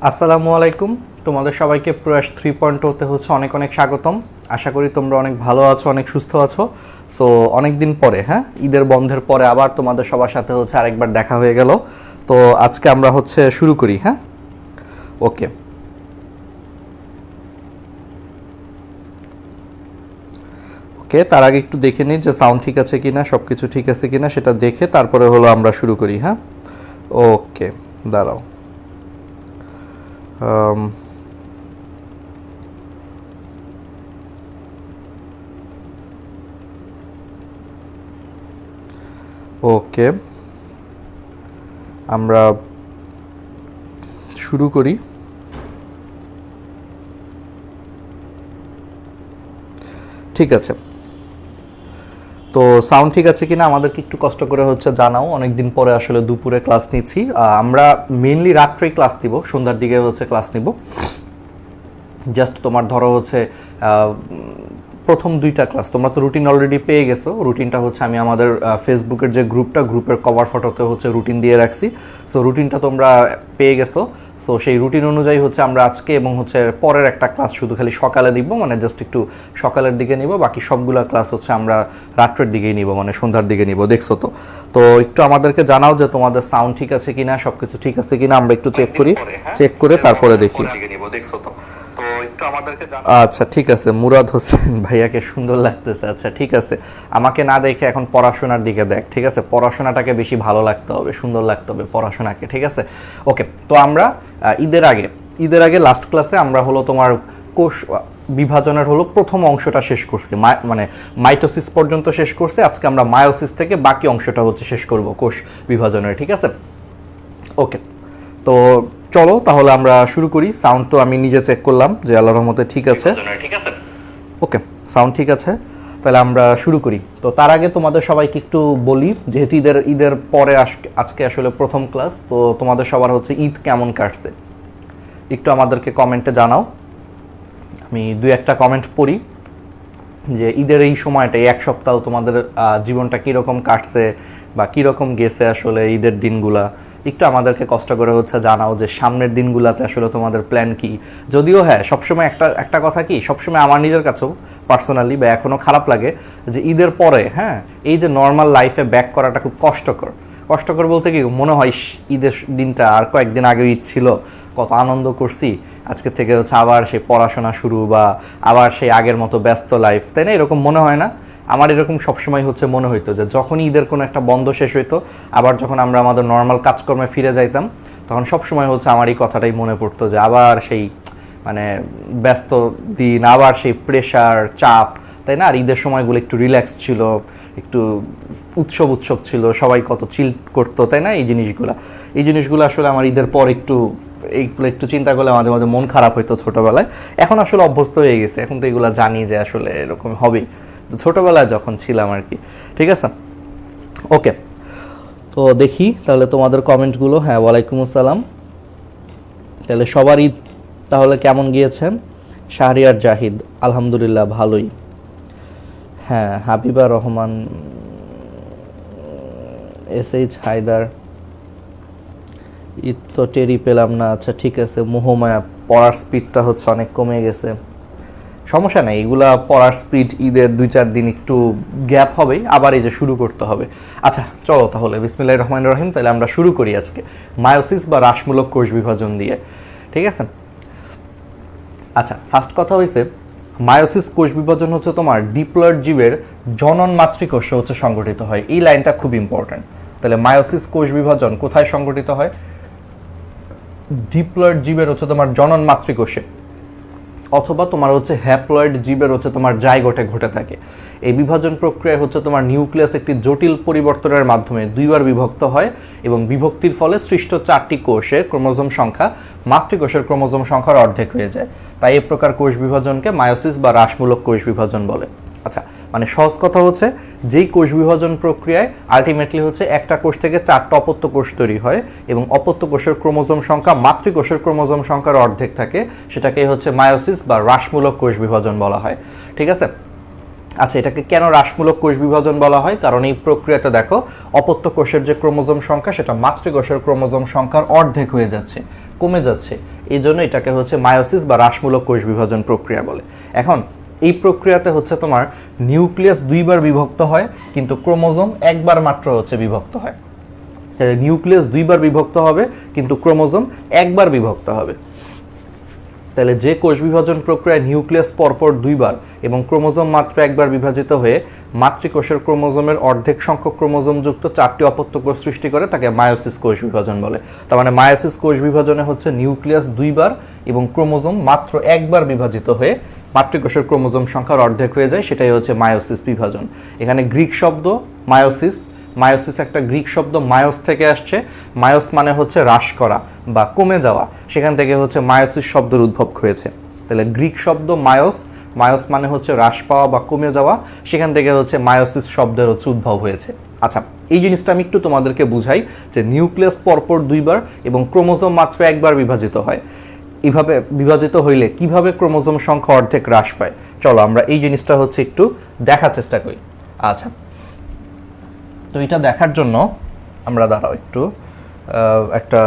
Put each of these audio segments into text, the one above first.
আসসালামু আলাইকুম। তোমাদের সবাইকে প্রয়াস 3.0 হচ্ছে অনেক অনেক স্বাগতম। আশা করি তোমরা অনেক ভালো আছো, অনেক সুস্থ আছো। সো অনেক দিন পরে, হ্যাঁ, ঈদের বন্ধের পরে আবার তোমাদের সবার সাথে হচ্ছে আরেকবার দেখা হয়ে গেল। তো আজকে আমরা হচ্ছে শুরু করি। হ্যাঁ, ওকে ওকে। তার আগে একটু দেখে নিই যে সাউন্ড ঠিক আছে কিনা, সব কিছু ঠিক আছে কিনা সেটা দেখে তারপরে হলো আমরা শুরু করি। হ্যাঁ, ওকে, দাঁড়াও। ওকে, আমরা শুরু করি। ঠিক আছে, তো সাউন্ড ঠিক আছে কিনা আমাদেরকে একটু কষ্ট করে হচ্ছে জানাও। অনেকদিন পরে আসলে দুপুরে ক্লাস নিচ্ছি। আমরা মেইনলি রাত্রেই ক্লাস নিব, সন্ধ্যার দিকে হচ্ছে ক্লাস নিব। জাস্ট তোমার ধরো হচ্ছে প্রথম দুইটা ক্লাস তোমরা তো রুটিন অলরেডি পেয়ে গেছো। রুটিনটা হচ্ছে আমি আমাদের ফেসবুকের যে গ্রুপের কভার ফটোতে হচ্ছে রুটিন দিয়ে রাখছি। সো রুটিনটা তোমরা পেয়ে গেছো। সো সেই রুটিন অনুযায়ী হচ্ছে আমরা আজকে এবং হচ্ছে পরের একটা ক্লাস শুধু খালি সকালে দিব, মানে জাস্ট একটু সকালের দিকে নিব। বাকি সবগুলা ক্লাস হচ্ছে আমরা রাত্রের দিকেই নিব, মানে সন্ধ্যার দিকে নিব। দেখছো তো? তো একটু আমাদেরকে জানাও যে তোমাদের সাউন্ড ঠিক আছে কিনা, সব কিছু ঠিক আছে কিনা আমরা একটু চেক করি। চেক করে তারপরে দেখি। দেখছো তো? আচ্ছা, ঠিক আছে। মুরাদ হোসেন ভাইয়াকে সুন্দর লাগতেছে। আচ্ছা, ঠিক আছে। আমাকে না দেখে এখন পড়াশোনার দিকে দেখ। ঠিক আছে, পড়াশোনাটাকে বেশি ভালো লাগতে হবে, সুন্দর লাগতে হবে পড়াশোনাকে। ঠিক আছে, ওকে। তো আমরা ঈদের আগে লাস্ট ক্লাসে আমরা হলো তোমার কোষ বিভাজনের হলো প্রথম অংশটা শেষ করছি, মানে মাইটোসিস পর্যন্ত শেষ করছি। আজকে আমরা মায়োসিস থেকে বাকি অংশটা হচ্ছে শেষ করব কোষ বিভাজনের। ঠিক আছে, ওকে। তো চলো তাহলে আমরা শুরু করি। সাউন্ড তো আমি নিজে চেক করলাম যে আল্লাহর রহমতে ঠিক আছে। ওকে, সাউন্ড ঠিক আছে, তাহলে আমরা শুরু করি। তো তার আগে তোমাদের সবাইকে একটু বলি, যেহেতু ঈদের পরে আজকে আসলে প্রথম ক্লাস, তো তোমাদের সবার হচ্ছে ঈদ কেমন কাটছে একটু আমাদেরকে কমেন্টে জানাও। আমি দুই একটা কমেন্ট পড়ি যে ঈদের এই সময়টা, এই এক সপ্তাহ তোমাদের জীবনটা কীরকম কাটছে বা কীরকম গেছে আসলে ঈদের দিনগুলা। একটু আমাদেরকে কষ্ট করে হচ্ছে জানাও যে সামনের দিনগুলোতে আসলে তোমাদের প্ল্যান কি। যদিও হ্যাঁ, সবসময় একটা কথা কি, সবসময় আমার নিজের কাছেও পার্সোনালি বা এখনও খারাপ লাগে যে ঈদের পরে, হ্যাঁ, এই যে নর্মাল লাইফে ব্যাক করাটা খুব কষ্টকর বলতে কি মনে হয় ঈদের দিনটা আর কয়েকদিন আগেও ঈদ ছিল, কত আনন্দ করছি, আজকে থেকে হচ্ছে আবার সেই পড়াশোনা শুরু বা আবার সেই আগের মতো ব্যস্ত লাইফ, তাই না? এরকম মনে হয় না? আমার এরকম সবসময় হচ্ছে মনে হইতো যে যখনই ঈদের কোনো একটা বন্ধ শেষ হইতো, আবার যখন আমরা আমাদের নর্মাল কাজকর্মে ফিরে যাইতাম, তখন সবসময় হচ্ছে আমার এই কথাটাই মনে পড়তো যে আবার সেই মানে ব্যস্ত দিন, আবার সেই প্রেশার, চাপ, তাই না? আর ঈদের সময়গুলো একটু রিল্যাক্স ছিল, একটু উৎসব ছিল, সবাই কত চিল করতো, তাই না? এই জিনিসগুলো আসলে আমার ঈদের পর এইগুলো একটু চিন্তা করলে মাঝে মাঝে মন খারাপ হইতো ছোটোবেলায়। এখন আসলে অভ্যস্ত হয়ে গেছে, এখন তো এগুলো জানি যে আসলে এরকম হবেই, তো ছোটোবেলায় যখন ছিলাম আর কি। ঠিক আছে, ওকে। তো দেখি তাহলে তোমাদের কমেন্টগুলো। হ্যাঁ, ওয়ালাইকুম আসসালাম। তাহলে সবার ঈদ তাহলে কেমন গিয়েছেন? শাহরিয়ার জাহিদ, আলহামদুলিল্লাহ ভালোই। হ্যাঁ, হাবিবা রহমান, SH হায়দার, ঈদ তো টেরি পেলাম না। আচ্ছা, ঠিক আছে। মোহমায়া, পড়ার স্পিডটা হচ্ছে অনেক কমে গেছে। সমস্যা নেই, এগুলা পড়ার স্পিড ঈদের 2-4 দিন একটু গ্যাপ হবে, আবার এই যে শুরু করতে হবে। আচ্ছা, চলো তাহলে বিসমিল্লাহির রহমানির রহিম, তাহলে আমরা শুরু করি আজকে মায়োসিস বা হ্রাসমূলক কোষ বিভাজন দিয়ে। ঠিক আছে, আচ্ছা, ফার্স্ট কথা হয়েছে মায়োসিস কোষ বিভাজন হচ্ছে তোমার ডিপ্লয়েড জীবের জনন মাতৃকোষে হচ্ছে সংগঠিত হয়। এই লাইনটা খুব ইম্পর্টেন্ট। তাহলে মায়োসিস কোষ বিভাজন কোথায় সংগঠিত হয়? ডিপ্লয়েড জীবের হচ্ছে তোমার জনন মাতৃকোষে, অথবা তোমার হচ্ছে হ্যাপ্লয়েড জীবের হচ্ছে তোমার জাইগোটে ঘটে থাকে। এই বিভাজন প্রক্রিয়া হচ্ছে তোমার নিউক্লিয়াস একটি জটিল পরিবর্তনের মাধ্যমে দুইবার বিভক্ত হয় এবং বিভক্তির ফলে সৃষ্ট 4টি কোষের ক্রোমোজোম সংখ্যা মাতৃকোষের ক্রোমোজোম সংখ্যার অর্ধেক হয়ে যায়। তাই এই প্রকার কোষ বিভাজনকে মায়োসিস বা হ্রাসমূলক কোষ বিভাজন বলে। আচ্ছা, মানে সহজ কথা হচ্ছে যেই কোষ বিভাজন প্রক্রিয়ায় আলটিমেটলি হচ্ছে একটা কোষ থেকে 4টা অপত্য কোষ তৈরি হয় এবং অপত্য কোষের ক্রোমোজোম সংখ্যা মাতৃকোষের ক্রোমোজোম সংখ্যার অর্ধেক থাকে, সেটাকে হচ্ছে মায়োসিস বা হ্রাসমূলক কোষ বিভাজন বলা হয়। ঠিক আছে, আচ্ছা, এটাকে কেন হ্রাসমূলক কোষ বিভাজন বলা হয়? কারণ এই প্রক্রিয়াতে দেখো অপত্য কোষের যে ক্রোমোজোম সংখ্যা সেটা মাতৃকোষের ক্রোমোজোম সংখ্যার অর্ধেক হয়ে যাচ্ছে, কমে যাচ্ছে। এই জন্য এটাকে হচ্ছে মায়োসিস বা হ্রাসমূলক কোষ বিভাজন প্রক্রিয়া বলে। এখন এই প্রক্রিয়াতে হচ্ছে তোমার নিউক্লিয়াস দুইবার বিভক্ত হয়, কিন্তু ক্রোমোজোম একবার মাত্র হচ্ছে বিভক্ত হয়। নিউক্লিয়াস দুইবার বিভক্ত হবে, কিন্তু ক্রোমোজোম একবার বিভক্ত হবে। তাহলে যে কোষ বিভাজন প্রক্রিয়ায় নিউক্লিয়াস পরপর দুইবার এবং ক্রোমোজোম মাত্র একবার বিভাজিত হয়ে মাতৃকোষের ক্রোমোজোমের অর্ধেক সংখ্যক ক্রোমোজোমযুক্ত 4টি অপত্য কোষ সৃষ্টি করে তাকে মায়োসিস কোষ বিভাজন বলে। তার মানে মায়োসিস কোষ বিভাজনে হচ্ছে নিউক্লিয়াস দুইবার এবং ক্রোমোজোম মাত্র একবার বিভাজিত হয়ে মাতৃকোষের ক্রোমোজোম সংখ্যার অর্ধেক হয়ে যায়, সেটাই হচ্ছে মায়োসিস বিভাজন। এখানে গ্রিক শব্দ মায়োসিস, মায়োসিস একটা গ্রিক শব্দ, মায়োস থেকে আসছে। মায়োস মানে হচ্ছে হ্রাস করা বা কমে যাওয়া, সেখান থেকে হচ্ছে মায়োসিস শব্দের উদ্ভব হয়েছে। তাহলে গ্রিক শব্দ মায়োস, মায়োস মানে হচ্ছে হ্রাস পাওয়া বা কমে যাওয়া, সেখান থেকে হচ্ছে মায়োসিস শব্দের হচ্ছে উদ্ভব হয়েছে। আচ্ছা, এই জিনিসটা আমি একটু তোমাদেরকে বুঝাই যে নিউক্লিয়াস পরপর দুইবার এবং ক্রোমোজোম মাত্র একবার বিভাজিত হয়। এইভাবে বিভাজিত হইলে কিভাবে ক্রোমোজোম সংখ্যা অর্ধেক হ্রাস পায়, চলো আমরা এই জিনিসটা হচ্ছে একটু দেখার চেষ্টা করি। আচ্ছা, তো এটা দেখার জন্য আমরা দাঁড়াও একটু একটা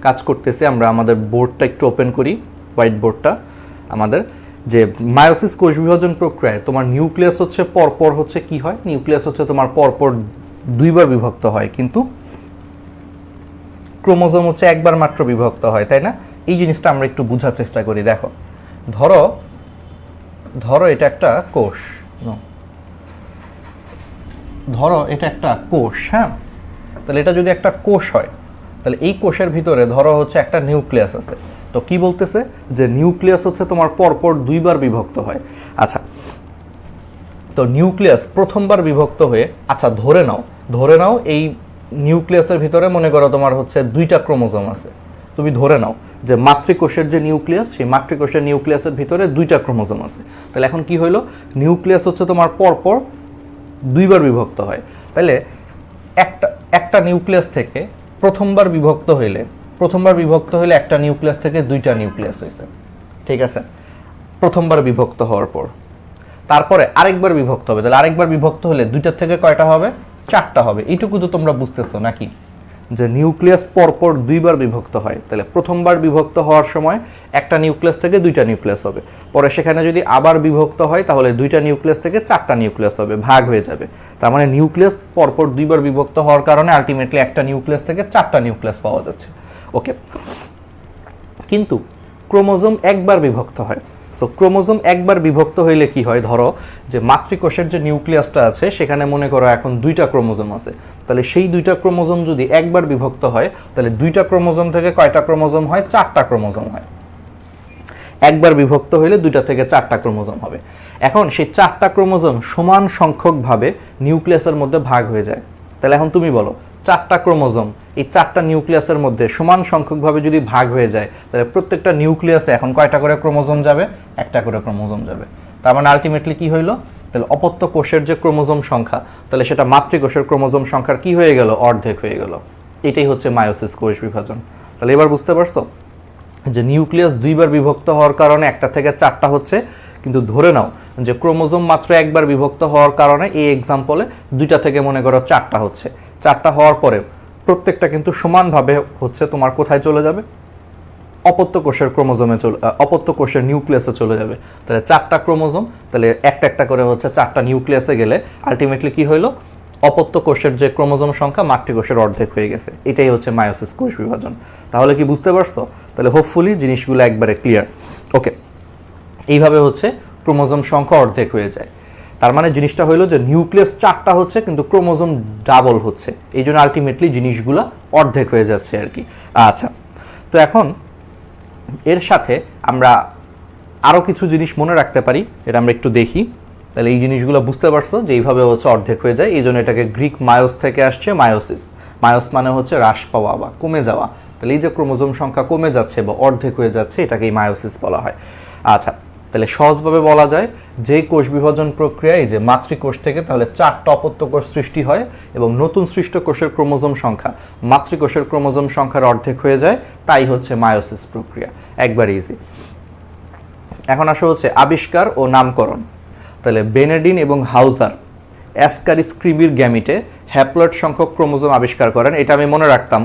কাজ করতেছি। আমরা আমাদের বোর্ডটা একটু ওপেন করি, হোয়াইট বোর্ডটা আমাদের। যে মায়োসিস কোষ বিভাজন প্রক্রিয়ায় তোমার নিউক্লিয়াস হচ্ছে পরপর হচ্ছে কি হয়, নিউক্লিয়াস হচ্ছে তোমার পরপর দুইবার বিভক্ত হয়, কিন্তু ক্রোমোজোম হচ্ছে একবার মাত্র বিভক্ত হয়, তাই না? এই জিনিসটা আমরা একটু বোঝার চেষ্টা করি। দেখো, ধরো এটা একটা কোষ, ধরো এটা একটা কোষ, হ্যাঁ? তাহলে এটা যদি একটা কোষ হয়, তাহলে এই কোষের ভিতরে ধরো হচ্ছে একটা নিউক্লিয়াস আছে। তো কি বলতেছে যে নিউক্লিয়াস হচ্ছে তোমার পরপর দুইবার বিভক্ত হয়। আচ্ছা, তো নিউক্লিয়াস প্রথমবার বিভক্ত হয়ে, আচ্ছা ধরে নাও এই নিউক্লিয়াসের ভিতরে মনে করো তোমার হচ্ছে দুইটা ক্রোমোজোম আছে। তুমি ধরে নাও যে মাতৃকোষের যে নিউক্লিয়াস, সেই মাতৃকোষের নিউক্লিয়াসের ভিতরে দুইটা ক্রোমোজোম আছে। তাহলে এখন কি হইলো, নিউক্লিয়াস হচ্ছে তোমার পরপর দুইবার বিভক্ত হয়। তাহলে একটা নিউক্লিয়াস থেকে প্রথমবার বিভক্ত হইলে একটা নিউক্লিয়াস থেকে দুইটা নিউক্লিয়াস হয়েছে, ঠিক আছে? প্রথমবার বিভক্ত হওয়ার পর তারপরে আরেকবার বিভক্ত হবে, তাহলে আরেকবার বিভক্ত হলে দুইটার থেকে কয়টা হবে? 4টা হবে। এইটুকু তো তোমরা বুঝতেছো নাকি, যে নিউক্লিয়াস পরপর দুইবার বিভক্ত হয়। তাহলে প্রথমবার বিভক্ত হওয়ার সময় একটা নিউক্লিয়াস থেকে দুইটা নিউক্লিয়াস হবে, পরে সেখানে যদি আবার বিভক্ত হয় তাহলে দুইটা নিউক্লিয়াস থেকে 4টা নিউক্লিয়াস হবে, ভাগ হয়ে যাবে। তার মানে নিউক্লিয়াস পরপর দুইবার বিভক্ত হওয়ার কারণে আলটিমেটলি একটা নিউক্লিয়াস থেকে 4টা নিউক্লিয়াস পাওয়া যাচ্ছে। ওকে, কিন্তু ক্রোমোজোম একবার বিভক্ত হয়। সো ক্রোমোজোম একবার বিভক্ত হইলে কি হয়, ধরো যে মাতৃকোষের যে নিউক্লিয়াসটা আছে সেখানে মনে করো এখন দুইটা ক্রোমোজোম আছে। তাহলে সেই দুইটা ক্রোমোজোম যদি একবার বিভক্ত হয়, তাহলে দুইটা ক্রোমোজোম থেকে কয়টা ক্রোমোজোম হয়? 4টা ক্রোমোজোম হয়। একবার বিভক্ত হইলে দুইটা থেকে 4টা ক্রোমোজোম হবে। এখন সেই 4টা ক্রোমোজোম সমান সংখ্যকভাবে নিউক্লিয়াসের মধ্যে ভাগ হয়ে যায়। তাহলে এখন তুমি বলো, 4টা ক্রোমোজোম এই 4টা নিউক্লিয়াসের মধ্যে সমান সংখ্যকভাবে যদি ভাগ হয়ে যায়, তাহলে প্রত্যেকটা নিউক্লিয়াসে এখন কয়টা করে ক্রোমোজোম যাবে? একটা করে ক্রোমোজোম যাবে। তার মানে আলটিমেটলি কি হইলো, তাহলে অপত্য কোষের যে ক্রোমোজোম সংখ্যা, তাহলে সেটা মাতৃকোষের ক্রোমোজোম সংখ্যার কি হয়ে গেল? অর্ধেক হয়ে গেল। এটাই হচ্ছে মায়োসিস কোষ বিভাজন। তাহলে এবার বুঝতে পারছো যে নিউক্লিয়াস দুইবার বিভক্ত হওয়ার কারণে একটা থেকে 4টা হচ্ছে, কিন্তু ধরে নাও যে ক্রোমোজোম মাত্র একবার বিভক্ত হওয়ার কারণে এই এক্সাম্পলে দুইটা থেকে মনে করো 4টা হচ্ছে। 4টা হওয়ার পরে প্রত্যেকটা কিন্তু সমানভাবে হচ্ছে তোমার কোথায় চলে যাবে? অপত্য কোষের ক্রোমোজোমে অপত্য কোষের নিউক্লিয়াসে চলে যাবে। তাহলে 4টা ক্রোমোজোম, তাহলে একটা একটা করে হচ্ছে 4টা নিউক্লিয়াসে গেলে আলটিমেটলি কি হইলো? অপত্য কোষের যে ক্রোমোজোম সংখ্যা মাতৃকোষের অর্ধেক হয়ে গেছে। এটাই হচ্ছে মায়োসিস কোষ বিভাজন। তাহলে কি বুঝতে পারছো? তাহলে হোপফুলি জিনিসগুলো একবারে ক্লিয়ার। ওকে, এইভাবে হচ্ছে ক্রোমোজোম সংখ্যা অর্ধেক হয়ে যায়। তার মানে জিনিসটা হইলো যে নিউক্লিয়াস 4টা হচ্ছে কিন্তু ক্রোমোজোম ডাবল হচ্ছে, এই জন্য আলটিমেটলি জিনিসগুলো অর্ধেক হয়ে যাচ্ছে আর কি। আচ্ছা, তো এখন এর সাথে আমরা আরও কিছু জিনিস মনে রাখতে পারি, এটা আমরা একটু দেখি। তাহলে এই জিনিসগুলো বুঝতে পারছো যে এইভাবে হচ্ছে অর্ধেক হয়ে যায়, এই জন্য এটাকে গ্রিক মায়োস থেকে আসছে মায়োসিস। মায়োস মানে হচ্ছে হ্রাস পাওয়া বা কমে যাওয়া। তাহলে এই যে ক্রোমোজোম সংখ্যা কমে যাচ্ছে বা অর্ধেক হয়ে যাচ্ছে, এটাকেই মায়োসিস বলা হয়। আচ্ছা, তাহলে সহজভাবে বলা যায় যে কোষ বিভাজন প্রক্রিয়ায় যে মাতৃকোষ থেকে তাহলে 4টা অপত্য কোষ সৃষ্টি হয় এবং নতুন সৃষ্ট কোষের ক্রোমোজোম সংখ্যা মাতৃকোষের ক্রোমোজোম সংখ্যার অর্ধেক হয়ে যায়, তাই হচ্ছে মায়োসিস প্রক্রিয়া। একবার ইজি। এখন আসা হচ্ছে আবিষ্কার ও নামকরণ। তাহলে বেনেডিন এবং হাউজার অ্যাসকারিস ক্রিমির গ্যামিটে হ্যাপ্লয়েড সংখ্যক ক্রোমোজোম আবিষ্কার করেন। এটা আমি মনে রাখতাম।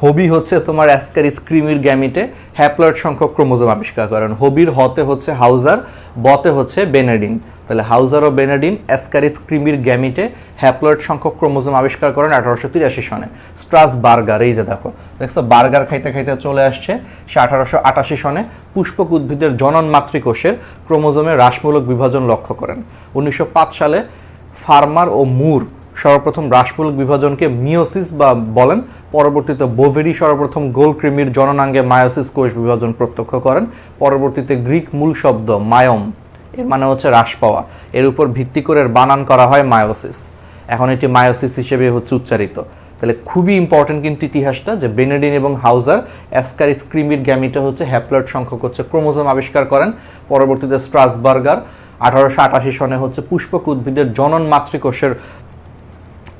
হবি হচ্ছে তোমার অ্যাসকারিস ক্রিমির গ্যামিটে হ্যাপ্লয়েড সংখ্যক ক্রোমোজোম আবিষ্কার করেন। হবির হতে হচ্ছে হাউজার, বতে হচ্ছে বেনেডিন। তাহলে হাউজার ও বেনেডিন অ্যাসকারিস ক্রিমির গ্যামিটে হ্যাপ্লয়েড সংখ্যক ক্রোমোজোম আবিষ্কার করেন 1883 সনে। স্ট্রাসবার্গার, এই যে দেখছো বার্গার খাইতে খাইতে চলে আসছে সে 1888 সনে পুষ্পক উদ্ভিদের জনন মাতৃকোষের ক্রোমোজোমের হ্রাসমূলক বিভাজন লক্ষ্য করেন। 1905 সালে ফার্মার ও মুর সর্বপ্রথম হ্রাসমূলক বিভাজনকে মিওসিস বা বলেন। পরবর্তীতে বোভেরি সর্বপ্রথম গোলক্রিমির জননাঙ্গে মায়োসিস কোষ বিভাজন প্রত্যক্ষ করেন। পরবর্তীতে গ্রিক মূল শব্দ মায়ম, এর মানে হচ্ছে হ্রাস পাওয়া, এর উপর ভিত্তি করে বানান করা হয় মায়োসিস। এখন এটি মায়োসিস হিসেবে হচ্ছে উচ্চারিত। তাহলে খুবই ইম্পর্টেন্ট কিন্তু ইতিহাসটা, যে বেনেডিন এবং হাউজার অ্যাসকারিস ক্রিমির গ্যামিটে হচ্ছে হ্যাপ্লয়েড সংখ্যক হচ্ছে ক্রোমোজোম আবিষ্কার করেন। পরবর্তীতে স্ট্রাসবার্গার 1888 সনে হচ্ছে পুষ্পক উদ্ভিদের জনন মাতৃকোষের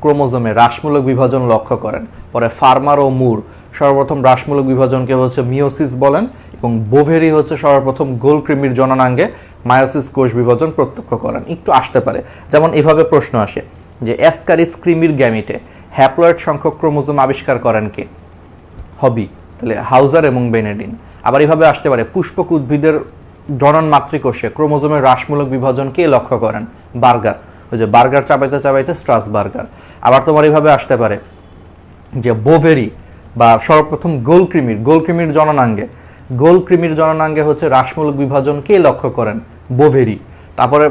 ক্রোমোজোমে হ্রাসমূলক বিভাজন লক্ষ্য করেন। পরে ফার্মার ও মুর সর্বপ্রথম হ্রাসমূলক বিভাজনকে হচ্ছে মিওসিস বলেন এবং বোভেরি হচ্ছে সর্বপ্রথম গোলক্রিমির জননাঙ্গে মায়োসিস কোষ বিভাজন প্রত্যক্ষ করেন। একটু আসতে পারে, যেমন এভাবে প্রশ্ন আসে যে অ্যাসকারিস ক্রিমির গ্যামিটে হ্যাপ্লয়েড সংখ্যক ক্রোমোজোম আবিষ্কার করেন কে? হবি, তাহলে হাউজার এবং বেনেডিন। আবার এভাবে আসতে পারে পুষ্পক উদ্ভিদের জনন মাতৃকোষে ক্রোমোজোমের হ্রাসমূলক বিভাজন কে লক্ষ্য করেন? বার্গার, ওই যে বার্গার চাবাইতে চাবাইতে স্ট্রাসবার্গার। আবার তোমার এইভাবে আসতে পারে যে বোভেরি বা সর্বপ্রথম গোলক্রিমির জননাঙ্গে হচ্ছে হ্রাসমূলক বিভাজন কে লক্ষ্য করেন? বোভেরি। তারপরে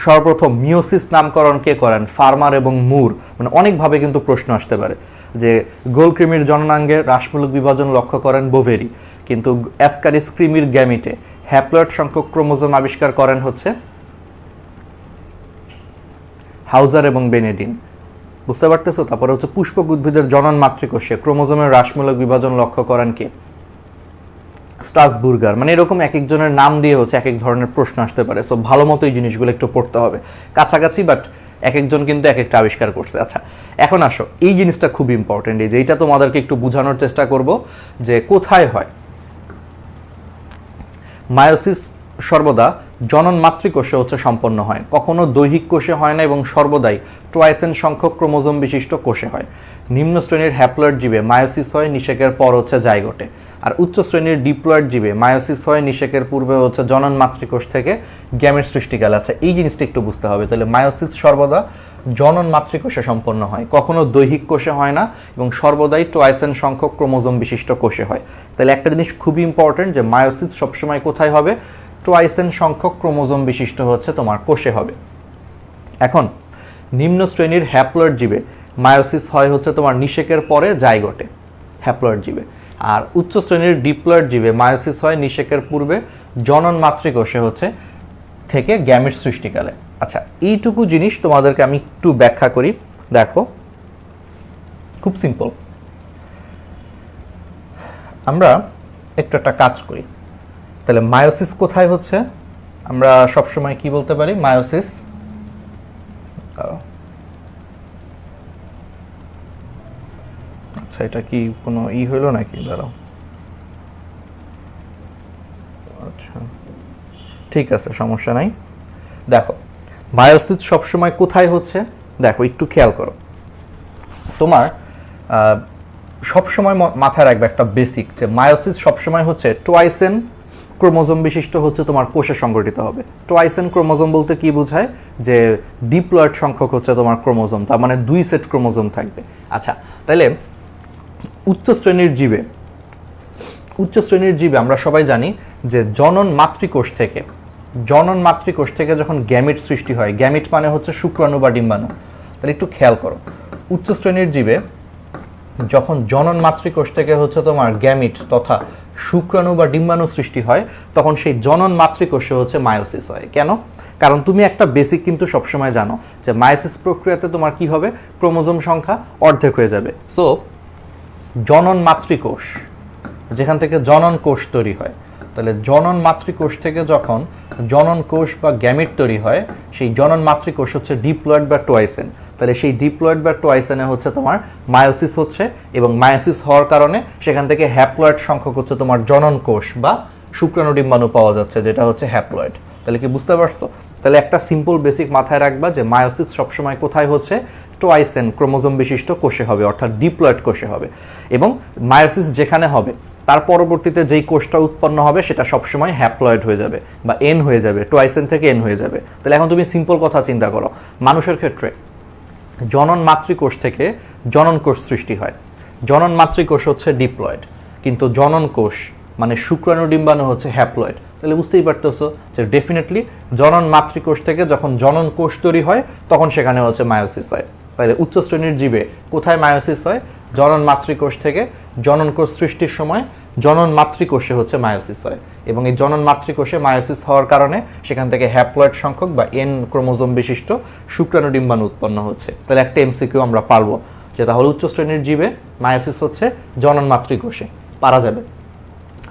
সর্বপ্রথম মিওসিস নামকরণ কে করেন? ফার্মার এবং মুর। মানে অনেকভাবে কিন্তু প্রশ্ন আসতে পারে যে গোলক্রিমির জননাঙ্গে হ্রাসমূলক বিভাজন লক্ষ্য করেন বোভেরি, কিন্তু অ্যাসকারিস ক্রিমির গ্যামিটে হ্যাপ্লয়েড সংখ্যক ক্রোমোজোম আবিষ্কার করেন হচ্ছে হাউজার এবং বেনেডিন। বুঝতে পারতেছো? তারপরে হচ্ছে পুষ্পক উদ্ভিদের জনন মাতৃকোষে ক্রোমোজোমের হ্রাসমূলক বিভাজন লক্ষ্য করেন কে? স্ট্রাসবুর্গার। মানে এরকম এক একজনের নাম দিয়ে হচ্ছে এক এক ধরনের প্রশ্ন আসতে পারে। সো ভালো মতো এই জিনিসগুলো একটু পড়তে হবে, কাছাকাছি, বাট এক একজন কিন্তু এক একটা আবিষ্কার করছে। আচ্ছা, এখন আসো, এই জিনিসটা খুব ইম্পর্টেন্ট, এই যে এইটা তোমাদেরকে একটু বোঝানোর চেষ্টা করব যে কোথায় হয়। মায়োসিস সর্বদা জনন মাতৃকোষে হচ্ছে সম্পন্ন হয়, কখনো দৈহিক কোষে হয় না এবং সর্বদাই ট্রাইসেন সংখ্যক ক্রোমোজোম বিশিষ্ট কোষে হয়। নিম্ন শ্রেণীর হ্যাপ্লয়েড জীবে মায়োসিস হয় নিষেকের পর হচ্ছে জাইগোটে, আর উচ্চ শ্রেণীর ডিপ্লয়েড জীবে মায়োসিস হয় নিষেকের পূর্বে হচ্ছে জনন মাতৃকোষ থেকে গ্যামেট সৃষ্টিকাল। আচ্ছা, এই জিনিসটা একটু বুঝতে হবে। তাহলে মায়োসিস সর্বদা জনন মাতৃকোষে সম্পন্ন হয়, কখনো দৈহিক কোষে হয় না এবং সর্বদাই ট্রাইসেন সংখ্যক ক্রোমোজোম বিশিষ্ট কোষে হয়। তাহলে একটা জিনিস খুবই ইম্পর্টেন্ট, যে মায়োসিস সবসময় কোথায় হবে? ট্রাইসেন সংখ্যক ক্রোমোজোম বিশিষ্ট হচ্ছে তোমার কোষে হবে। এখন নিম্ন শ্রেণীর হ্যাপ্লয়েড জীবে মায়োসিস হয় হচ্ছে তোমার নিষেকের পরে জাইগোটে, হ্যাপ্লয়েড জীবে। আর উচ্চ শ্রেণীর ডিপ্লয়েড জীবে মায়োসিস হয় নিষেকের পূর্বে জনন মাতৃকোষে হচ্ছে থেকে গ্যামেট সৃষ্টিকালে। আচ্ছা, এইটুকু জিনিস তোমাদেরকে আমি একটু ব্যাখ্যা করি। দেখো, খুব সিম্পল। আমরা একটু একটা কাজ করি। তাহলে মায়োসিস কোথায় হচ্ছে? আমরা সবসময় কি বলতে পারি? মায়োসিস আচ্ছা, এটা কি কোনো হইল নাকি? দাঁড়াও, আচ্ছা ঠিক আছে, সমস্যা নাই। দেখো, মায়োসিস সবসময় কোথায় হচ্ছে? দেখো, একটু খেয়াল করো। তোমার সবসময় মাথায় রাখবে একটা বেসিক, যে মায়োসিস সবসময় হচ্ছে ট্রাইসেন ক্রোমোজোম বিশিষ্ট হচ্ছে তোমার কোষে সংগঠিত হবে। ট্রাইসেন ক্রোমোজোম বলতে কি বোঝায়? যে ডিপ্লয়েড সংখ্যক হচ্ছে তোমার ক্রোমোজোম, তার মানে 2 সেট ক্রোমোজোম থাকবে। আচ্ছা, তাহলে উচ্চ শ্রেণীর জীবে আমরা সবাই জানি যে জনন মাতৃকোষ থেকে যখন গ্যামিট সৃষ্টি হয়, গ্যামিট মানে হচ্ছে শুক্রাণু বা ডিম্বাণু। তাহলে একটু খেয়াল করো, উচ্চ শ্রেণীর জীবে যখন জনন মাতৃকোষ থেকে হচ্ছে তোমার গ্যামিট তথা শুক্রাণু বা ডিম্বাণু সৃষ্টি হয়, তখন সেই জনন মাতৃকোষে হচ্ছে মায়োসিস হয়। কেন? কারণ তুমি একটা বেসিক কিন্তু সবসময় জানো যে মায়োসিস প্রক্রিয়াতে তোমার কি হবে? ক্রোমোজোম সংখ্যা অর্ধেক হয়ে যাবে। সো জনন মাতৃকোষ, যেখান থেকে জনন কোষ তৈরি হয়, তাহলে জনন মাতৃকোষ থেকে যখন জনন কোষ বা গ্যামিট তৈরি হয়, সেই জনন মাতৃকোষ হচ্ছে ডিপ্লয়েড বা ট্রাইসেন। তাহলে সেই ডিপ্লয়েড বা টয়েসেনে হচ্ছে তোমার মায়োসিস হচ্ছে, এবং মায়োসিস হওয়ার কারণে সেখান থেকে হ্যাপ্লয়েড সংখ্যক হচ্ছে তোমার জনন কোষ বা শুক্রাণু ডিম্বাণু পাওয়া যাচ্ছে, যেটা হচ্ছে হ্যাপ্লয়েড। তাহলে কি বুঝতে পারছো? তাহলে একটা সিম্পল বেসিক মাথায় রাখবা যে মায়োসিস সবসময় কোথায় হচ্ছে, টয়েসেন ক্রোমোজোম বিশিষ্ট কোষে হবে, অর্থাৎ ডিপ্লয়েড কোষে হবে। এবং মায়োসিস যেখানে হবে তার পরবর্তীতে যেই কোষটা উৎপন্ন হবে সেটা সবসময় হ্যাপ্লয়েড হয়ে যাবে বা এন হয়ে যাবে, টয়েসেন থেকে এন হয়ে যাবে। তাহলে এখন তুমি সিম্পল কথা চিন্তা করো, মানুষের ক্ষেত্রে জনন মাতৃকোষ থেকে জনন কোষ সৃষ্টি হয়। জনন মাতৃকোষ হচ্ছে ডিপ্লয়েড, কিন্তু জনন কোষ মানে শুক্রাণু ডিম্বাণু হচ্ছে হ্যাপ্লয়েড। তাহলে বুঝতেই পারতেছো যে ডেফিনেটলি জনন মাতৃকোষ থেকে যখন জনন কোষ তৈরি হয় তখন সেখানে হচ্ছে মায়োসিস হয়। তাহলে উচ্চ শ্রেণীর জীবে কোথায় মায়োসিস হয়? জনন মাতৃকোষ থেকে জনন কোষ সৃষ্টির সময় জনন মাতৃকোষে হচ্ছে মায়োসিস হয়, এবং এই জনন মাতৃকোষে মায়োসিস হওয়ার কারণে সেখান থেকে হ্যাপ্লয়েড সংখ্যক বা এন ক্রোমোজোম বিশিষ্ট শুক্রাণু ডিম্বাণু উৎপন্ন হচ্ছে। তাহলে একটা এমসিকিউ আমরা পারবো যে তাহলে উচ্চ শ্রেণীর জীবে মায়োসিস হচ্ছে জনন মাতৃকোষে, পারা যাবে।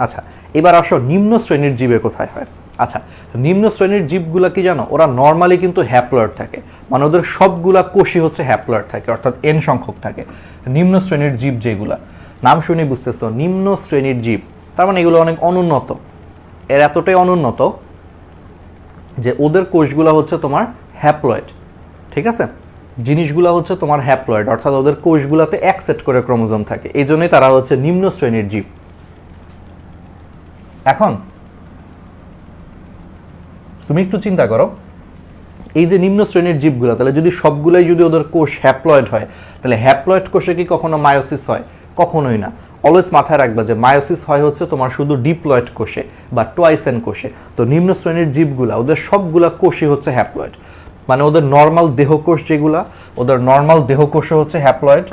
আচ্ছা, এবার আসো নিম্ন শ্রেণীর জীবে কোথায় হয়। আচ্ছা, নিম্ন শ্রেণীর জীবগুলা কি জানো? ওরা নর্মালি কিন্তু হ্যাপ্লয়েড থাকে, মানে ওদের সবগুলা কোষই হচ্ছে হ্যাপ্লয়েড থাকে, অর্থাৎ এন সংখ্যক থাকে। নিম্ন শ্রেণীর জীব যেগুলা, নাম শুনে বুঝতেছো নিম্ন শ্রেণীর জীব, তার মানে এগুলো অনেক অনুন্নত। এর এতটাই অনুন্নত যে ওদের কোষগুলা হচ্ছে তোমার হ্যাপ্লয়েড, ঠিক আছে? জিনিসগুলা হচ্ছে তোমার হ্যাপ্লয়েড, অর্থাৎ ওদের কোষগুলাতে এক সেট করে ক্রোমোজোম থাকে, এই জন্যই তারা হচ্ছে নিম্ন শ্রেণীর জীব। এখন তুমি একটু চিন্তা করো, এই যে নিম্ন শ্রেণীর জীবগুলো, তাহলে যদি সবগুলাই যদি ওদের কোষ হ্যাপ্লয়েড হয়, তাহলে হ্যাপ্লয়েড কোষে কি কখনো মায়োসিস হয়? কখনোই না। অলওয়েজ মাথায় রাখবা যে মায়োসিস হয় হচ্ছে তোমার শুধু ডিপ্লয়েড কোষে বা টয়েসেন কোষে। তো নিম্ন শ্রেণীর জীবগুলা ওদের সবগুলা কোষই হচ্ছে হ্যাপ্লয়েড, মানে ওদের নর্মাল দেহকোষ যেগুলা, ওদের নর্মাল দেহকোষও হচ্ছে হ্যাপ্লয়েড,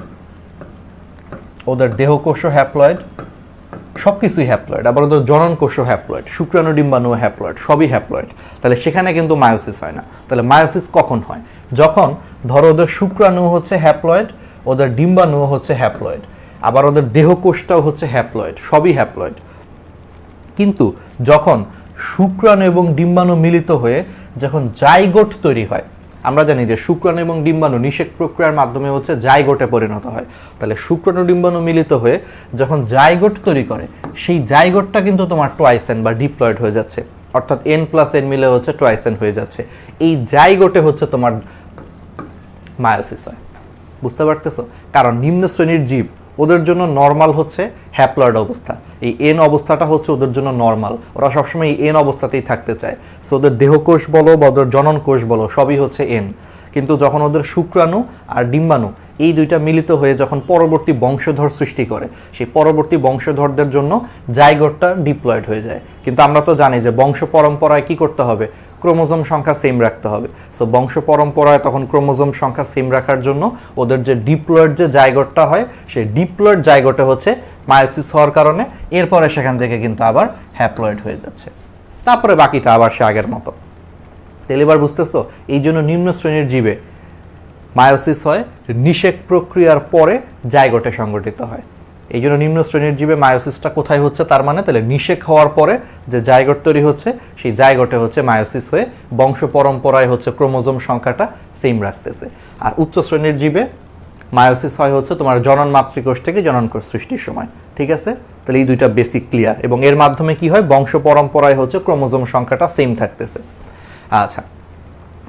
ওদের দেহকোষও হ্যাপ্লয়েড, সবকিছুই হ্যাপ্লয়েড। আবার ওদের জনন কোষও হ্যাপ্লয়েড, শুক্রাণু ডিম্বাণু হ্যাপ্লয়েড, সবই হ্যাপ্লয়েড। তাহলে সেখানে কিন্তু মায়োসিস হয় না। তাহলে মায়োসিস কখন হয়? যখন ধরো ওদের শুক্রাণু হচ্ছে হ্যাপ্লয়েড, ওদের ডিম্বাণু হচ্ছে হ্যাপ্লয়েড, আবার ওদের দেহকোষটাও হচ্ছে হ্যাপ্লয়েড, সবই হ্যাপ্লয়েড। কিন্তু যখন শুক্রাণু এবং ডিম্বাণু মিলিত হয়ে যখন জাইগোট তৈরি হয়, আমরা জানি যে শুক্রাণু এবং ডিম্বাণু নিষেক প্রক্রিয়ার মাধ্যমে হচ্ছে জাইগোটে পরিণত হয়। তাহলে শুক্রাণু ডিম্বাণু মিলিত হয়ে যখন জাইগোট তৈরি করে, সেই জাইগোটটা কিন্তু তোমার টয়েসেন বা ডিপ্লয়েড হয়ে যাচ্ছে, অর্থাৎ এন প্লাস এন মিলে হচ্ছে টয়েসেন হয়ে যাচ্ছে। এই জাইগোটে হচ্ছে তোমার মায়োসিস হয়। বুঝতে পারতেছো? কারণ নিম্ন শ্রেণীর জীব, ওদের জন্য নর্মাল হচ্ছে হ্যাপ্লয়েড অবস্থা, এই এন অবস্থাটা হচ্ছে ওদের জন্য নর্মাল, ওরা সবসময় এই এন অবস্থাতেই থাকতে চায়। সো ওদের দেহকোষ বলো বা ওদের জনন কোষ বলো সবই হচ্ছে এন। কিন্তু যখন ওদের শুক্রাণু আর ডিম্বাণু এই দুইটা মিলিত হয়ে যখন পরবর্তী বংশধর সৃষ্টি করে, সেই পরবর্তী বংশধরদের জন্য জাইগোটটা ডিপ্লয়েড হয়ে যায়। কিন্তু আমরা তো জানি যে বংশ পরম্পরায় কি করতে হবে? ক্রোমোজোম সংখ্যা সেম রাখতে হবে। সো বংশ পরম্পরায় তখন ক্রোমোজোম সংখ্যা সেম রাখার জন্য ওদের যে ডিপ্লয়েড যে জাইগোটটা হয়, সেই ডিপ্লয়েড জাইগোটে হচ্ছে মায়োসিস হওয়ার কারণে এরপরে সেখান থেকে কিন্তু আবার হ্যাপ্লয়েড হয়ে যাচ্ছে, তারপরে বাকিটা আবার সে আগের মতো। তাহলে এবার বুঝতেছো, এই জন্য নিম্ন শ্রেণীর জীবে মায়োসিস হয় নিষেক প্রক্রিয়ার পরে জাইগোটে সংগঠিত হয়। এই জন্য নিম্ন শ্রেণীর জীবে মায়োসিসটা কোথায় হচ্ছে? তার মানে তাহলে নিষেক হওয়ার পরে যে জাইগোট তৈরি হচ্ছে, সেই জাইগোটে হচ্ছে মায়োসিস হয়ে বংশ পরম্পরায় হচ্ছে ক্রোমোজোম সংখ্যাটা সেম রাখতেছে। আর উচ্চ শ্রেণীর জীবে মায়োসিস হয় হচ্ছে তোমার জনন মাতৃকোষ থেকে জনন কোষ সৃষ্টির সময়। ঠিক আছে? তাহলে এই দুইটা বেসিক ক্লিয়ার, এবং এর মাধ্যমে কি হয়? বংশ পরম্পরায় হচ্ছে ক্রোমোজোম সংখ্যাটা সেম থাকতেছে। আচ্ছা,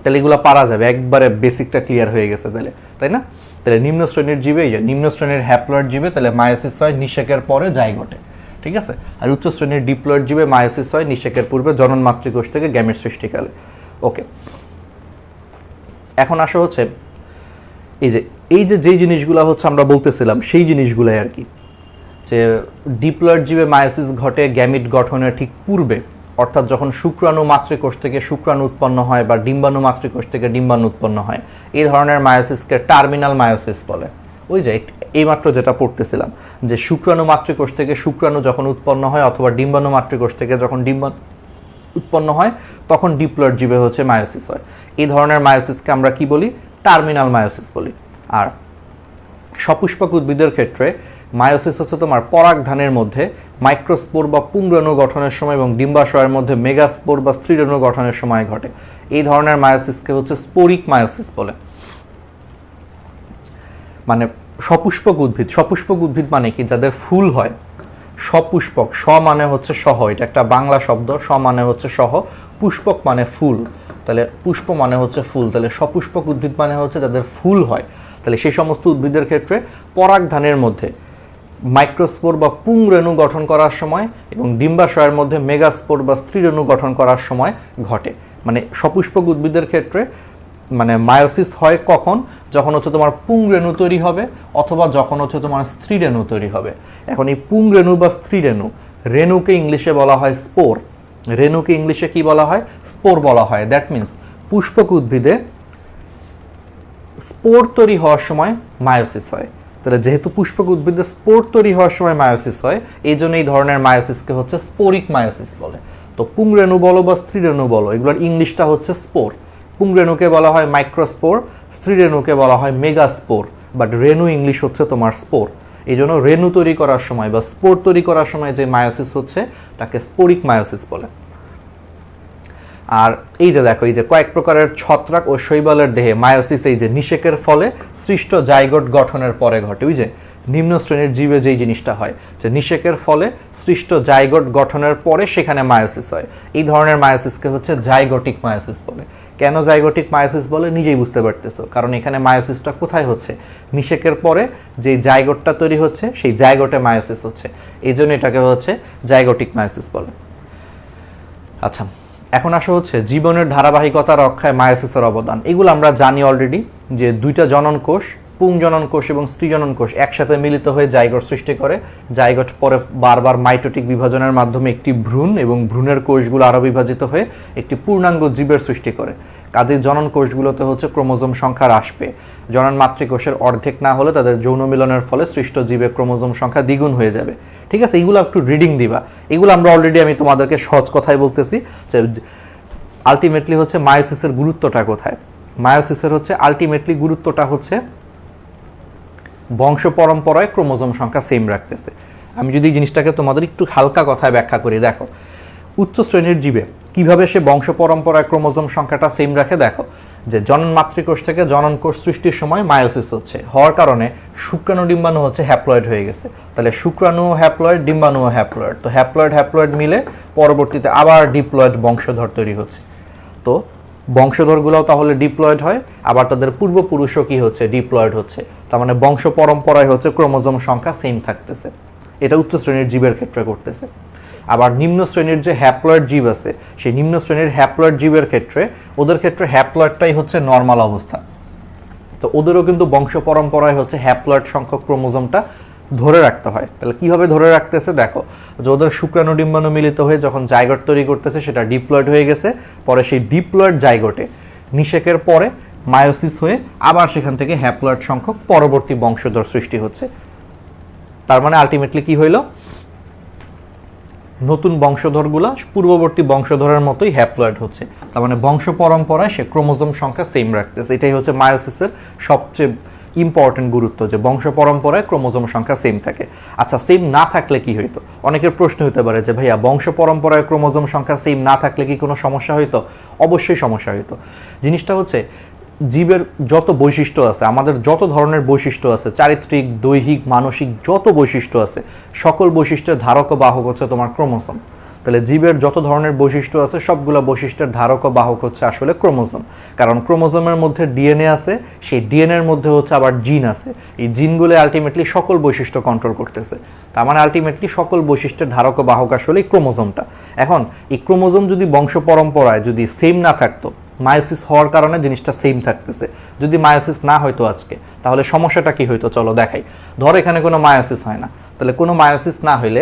তাহলে এগুলো পারা যাবে, একবারে বেসিকটা ক্লিয়ার হয়ে গেছে তাহলে, তাই না? তাহলে নিম্ন শ্রেণীর জীবে, এই যে নিম্ন শ্রেণীর হ্যাপ্লয়েড জীবে তাহলে মায়োসিস হয় নিষেকের পরে জাইগোটে, ঠিক আছে? আর উচ্চ শ্রেণীর ডিপ্লয়েড জীবে মায়োসিস হয় নিষেকের পূর্বে জনন মাতৃকোষ থেকে গ্যামেট সৃষ্টিকালে। ওকে, এখন আসা হচ্ছে এই যে যেই জিনিসগুলো হচ্ছে আমরা বলতেছিলাম সেই জিনিসগুলাই আর কি, যে ডিপ্লয়েড জীবে মায়োসিস ঘটে গ্যামিট গঠনের ঠিক পূর্বে, অর্থাৎ যখন শুক্রাণু মাতৃকোষ থেকে শুক্রাণু উৎপন্ন হয় বা ডিম্বাণু মাতৃকোষ থেকে ডিম্বাণু উৎপন্ন হয়, এই ধরনের মায়োসিসকে টার্মিনাল মায়োসিস বলে। ওই যে এইমাত্র যেটা পড়তেছিলাম যে শুক্রাণু মাতৃকোষ থেকে শুক্রাণু যখন উৎপন্ন হয় অথবা ডিম্বাণু মাতৃকোষ থেকে যখন ডিম্বাণু উৎপন্ন হয় তখন ডিপ্লয়েড জীবে হচ্ছে মায়োসিস হয়। এই ধরনের মায়োসিসকে আমরা কি বলি? টার্মিনাল মায়োসিস বলি। আর সপুষ্পক উদ্ভিদের ক্ষেত্রে মায়োসিস হচ্ছে তোমার পরাগধানের মধ্যে মাইক্রোস্পোর বা পুংরেণু গঠনের সময় এবং ডিম্বাশয়ের মধ্যে মেগাস্পোর বা স্ত্রীরেণু গঠনের সময় ঘটে। এই ধরনের মায়োসিসকে হচ্ছে স্পোরিক মায়োসিস বলে। মানে সপুষ্পক উদ্ভিদ মানে কি, যাদের ফুল হয়। সপুষ্পক, স মানে হচ্ছে সহ, এটা একটা বাংলা শব্দ, স মানে হচ্ছে সহ, পুষ্পক মানে ফুল, তাহলে পুষ্প মানে হচ্ছে ফুল, তাহলে সপুষ্পক উদ্ভিদ মানে হচ্ছে যাদের ফুল হয়। তাহলে সেই সমস্ত উদ্ভিদের ক্ষেত্রে পরাগধানের মধ্যে মাইক্রোস্পোর বা পুংরেণু গঠন করার সময় এবং ডিম্বাশয়ের মধ্যে মেগাস্পোর বা স্ত্রীরেণু গঠন করার সময় ঘটে। মানে সপুষ্পক উদ্ভিদের ক্ষেত্রে মানে মায়োসিস হয় কখন, যখন হচ্ছে তোমার পুংরেণু তৈরি হবে অথবা যখন হচ্ছে তোমার স্ত্রীরেণু তৈরি হবে। এখন এই পুংরেণু বা স্ত্রীরেণু, রেণুকে ইংলিশে বলা হয় স্পোর, রেণুকে ইংলিশে কি বলা হয়, স্পোর বলা হয়। দ্যাট মিন্স পুষ্পক উদ্ভিদে স্পোর তৈরি হওয়ার সময় মায়োসিস হয়। তাহলে যেহেতু পুষ্পক উদ্ভিদে স্পোর তৈরি হওয়ার সময় মায়োসিস হয়, এই জন্য এই ধরনের মায়োসিসকে হচ্ছে স্পোরিক মায়োসিস বলে। তো পুংরেণু বলো বা স্ত্রীরেণু বলো, এগুলোর ইংলিশটা হচ্ছে স্পোর। পুংরেণুকে বলা হয় মাইক্রোস্পোর, স্ত্রীরেণুকে বলা হয় মেগাস্পোর, বাট রেণু ইংলিশ হচ্ছে তোমার স্পোর। এই জন্য রেণু তৈরি করার সময় বা স্পোর তৈরি করার সময় যে মায়োসিস হচ্ছে তাকে স্পোরিক মায়োসিস বলে। আর এই যে দেখো, এই যে কয়েক প্রকারের ছত্রাক ও শৈবালের দেহে মায়োসিস এই যে নিষেকের ফলে সৃষ্ট জাইগোট গঠনের পরে ঘটে। ওই যে নিম্ন শ্রেণীর জীবে যেই জিনিসটা হয়, যে নিষেকের ফলে সৃষ্ট জাইগোট গঠনের পরে সেখানে মায়োসিস হয়, এই ধরনের মায়োসিসকে হচ্ছে জাইগোটিক মায়োসিস বলে। কেন জাইগোটিক মায়োসিস বলে নিজেই বুঝতে পারতেছো, কারণ এখানে মায়োসিসটা কোথায় হচ্ছে, নিষেকের পরে যে জাইগোটটা তৈরি হচ্ছে সেই জাইগোটে মায়োসিস হচ্ছে, এই জন্য এটাকে হচ্ছে জাইগোটিক মায়োসিস বলে। আচ্ছা, এখন আসা হচ্ছে জীবনের ধারাবাহিকতা রক্ষায় মায়োসিসের অবদান। এগুলো আমরা জানি অলরেডি, যে দুইটা জনন কোষ, পুংজনন কোষ এবং স্ত্রীজনন কোষ একসাথে মিলিত হয়ে জাইগোট সৃষ্টি করে। জাইগোট পরে বারবার মাইটোটিক বিভাজনের মাধ্যমে একটি ভ্রূণ এবং ভ্রূণের কোষগুলো আরও বিভাজিত হয়ে একটি পূর্ণাঙ্গ জীবের সৃষ্টি করে। কাজেই জনন কোষগুলোতে হচ্ছে ক্রোমোজোম সংখ্যা হ্রাস পেয়ে জনন মাতৃকোষের অর্ধেক না হলে তাদের যৌন মিলনের ফলে সৃষ্ট জীবে ক্রোমোজোম সংখ্যা দ্বিগুণ হয়ে যাবে। ঠিক আছে, এগুলো একটু রিডিং দিবা, এগুলো আমরা অলরেডি আমি তোমাদেরকে সহজ কথাই বলতেছি যে আলটিমেটলি হচ্ছে মায়োসিসের গুরুত্বটা কোথায়। মায়োসিসের হচ্ছে আলটিমেটলি গুরুত্বটা হচ্ছে বংশ পরম্পরায় ক্রোমোজোম সংখ্যা সেম রাখতেছে। আমি যদি জিনিসটাকে তোমাদের একটু হালকা কথায় ব্যাখ্যা করি, দেখো উচ্চ শ্রেণীর জীবে কিভাবে সে বংশ পরম্পরায় ক্রোমোজোম সংখ্যাটা সেম রাখে। দেখো যে জনন মাতৃকোষ থেকে জনন কোষ সৃষ্টির সময় মায়োসিস হচ্ছে, হওয়ার কারণে শুক্রাণু ডিম্বাণু হচ্ছে হ্যাপ্লয়েড হয়ে গেছে। তাহলে শুক্রাণু হ্যাপ্লয়েড, ডিম্বাণু হ্যাপ্লয়েড, তো হ্যাপ্লয়েড হ্যাপ্লয়েড মিলে পরবর্তীতে আবার ডিপ্লয়েড বংশধর তৈরি হচ্ছে। তো বংশধরগুলোও তাহলে ডিপ্লয়েড হয়, আবার তাদের পূর্বপুরুষও কি হচ্ছে, ডিপ্লয়েড হচ্ছে। তার মানে বংশ পরম্পরায় হচ্ছে ক্রোমোজোম সংখ্যা সেম থাকতেছে। এটা উচ্চ শ্রেণীর জীবের ক্ষেত্রে করতেছে। আবার নিম্ন শ্রেণীর যে হ্যাপ্লয়েড জীব আছে, সেই নিম্ন শ্রেণীর হ্যাপ্লয়েড জীবের ক্ষেত্রে ওদের ক্ষেত্রে হ্যাপ্লয়েডটাই হচ্ছে নর্মাল অবস্থা। তো ওদেরও কিন্তু বংশ পরম্পরায় হচ্ছে হ্যাপ্লয়েড সংখ্যক ক্রোমোজোমটা ধরে রাখতে হয়। তাহলে কিভাবে ধরে রাখতেছে, দেখো যে ওদের শুক্রাণু ডিম্বাণু মিলিত হয়ে যখন জাইগোট তৈরি করতেছে সেটা ডিপ্লয়েড হয়ে গেছে, পরে সেই ডিপ্লয়েড জাইগোটে নিষেকের পরে মায়োসিস হয়ে আবার সেখান থেকে হ্যাপ্লয়েড সংখ্যক পরবর্তী বংশধর সৃষ্টি হচ্ছে। তার মানে আলটিমেটলি কি হইল, নতুন বংশধরগুলা পূর্ববর্তী বংশধরের মতোই হ্যাপ্লয়েড হচ্ছে। তার মানে বংশ পরম্পরায় সে ক্রোমোজোম সংখ্যা সেম রাখতেছে। এটাই হচ্ছে মায়োসিসের সবচেয়ে ইম্পর্টেন্ট গুরুত্ব, যে বংশ পরম্পরায় ক্রোমোজোম সংখ্যা সেম থাকে। আচ্ছা, সেম না থাকলে কি হইতো? অনেকের প্রশ্ন হতে পারে যে ভাইয়া বংশ পরম্পরায় ক্রোমোজোম সংখ্যা সেম না থাকলে কি কোনো সমস্যা হইতো? অবশ্যই সমস্যা হইতো। জিনিসটা হচ্ছে জীবের যত বৈশিষ্ট্য আছে, আমাদের যত ধরনের বৈশিষ্ট্য আছে, চারিত্রিক, দৈহিক, মানসিক যত বৈশিষ্ট্য আছে, সকল বৈশিষ্ট্যের ধারক ও বাহক হচ্ছে তোমার ক্রোমোজোম। তাহলে জীবের যত ধরনের বৈশিষ্ট্য আছে সবগুলো বৈশিষ্ট্যের ধারক ও বাহক হচ্ছে আসলে ক্রোমোজোম। কারণ ক্রোমোজোমের মধ্যে ডিএনএ আছে, সেই ডিএনএর মধ্যে হচ্ছে আবার জিন আছে। এই জিনগুলো আলটিমেটলি সকল বৈশিষ্ট্য কন্ট্রোল করতেছে। তার মানে আলটিমেটলি সকল বৈশিষ্ট্যের ধারক ও বাহক আসলে এই ক্রোমোজোমটা। এখন এই ক্রোমোজোম যদি বংশ পরম্পরায় যদি সেম না থাকতো, মায়োসিস হওয়ার কারণে জিনিসটা সেম থাকতেছে। যদি মায়োসিস না হইতো আজকে, তাহলে সমস্যাটা কি হইতো চলো দেখাই। ধর এখানে কোনো মায়োসিস হয় না, তাহলে কোনো মায়োসিস না হইলে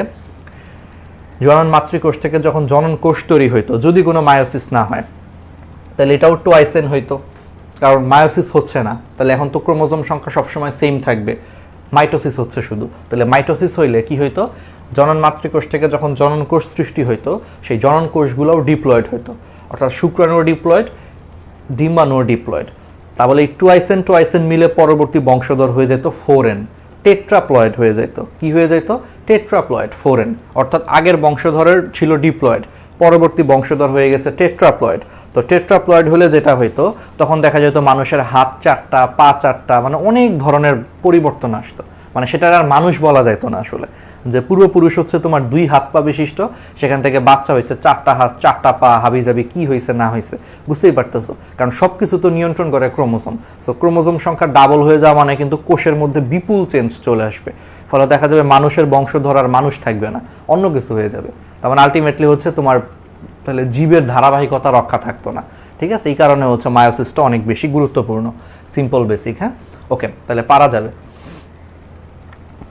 জনন মাতৃকোষ থেকে যখন জনন কোষ তৈরি হইতো, যদি কোনো মায়োসিস না হয় তাহলে এটাও টোয়াইসেন হইতো, কারণ মায়োসিস হচ্ছে না। তাহলে এখন তো ক্রোমোজোম সংখ্যা সবসময় সেম থাকবে, মাইটোসিস হচ্ছে শুধু। তাহলে মাইটোসিস হইলে কি হইতো, জনন মাতৃকোষ থেকে যখন জনন কোষ সৃষ্টি হইতো সেই জনন কোষগুলোও ডিপ্লয়েড হইতো, অর্থাৎ শুক্রাণু ডিপ্লয়েড, ডিম্বাণু ডিপ্লয়েড। তাহলে এই টোয়াইসেন মিলে পরবর্তী বংশধর হয়ে যেত ফোরেন, টেট্রাপ্লয়েড হয়ে যেত। কি হয়ে যেত? টেট্রাপ্লয়েড, ফোরেন। অর্থাৎ আগের বংশধরের ছিল ডিপ্লয়েড, পরবর্তী বংশধর হয়ে গেছে টেট্রাপ্লয়েড। তো টেট্রাপ্লয়েড হলে যেটা হইতো, তখন দেখা যেত মানুষের হাত 4টা, পা 4টা, মানে অনেক ধরনের পরিবর্তন আসতো। মানে সেটার আর মানুষ বলা যেত না আসলে, যে পূর্বপুরুষ হচ্ছে তোমার 2 হাত পা বিশিষ্ট, সেখান থেকে বাচ্চা হয়েছে 4টা হাত 4টা পা, হাবিজাবি কি হয়েছে না হয়েছে বুঝতেই পারতেছো। কারণ সব কিছু তো নিয়ন্ত্রণ করে ক্রোমোজোম। সো ক্রোমোজোম সংখ্যা ডাবল হয়ে যাওয়া মানে কিন্তু কোষের মধ্যে বিপুল চেঞ্জ চলে আসবে। ফলে দেখা যাবে মানুষের বংশধর আর মানুষ থাকবে না, অন্য কিছু হয়ে যাবে। তার মানে আলটিমেটলি হচ্ছে তোমার তাহলে জীবের ধারাবাহিকতা রক্ষা থাকতো না। ঠিক আছে, এই কারণে হচ্ছে মায়োসিসটা অনেক বেশি গুরুত্বপূর্ণ। Simple basic. হ্যাঁ, ওকে, তাহলে পারা যাবে।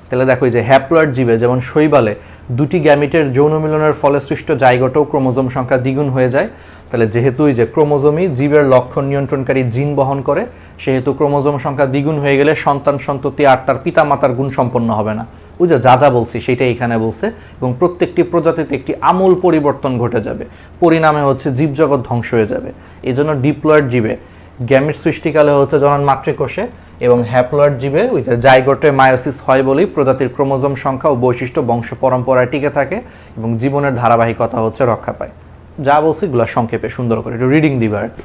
তাহলে দেখো, যে হ্যাপ্লয়েড জীবে যেমন শৈবালে 2টি গ্যামিটের যৌন মিলনের ফলে সৃষ্ট জাইগোটেও ক্রোমোজোম সংখ্যা দ্বিগুণ হয়ে যায়। তাহলে যেহেতু যে ক্রোমোজোমই জীবের লক্ষণ নিয়ন্ত্রণকারী জিন বহন করে, সেহেতু ক্রোমোজোম সংখ্যা দ্বিগুণ হয়ে গেলে সন্তান সন্ততি আর তার পিতামাতার গুণ সম্পন্ন হবে না। ওই যে যা বলছি সেটাই এখানে বলছে, এবং প্রত্যেকটি প্রজাতিতে একটি আমূল পরিবর্তন ঘটে যাবে। পরিণামে হচ্ছে জীবজগৎ ধ্বংস হয়ে যাবে। এই জন্য ডিপ্লয়েড জীবে গ্যামিট সৃষ্টিকালে হচ্ছে জনন মাতৃকোষে, এবং হ্যাপ্লয়েড জীবে ওই যে জাইগোটে মায়োসিস হয় বলেই প্রজাতির ক্রোমোজোম সংখ্যা ও বৈশিষ্ট্য বংশ পরম্পরায় টিকে থাকে এবং জীবনের ধারাবাহিকতা হচ্ছে রক্ষা পায়। যা বলছি এগুলো সংক্ষেপে সুন্দর করে একটু রিডিং দিবে আর কি।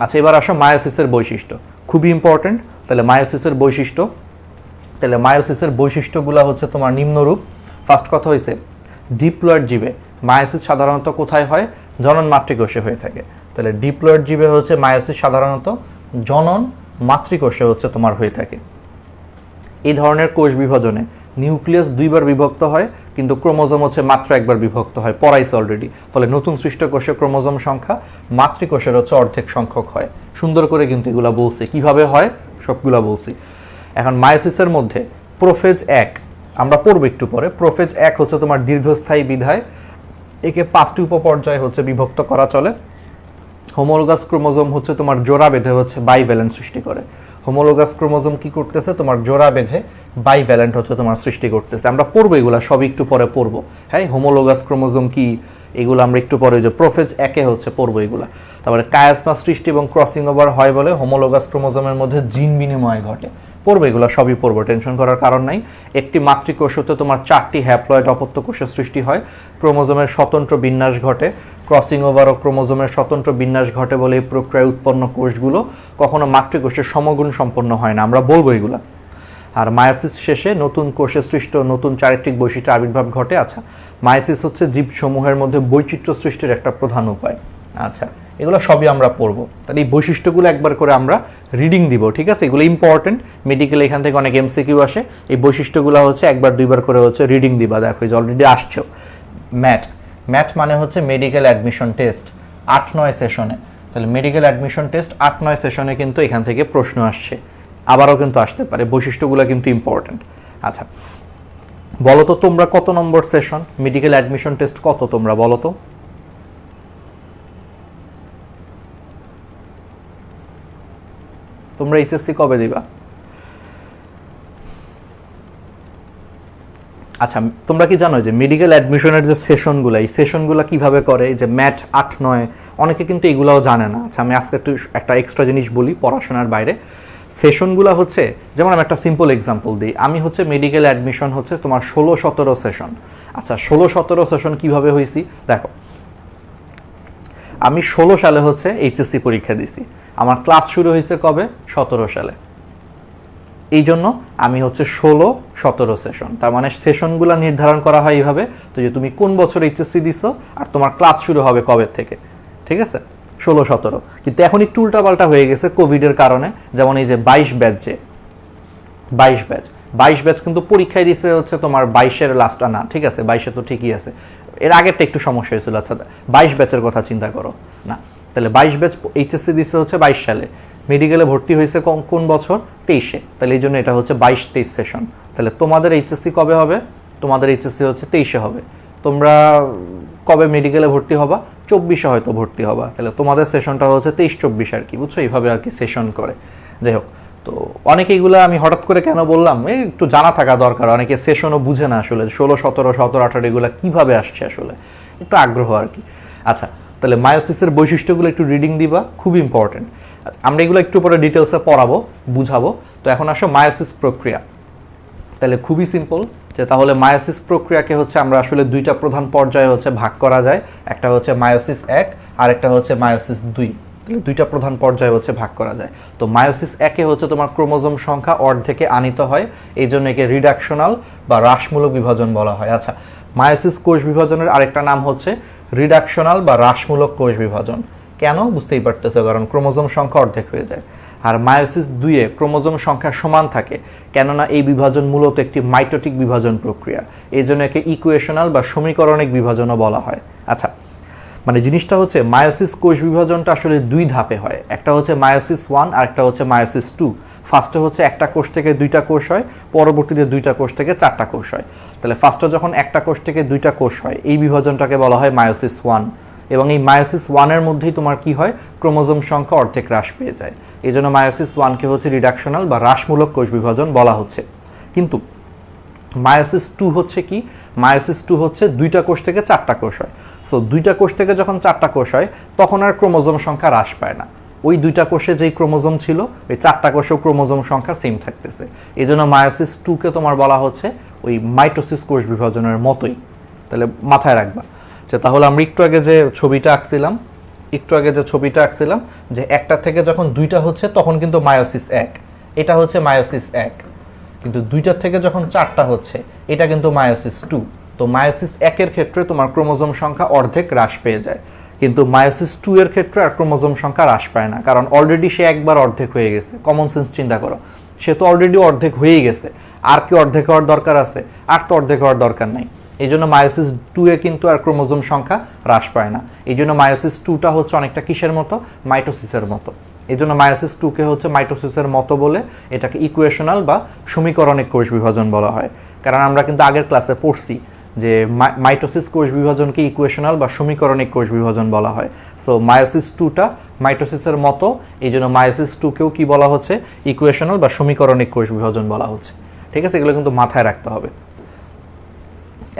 আচ্ছা, এবার আসো মায়োসিসের বৈশিষ্ট্য, খুবই ইম্পর্টেন্ট। তাহলে মায়োসিসের বৈশিষ্ট্য, তাহলে মায়োসিসের বৈশিষ্ট্যগুলো হচ্ছে তোমার নিম্নরূপ। ফার্স্ট কথা হয়েছে, ডিপ্লয়েড জীবে মায়োসিস সাধারণত কোথায় হয়? জনন মাতৃকোষে হয়ে থাকে। তাহলে ডিপ্লয়েড জীবে হচ্ছে মায়োসিস সাধারণত জনন মাতৃকোষে হচ্ছে তোমার হয়ে থাকে। এই ধরনের কোষ বিভাজনে নিউক্লিয়াস 2বার বিভক্ত হয়, কিন্তু ক্রোমোজোম হচ্ছে মাত্র 1বার বিভক্ত হয়, পড়াইছে অলরেডি। ফলে নতুন সৃষ্ট কোষে ক্রোমোজোম সংখ্যা মাতৃকোষের হচ্ছে অর্ধেক সংখ্যক হয়। সুন্দর করে কিন্তু এগুলা বলছি, কিভাবে হয় সবগুলা বলছি। এখন মায়োসিসের মধ্যে প্রোফেজ 1 আমরা পড়ব একটু পরে। প্রোফেজ 1 হচ্ছে তোমার দীর্ঘস্থায়ী বিধায় একে 5টি উপপর্যায়ে হচ্ছে বিভক্ত করা চলে। হোমোলোগাস ক্রোমোজোম হচ্ছে তোমার জোড়া বেঁধে হচ্ছে বাইভ্যালেন্ট সৃষ্টি করে। হোমোলোগাস ক্রোমোজোম কি করতেছে? তোমার জোড়া বেঁধে বাইভ্যালেন্ট হচ্ছে তোমার সৃষ্টি করতেছে। আমরা পড়বো এগুলা সব একটু পরে পড়বো। হ্যাঁ, হোমোলোগাস ক্রোমোজোম কি এগুলো আমরা একটু পরে যে প্রোফেজ 1 হচ্ছে পড়বো এগুলা। তারপরে কায়াসমা সৃষ্টি এবং ক্রসিং ওভার হয় বলে হোমোলোগাস ক্রোমোজোমের মধ্যে জিন বিনিময় ঘটে। পড়বো এগুলো সবই পড়বো, টেনশন করার কারণ নাই। একটি মাতৃকোষ হতে তোমার 4টি হ্যাপ্লয়েড অপত্য কোষের সৃষ্টি হয়। ক্রোমোজোমের স্বতন্ত্র বিন্যাস ঘটে। ক্রসিং ওভার ও ক্রোমোজোমের স্বতন্ত্র বিন্যাস ঘটে বলে এই প্রক্রিয়ায় উৎপন্ন কোষগুলো কখনো মাতৃকোষের সমগুণ সম্পন্ন হয় না। আমরা বলবো এগুলা। আর মায়োসিস শেষে নতুন কোষে সৃষ্ট নতুন চারিত্রিক বৈশিষ্ট্য আবির্ভাব ঘটে। আচ্ছা, মায়োসিস হচ্ছে জীবসমূহের মধ্যে বৈচিত্র্য সৃষ্টির একটা প্রধান উপায়। আচ্ছা, এগুলো সবই আমরা পড়বো। তাহলে এই বৈশিষ্ট্যগুলো একবার করে আমরা রিডিং দিব, ঠিক আছে? এগুলো ইম্পর্টেন্ট, মেডিকেল এখান থেকে অনেক এমসিকিউ আসে। এই বৈশিষ্ট্যগুলো হচ্ছে একবার 2বার করে হচ্ছে রিডিং দিবা। দেখো এই যে অলরেডি আসছেও। ম্যাট মানে হচ্ছে মেডিকেল অ্যাডমিশন টেস্ট 8-9 সেশনে। তাহলে মেডিকেল অ্যাডমিশন টেস্ট 8-9 সেশনে কিন্তু এখান থেকে প্রশ্ন আসছে, আবারও কিন্তু আসতে পারে। বৈশিষ্ট্যগুলো কিন্তু ইম্পর্টেন্ট। আচ্ছা, বলো তো তোমরা কত নম্বর সেশন? মেডিকেল অ্যাডমিশন টেস্ট কত তোমরা বলো তো? তোমরা এইচএসসি কবে দিবা? আচ্ছা, তোমরা কি জানো যে মেডিকেল অ্যাডমিশনের যে সেশনগুলো, এই সেশনগুলো কিভাবে করে? যে ম্যাট 8-9, অনেকে কিন্তু এগুলাও জানে না। আচ্ছা, আমি আজকে একটা এক্সট্রা জিনিস বলি পড়াশোনার বাইরে। সেশনগুলো হচ্ছে, যেমন আমি একটা সিম্পল এক্সাম্পল দিই। আমি হচ্ছে মেডিকেল অ্যাডমিশন হচ্ছে তোমার 16-17 সেশন। আচ্ছা, 16-17 সেশন কিভাবে হয়েছি দেখো। আমি 16 সালে হচ্ছে এইচএসসি পরীক্ষা দিছি। আমার ক্লাস শুরু হয়েছে কবে? 17 সালে। এই জন্য আমি হচ্ছে 16-17 সেশন। তার মানে সেশনগুলো নির্ধারণ করা হয় এইভাবে, তো যে তুমি কোন বছর এইচএসসি দিছো আর তোমার ক্লাস শুরু হবে কবে থেকে, ঠিক আছে? 16-17। কিন্তু এখন একটু উল্টাপাল্টা হয়ে গেছে কোভিডের কারণে। যেমন এই যে 22 ব্যাচ কিন্তু পরীক্ষায় দিচ্ছে হচ্ছে তোমার 22-এর লাস্টটা না, ঠিক আছে? 22-এ তো ঠিকই আছে, এর আগেরটা একটু সমস্যা হয়েছিল। আচ্ছা, 22 ব্যাচের কথা চিন্তা করো না। তাহলে 22 ব্যাচ এইচএসসি দিচ্ছে হচ্ছে 22 সালে, মেডিকেলে ভর্তি হয়েছে কোন বছর? 23-এ। তাহলে এই জন্য এটা হচ্ছে 22-23 সেশন। তাহলে তোমাদের এইচএসসি কবে হবে? তোমাদের এইচএসসি হচ্ছে 23-এ হবে। তোমরা কবে মেডিকেলে ভর্তি হবা? 24-এ হয়তো ভর্তি হবা। তাহলে তোমাদের সেশনটা হচ্ছে 23-24 আর কি, বুঝছো? এইভাবে আর কি সেশন করে। যাই হোক, তো অনেকে এগুলো আমি হঠাৎ করে কেন বললাম, এই একটু জানা থাকা দরকার। অনেকে সেশনও বুঝে না আসলে 16-17, 17-18 এগুলো কীভাবে আসছে আসলে, একটু আগ্রহ আর কি। আচ্ছা, তাহলে মায়োসিসের বৈশিষ্ট্যগুলো একটু রিডিং দিবা, খুব ইম্পর্টেন্ট। আমরা এগুলো একটু পরে ডিটেলসে পড়াবো, বুঝাবো। তো এখন আসো মায়োসিস প্রক্রিয়া। তাহলে খুবই সিম্পল, যে তাহলে মায়োসিস প্রক্রিয়াকে হচ্ছে আমরা আসলে দুইটা প্রধান পর্যায়ে হচ্ছে ভাগ করা যায়, একটা হচ্ছে মায়োসিস 1 আর একটা হচ্ছে মায়োসিস 2। তাহলে দুইটা প্রধান পর্যায়ে হচ্ছে ভাগ করা যায়। তো মায়োসিস 1-এ হচ্ছে তোমার ক্রোমোজোম সংখ্যা অর্ধেকে আনিত হয়, এই জন্য একে রিডাকশনাল বা হ্রাসমূলক বিভাজন বলা হয়। আচ্ছা, মায়োসিস কোষ বিভাজনের আরেকটা নাম হচ্ছে রিডাকশনাল বা হ্রাসমূলক কোষ বিভাজন। কেন বুঝতেই পারতেছো, কারণ ক্রোমোজোম সংখ্যা অর্ধেক হয়ে যায়। আর মায়োসিস 2-এ ক্রোমোজোম সংখ্যা সমান থাকে, কেননা এই বিভাজন মূলত একটি মাইটোটিক বিভাজন প্রক্রিয়া, এই জন্য একে ইকুয়েশনাল বা সমীকরণিক বিভাজনও বলা হয়। আচ্ছা, মানে জিনিসটা হচ্ছে মায়োসিস কোষ বিভাজনটা আসলে দুই ধাপে হয়, একটা হচ্ছে মায়োসিস 1 আর একটা হচ্ছে মায়োসিস 2। ফার্স্টে হচ্ছে একটা কোষ থেকে দুইটা কোষ হয়, পরবর্তীতে দুইটা কোষ থেকে চারটা কোষ হয়। তাহলে ফার্স্টে যখন একটা কোষ থেকে দুইটা কোষ হয়, এই বিভাজনটাকে বলা হয় মায়োসিস 1। এবং এই মায়োসিস 1-এর মধ্যেই তোমার কি হয়, ক্রোমোজোম সংখ্যা অর্ধেক হ্রাস পেয়ে যায়, এই জন্য মায়োসিস 1-কে হচ্ছে রিডাকশনাল বা হ্রাসমূলক কোষ বিভাজন বলা হচ্ছে। কিন্তু মায়োসিস 2 হচ্ছে কি, মায়োসিস 2 হচ্ছে দুইটা কোষ থেকে চারটা কোষ হয়। সো দুইটা কোষ থেকে যখন চারটা কোষ হয়, তখন আর ক্রোমোজোম সংখ্যা হ্রাস পায় না, ওই দুইটা কোষে যেই ক্রোমোজোম ছিল ওই চারটা কোষেও ক্রোমোজোম সংখ্যা সেম থাকতেছে, এই জন্য মায়োসিস 2-কে তোমার বলা হচ্ছে ওই মাইটোসিস কোষ বিভাজনের মতোই। তাহলে মাথায় রাখবা যে তাহলে আমরা একটু আগে যে ছবিটা আঁকছিলাম যে একটা থেকে যখন দুইটা হচ্ছে তখন কিন্তু মায়োসিস 1, এটা হচ্ছে মায়োসিস 1, কিন্তু দুইটার থেকে যখন চারটা হচ্ছে এটা কিন্তু মায়োসিস 2। তো মায়োসিস 1-এর ক্ষেত্রে তোমার ক্রোমোজোম সংখ্যা অর্ধেক হ্রাস পেয়ে যায়, কিন্তু মায়োসিস 2-এর ক্ষেত্রে আর ক্রোমোজোম সংখ্যা হ্রাস পায় না, কারণ অলরেডি সে একবার অর্ধেক হয়ে গেছে। কমন সেন্স চিন্তা করো, সে তো অলরেডি অর্ধেক হয়েই গেছে, আর কি অর্ধেক হওয়ার দরকার আছে? আর তো অর্ধেক হওয়ার দরকার নাই। এই জন্য মায়োসিস 2-এ কিন্তু আর ক্রোমোজোম সংখ্যা হ্রাস পায় না, এই জন্য মায়োসিস 2টা হচ্ছে অনেকটা কিসের মতো, মাইটোসিসের মতো। এই জন্য মায়োসিস 2-কে হচ্ছে মাইটোসিসের মতো বলে এটাকে ইকুয়েশনাল বা সমীকরণিক কোষ বিভাজন বলা হয়। কারণ আমরা কিন্তু আগের ক্লাসে পড়ছি যে মাইটোসিস কোষ বিভাজনকে ইকুয়েশনাল বা সমীকরণিক কোষ বিভাজন বলা হয়। সো মায়োসিস 2টা মাইটোসিসের মতো, এই জন্য মায়োসিস 2-কেও কি বলা হচ্ছে, ইকুয়েশনাল বা সমীকরণিক কোষ বিভাজন বলা হচ্ছে। ঠিক আছে, এগুলো কিন্তু মাথায় রাখতে হবে।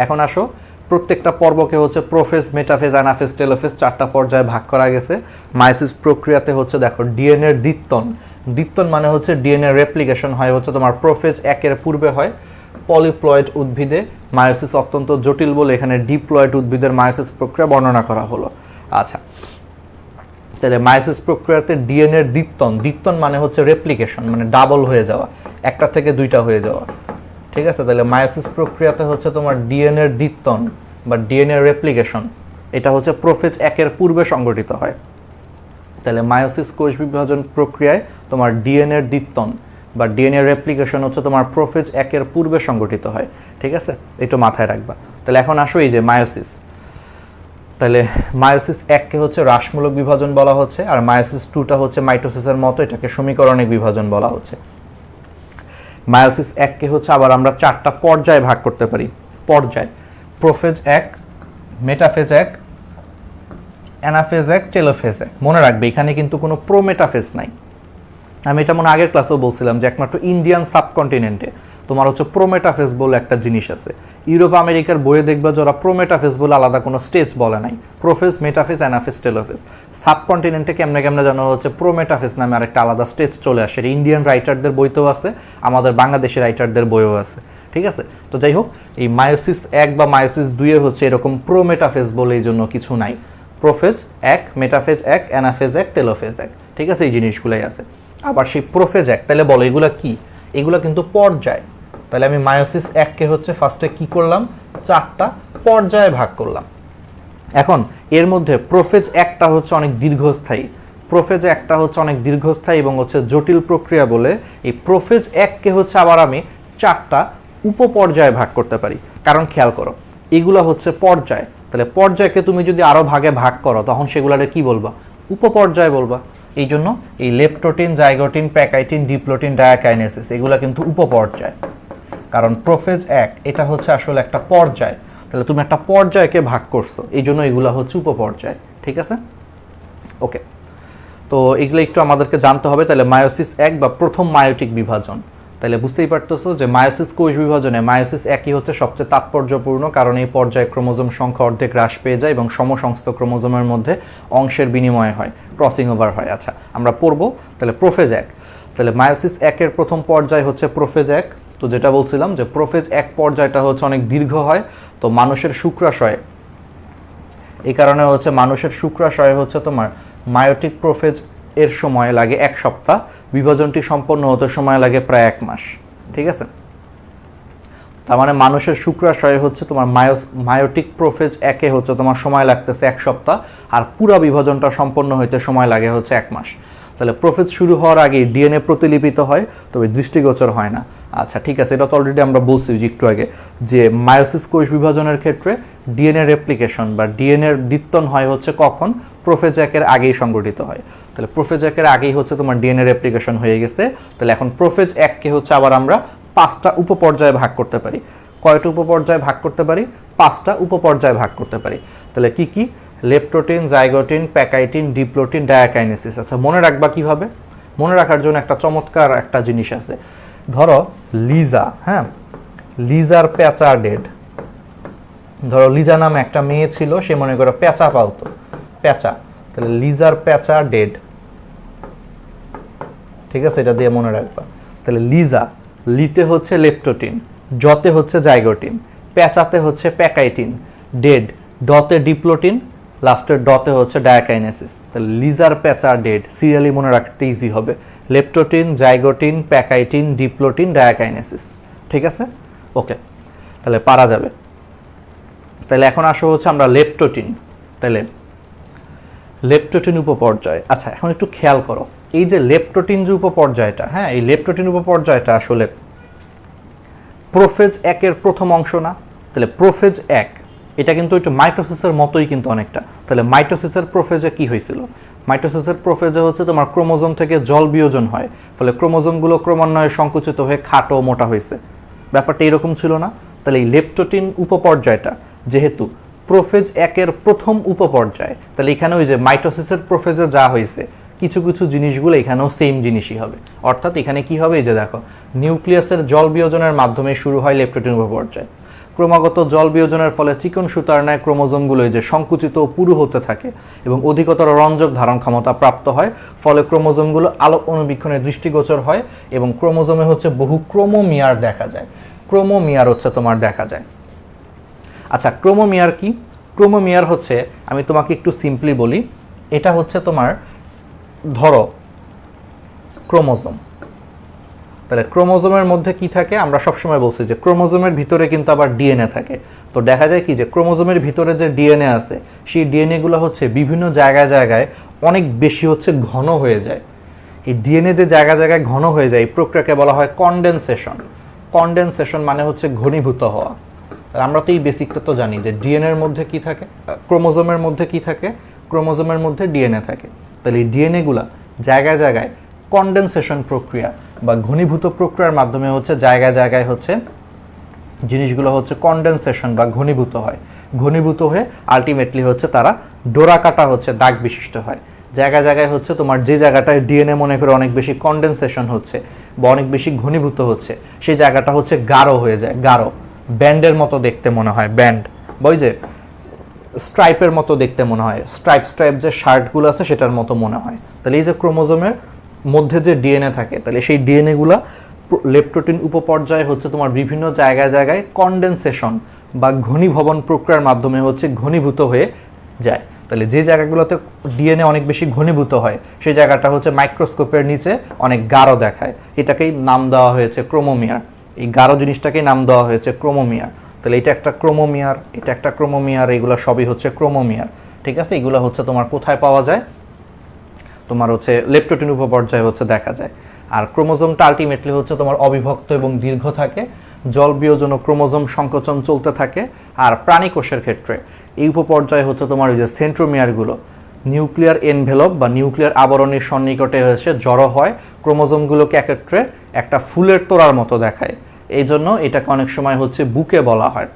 এখন আসো, প্রত্যেকটা পর্বকে হচ্ছে প্রোফেজ, মেটাফেজ, অ্যানাফেজ, টেলোফেজ চারটা পর্যায়ে ভাগ করা গেছে। মায়োসিস প্রক্রিয়াতে হচ্ছে দেখো ডিএনএর দ্বিত্বন মানে হচ্ছে ডিএনএ রেপ্লিকেশন হয় হচ্ছে তোমার প্রোফেজ 1-এর পূর্বে হয়। পলিপ্লয়েড উদ্ভিদে মায়োসিস অত্যন্ত জটিল বলে এখানে ডিপ্লয়েড উদ্ভিদের মায়োসিস প্রক্রিয়া বর্ণনা করা হলো। আচ্ছা, তাহলে মায়োসিস প্রক্রিয়াতে ডিএনএর দ্বিত্বন মানে হচ্ছে রেপ্লিকেশন, মানে ডাবল হয়ে যাওয়া, একটা থেকে দুইটা হয়ে যাওয়া। ঠিক আছে, তাহলে মায়োসিস প্রক্রিয়াতে হচ্ছে তোমার ডিএনএর দ্বিত্বন বা ডিএনএ রেপ্লিকেশন, এটা হচ্ছে প্রোফেজ 1-এর পূর্বে সংঘটিত হয়। তাহলে মায়োসিস কোষ বিভাজন প্রক্রিয়ায় তোমার ডিএনএর দ্বিত্বন বা ডিএনএ রেপ্লিকেশন হচ্ছে তোমার প্রোফেজ 1-এর পূর্বে সংঘটিত হয়। ঠিক আছে, এটা মাথায় রাখবা। তাহলে এখন আসো এই যে মায়োসিস, তাহলে মায়োসিস 1-কে হচ্ছে হ্রাসমূলক বিভাজন বলা হচ্ছে, আর মায়োসিস 2টা হচ্ছে মাইটোসিসের মতো, এটাকে সমীকরণিক বিভাজন বলা হচ্ছে। মায়োসিস 1-কে হচ্ছে আবার আমরা চারটা পর্যায়ে ভাগ করতে পারি। পর্যায়: প্রোফেজ 1, মেটাফেজ 1, অ্যানাফেজ 1, টেলোফেজ 1। মনে রাখবে এখানে কিন্তু কোনো প্রোমেটাফেজ নাই। আমি এটা মনে আগের ক্লাসেও বলছিলাম যে একমাত্র ইন্ডিয়ান সাবকন্টিনেন্টে তোমার হচ্ছে প্রোমেটাফেজ বলে একটা জিনিস আছে। ইউরোপ আমেরিকার বইয়ে দেখবা যারা প্রোমেটাফেজ বলে আলাদা কোনো স্টেজ বলে নাই। Prophase, metaphase, anaphase, telophase. সাবকন্টিনেন্টে কেমনে জানা হচ্ছে প্রোমেটাফেজ নামে আরেকটা আলাদা স্টেজ চলে আসে। ইন্ডিয়ান রাইটারদের বইতেও আছে, আমাদের বাংলাদেশি রাইটারদের বইও আছে। ঠিক আছে, তো যাই হোক, এই মায়োসিস 1 বা মায়োসিস 2-এ হচ্ছে এরকম প্রোমেটাফেজ বলে এই জন্য কিছু নাই। Prophase 1, metaphase 1, anaphase 1, telophase 1। ঠিক আছে, এই জিনিসগুলোই আছে। আবার সেই প্রোফেজ 1, তাহলে বলো এগুলা কি? এগুলা কিন্তু পর্যায়। তাহলে আমি মায়োসিস 1-কে হচ্ছে ফার্স্টে কি করলাম, চারটা পর্যায়ে ভাগ করলাম। এখন এর মধ্যে প্রোফেজ 1টা হচ্ছে অনেক দীর্ঘস্থায়ী এবং হচ্ছে জটিল প্রক্রিয়া বলে এই প্রোফেজ 1-কে হচ্ছে আবার আমি চারটা উপপর্যায়ে ভাগ করতে পারি। কারণ খেয়াল করো, এগুলা হচ্ছে পর্যায়, তাহলে পর্যায়কে তুমি যদি আরো ভাগে ভাগ করো তখন সেগুলারে কি বলবা, উপপর্যায় বলবা। এই জন্য এই leptotene, zygotene, pachytene, diplotene, diakinesis এগুলা কিন্তু উপপর্যায়। কারণ প্রোফেজ 1 এটা হচ্ছে আসলে একটা পর্যায়, তাহলে তুমি একটা পর্যায়কে ভাগ করছো, এই জন্য এগুলা হচ্ছে উপপর্যায়। ঠিক আছে, ওকে। তো এগুলো একটু আমাদেরকে জানতে হবে। তাহলে মায়োসিস 1 বা প্রথম মায়োটিক বিভাজন, তাহলে বুঝতেই পারতেছো যে মায়োসিস কোষ বিভাজনে মায়োসিস 1-ই হচ্ছে সবচেয়ে তাৎপর্যপূর্ণ, কারণ এই পর্যায়ে ক্রোমোজোম সংখ্যা অর্ধেক হ্রাস পেয়ে যায় এবং সমসংস্থ ক্রোমোজোমের মধ্যে অংশের বিনিময় হয়, ক্রসিং ওভার হয়। আচ্ছা, আমরা পড়বো তাহলে প্রোফেজ 1। তাহলে মায়োসিস 1-এর প্রথম পর্যায় হচ্ছে প্রোফেজ 1, তো যেটা বলছিলাম যে প্রোফেজ 1 পর্যায়টা হচ্ছে অনেক দীর্ঘ হয়। তো মানুষের শুক্রাশয়ে, এই কারণে হচ্ছে মানুষের শুক্রাশয়ে হচ্ছে তোমার মায়োটিক প্রোফেজ এর সময় লাগে 1 সপ্তাহ, বিভাজনটি সম্পন্ন হতে সময় লাগে প্রায় 1 মাস। ঠিক আছে, তার মানে মানুষের শুক্রাশয়ে হচ্ছে তোমার মায়োটিক প্রোফেজ 1-এ হচ্ছে তোমার সময় লাগতেছে 1 সপ্তাহ, আর পুরো বিভাজনটা সম্পন্ন হইতে সময় লাগে হচ্ছে 1 মাস। তাহলে প্রোফেজ শুরু হওয়ার আগে ডিএনএ প্রতিলিপিত হয়, তবে দৃষ্টিগোচর হয় না। আচ্ছা ঠিক আছে, এটা তো অলরেডি আমরা বলছি যে একটু আগে, যে মায়োসিস কোষ বিভাজনের ক্ষেত্রে ডিএনএ রেপ্লিকেশন বা ডিএনএর দ্বিত্বন হয় হচ্ছে কখন, প্রোফেজ 1-এর আগেই সংঘটিত হয়। তাহলে প্রোফেজ 1-এর আগেই হচ্ছে তোমার ডিএনএ রেপ্লিকেশন হয়ে গেছে। তাহলে এখন প্রোফেজ 1-কে হচ্ছে আবার আমরা 5টা উপপর্যায়ে ভাগ করতে পারি। কয়টা উপপর্যায়ে ভাগ করতে পারি? 5টা উপপর্যায়ে ভাগ করতে পারি। তাহলে কি কি? Leptotene, zygotene, pachytene, diplotene, diakinesis. আচ্ছা মনে রাখবা কিভাবে? মনে রাখার জন্য একটা চমৎকার একটা জিনিস আছে। ধরো লিজা, হ্যাঁ, লিজার পেঁচা ডেড। ধরো লিজা নামে একটা মেয়ে ছিল, সে মনে করো পেঁচা পালতো, পেঁচা। তাহলে লিজার পেঁচা ডেড। ঠিক আছে, এটা দিয়ে মনে রাখবা। তাহলে লিজা, লিতে হচ্ছে লেপ্টোটিন, জতে হচ্ছে জাইগোটিন, পেঁচাতে হচ্ছে প্যাকাইটিন, ডেড, ডতে ডিপ্লোটিন, লাস্টের ডতে হচ্ছে ডায়াকাইনেসিস। তাহলে লিজার পেঁচা ডেড সিরিয়ালি মনে রাখতে ইজি হবে, leptotene, zygotene, pachytene, diplotene, diakinesis. ঠিক আছে, ওকে, তাহলে পারা যাবে। তাহলে এখন আসো হচ্ছে আমরা লেপ্টোটিন। তাহলে লেপ্টোটিন উপপর্যায়। আচ্ছা এখন একটু খেয়াল করো, এই যে লেপ্টোটিন যে উপপর্যায়টা, হ্যাঁ, এই লেপ্টোটিন উপপর্যায়টা আসলে প্রোফেজ 1-এর প্রথম অংশ না? তাহলে প্রোফেজ 1 এটা কিন্তু একটু মাইটোসিসের মতোই কিন্তু অনেকটা। তাহলে মাইটোসিসের প্রোফেজে কি হয়েছিল? মাইটোসিসের প্রোফেজে হচ্ছে তোমার ক্রোমোজোম থেকে জল বিয়োজন হয়, ফলে ক্রোমোজোমগুলো ক্রমান্বয়ে সংকুচিত হয়ে খাটো মোটা হয়েছে। ব্যাপারটা এরকম ছিল না? তাহলে এই লেপ্টোটিন উপপর্যায়টা যেহেতু প্রোফেজ 1-এর প্রথম উপপর্যায়, তাহলে এখানে ওই যে মাইটোসিসের প্রোফেজে যা হয়েছে কিছু কিছু জিনিসগুলো এখানেও সেম জিনিসই হবে। অর্থাৎ এখানে কি হবে, এই যে দেখো, নিউক্লিয়াসের জল বিয়োজনের মাধ্যমে শুরু হয় লেপ্টোটিন উপপর্যায়। ক্রমাগত জল বিয়োজনের ফলে চিকন সুতার ন্যায় ক্রোমোজোমগুলো যে সংকুচিত ও পুরু হতে থাকে এবং অধিকতর রঞ্জক ধারণ ক্ষমতা প্রাপ্ত হয়, ফলে ক্রোমোজোমগুলো আলোক অনুবীক্ষণে দৃষ্টিগোচর হয় এবং ক্রোমোজোমে হচ্ছে বহু ক্রোমোমিয়ার দেখা যায়। ক্রোমোমিয়ার হচ্ছে তোমার দেখা যায়। আচ্ছা ক্রোমোমিয়ার কি? ক্রোমোমিয়ার হচ্ছে, আমি তোমাকে একটু সিম্পলি বলি, এটা হচ্ছে তোমার ধরো ক্রোমোজোম। তাহলে ক্রোমোজোমের মধ্যে কি থাকে? আমরা সবসময় বলছি যে ক্রোমোজোমের ভিতরে কিন্তু আবার ডিএনএ থাকে। তো দেখা যায় কি যে ক্রোমোজোমের ভিতরে যে ডিএনএ আছে, সেই ডিএনএগুলো হচ্ছে বিভিন্ন জায়গায় জায়গায় অনেক বেশি হচ্ছে ঘন হয়ে যায়। এই ডিএনএ যে জায়গায় জায়গায় ঘন হয়ে যায়, এই প্রক্রিয়াকে বলা হয় কনডেনসেশন। কনডেনসেশন মানে হচ্ছে ঘনীভূত হওয়া। আর আমরা তো এই বেসিকটা তো জানি যে ডিএনএর মধ্যে কি থাকে, ক্রোমোজোমের মধ্যে কি থাকে, ক্রোমোজোমের মধ্যে ডিএনএ থাকে। তাহলে এই ডিএনএগুলা জায়গায় জায়গায় কনডেনসেশন প্রক্রিয়া বা ঘনীভূত প্রক্রিয়ার মাধ্যমে হচ্ছে জায়গায় জায়গায় হচ্ছে জিনিসগুলো হচ্ছে কনডেনসেশন বা ঘনীভূত হয়। ঘনীভূত হয়ে আলটিমেটলি হচ্ছে তারা ডোরা কাটা হচ্ছে দাগ বিশিষ্ট হয়। জায়গায় জায়গায় হচ্ছে তোমার যে জায়গাটায় ডিএনএ মনে করে অনেক বেশি কনডেনসেশন হচ্ছে বা অনেক বেশি ঘনীভূত হচ্ছে, সেই জায়গাটা হচ্ছে গাঢ় হয়ে যায়। গাঢ়, ব্যান্ডের মতো দেখতে মনে হয়, ব্যান্ড বা ওই যে স্ট্রাইপের মতো দেখতে মনে হয়, স্ট্রাইপ স্ট্রাইপ যে শার্টগুলো আছে সেটার মতো মনে হয়। তাহলে এই যে ক্রোমোজোমের মধ্যে যে ডিএনএ থাকে, তাহলে সেই ডিএনএগুলো লেপ্টোটিন উপপর্যায়ে হচ্ছে তোমার বিভিন্ন জায়গায় জায়গায় কনডেনসেশন বা ঘনীভবন প্রক্রিয়ার মাধ্যমে হচ্ছে ঘনীভূত হয়ে যায়। তাহলে যে জায়গাগুলোতে ডিএনএ অনেক বেশি ঘনীভূত হয়, সেই জায়গাটা হচ্ছে মাইক্রোস্কোপের নিচে অনেক গাঢ় দেখায়। এটাকেই নাম দেওয়া হয়েছে ক্রোমোমিয়ার। এই গাঢ় জিনিসটাকেই নাম দেওয়া হয়েছে ক্রোমোমিয়ার। তাহলে এটা একটা ক্রোমোমিয়ার, এটা একটা ক্রোমোমিয়ার, এগুলো সবই হচ্ছে ক্রোমোমিয়ার। ঠিক আছে, এগুলো হচ্ছে তোমার কোথায় পাওয়া যায়? তোমার হচ্ছে লেপ্টোটিন উপপর্যায়ে হচ্ছে দেখা যায়। আর ক্রোমোজোমটা আলটিমেটলি হচ্ছে তোমার অবিভক্ত এবং দীর্ঘ থাকে, জল বিয়োজন ও ক্রোমোজোম সংকোচন চলতে থাকে। আর প্রাণী কোষের ক্ষেত্রে এই উপপর্যায়ে হচ্ছে তোমার ওই যে সেন্ট্রোমিয়ারগুলো নিউক্লিয়ার এনভেলপ বা নিউক্লিয়ার আবরণের সন্নিকটে হচ্ছে জড়ো হয়, ক্রোমোজোমগুলোকে একত্রে একটা ফুলের তোড়ার মতো দেখায়। এই জন্য এটাকে অনেক সময় হচ্ছে বুকে বলা হয়।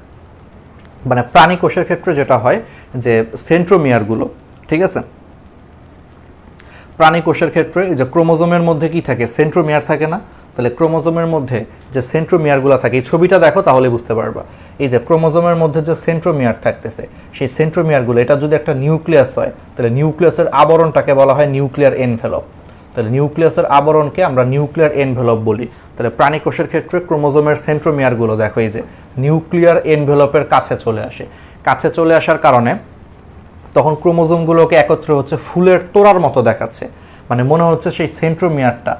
মানে প্রাণী কোষের ক্ষেত্রে যেটা হয় যে সেন্ট্রোমিয়ারগুলো, ঠিক আছে, প্রাণী কোষের ক্ষেত্রে এই যে ক্রোমোজোমের মধ্যে কি থাকে? সেন্ট্রোমিয়ার থাকে না? তাহলে ক্রোমোজোমের মধ্যে যে সেন্ট্রোমিয়ারগুলো থাকে, এই ছবিটা দেখো তাহলে বুঝতে পারবা। এই যে ক্রোমোজোমের মধ্যে যে সেন্ট্রোমিয়ার থাকতেছে, সেই সেন্ট্রোমিয়ারগুলো, এটা যদি একটা নিউক্লিয়াস হয়, তাহলে নিউক্লিয়াসের আবরণটাকে বলা হয় নিউক্লিয়ার এনভেলপ। তাহলে নিউক্লিয়াসের আবরণকে আমরা নিউক্লিয়ার এনভেলপ বলি। তাহলে প্রাণী কোষের ক্ষেত্রে ক্রোমোজোমের সেন্ট্রোমিয়ারগুলো দেখো এই যে নিউক্লিয়ার এনভেলপের কাছে চলে আসে, কাছে চলে আসার কারণে তখন ক্রোমোজোমগুলোকে একত্রে হচ্ছে ফুলের তোড়ার মতো দেখাচ্ছে, মানে মনে হচ্ছে সেই সেন্ট্রোমিয়ারটা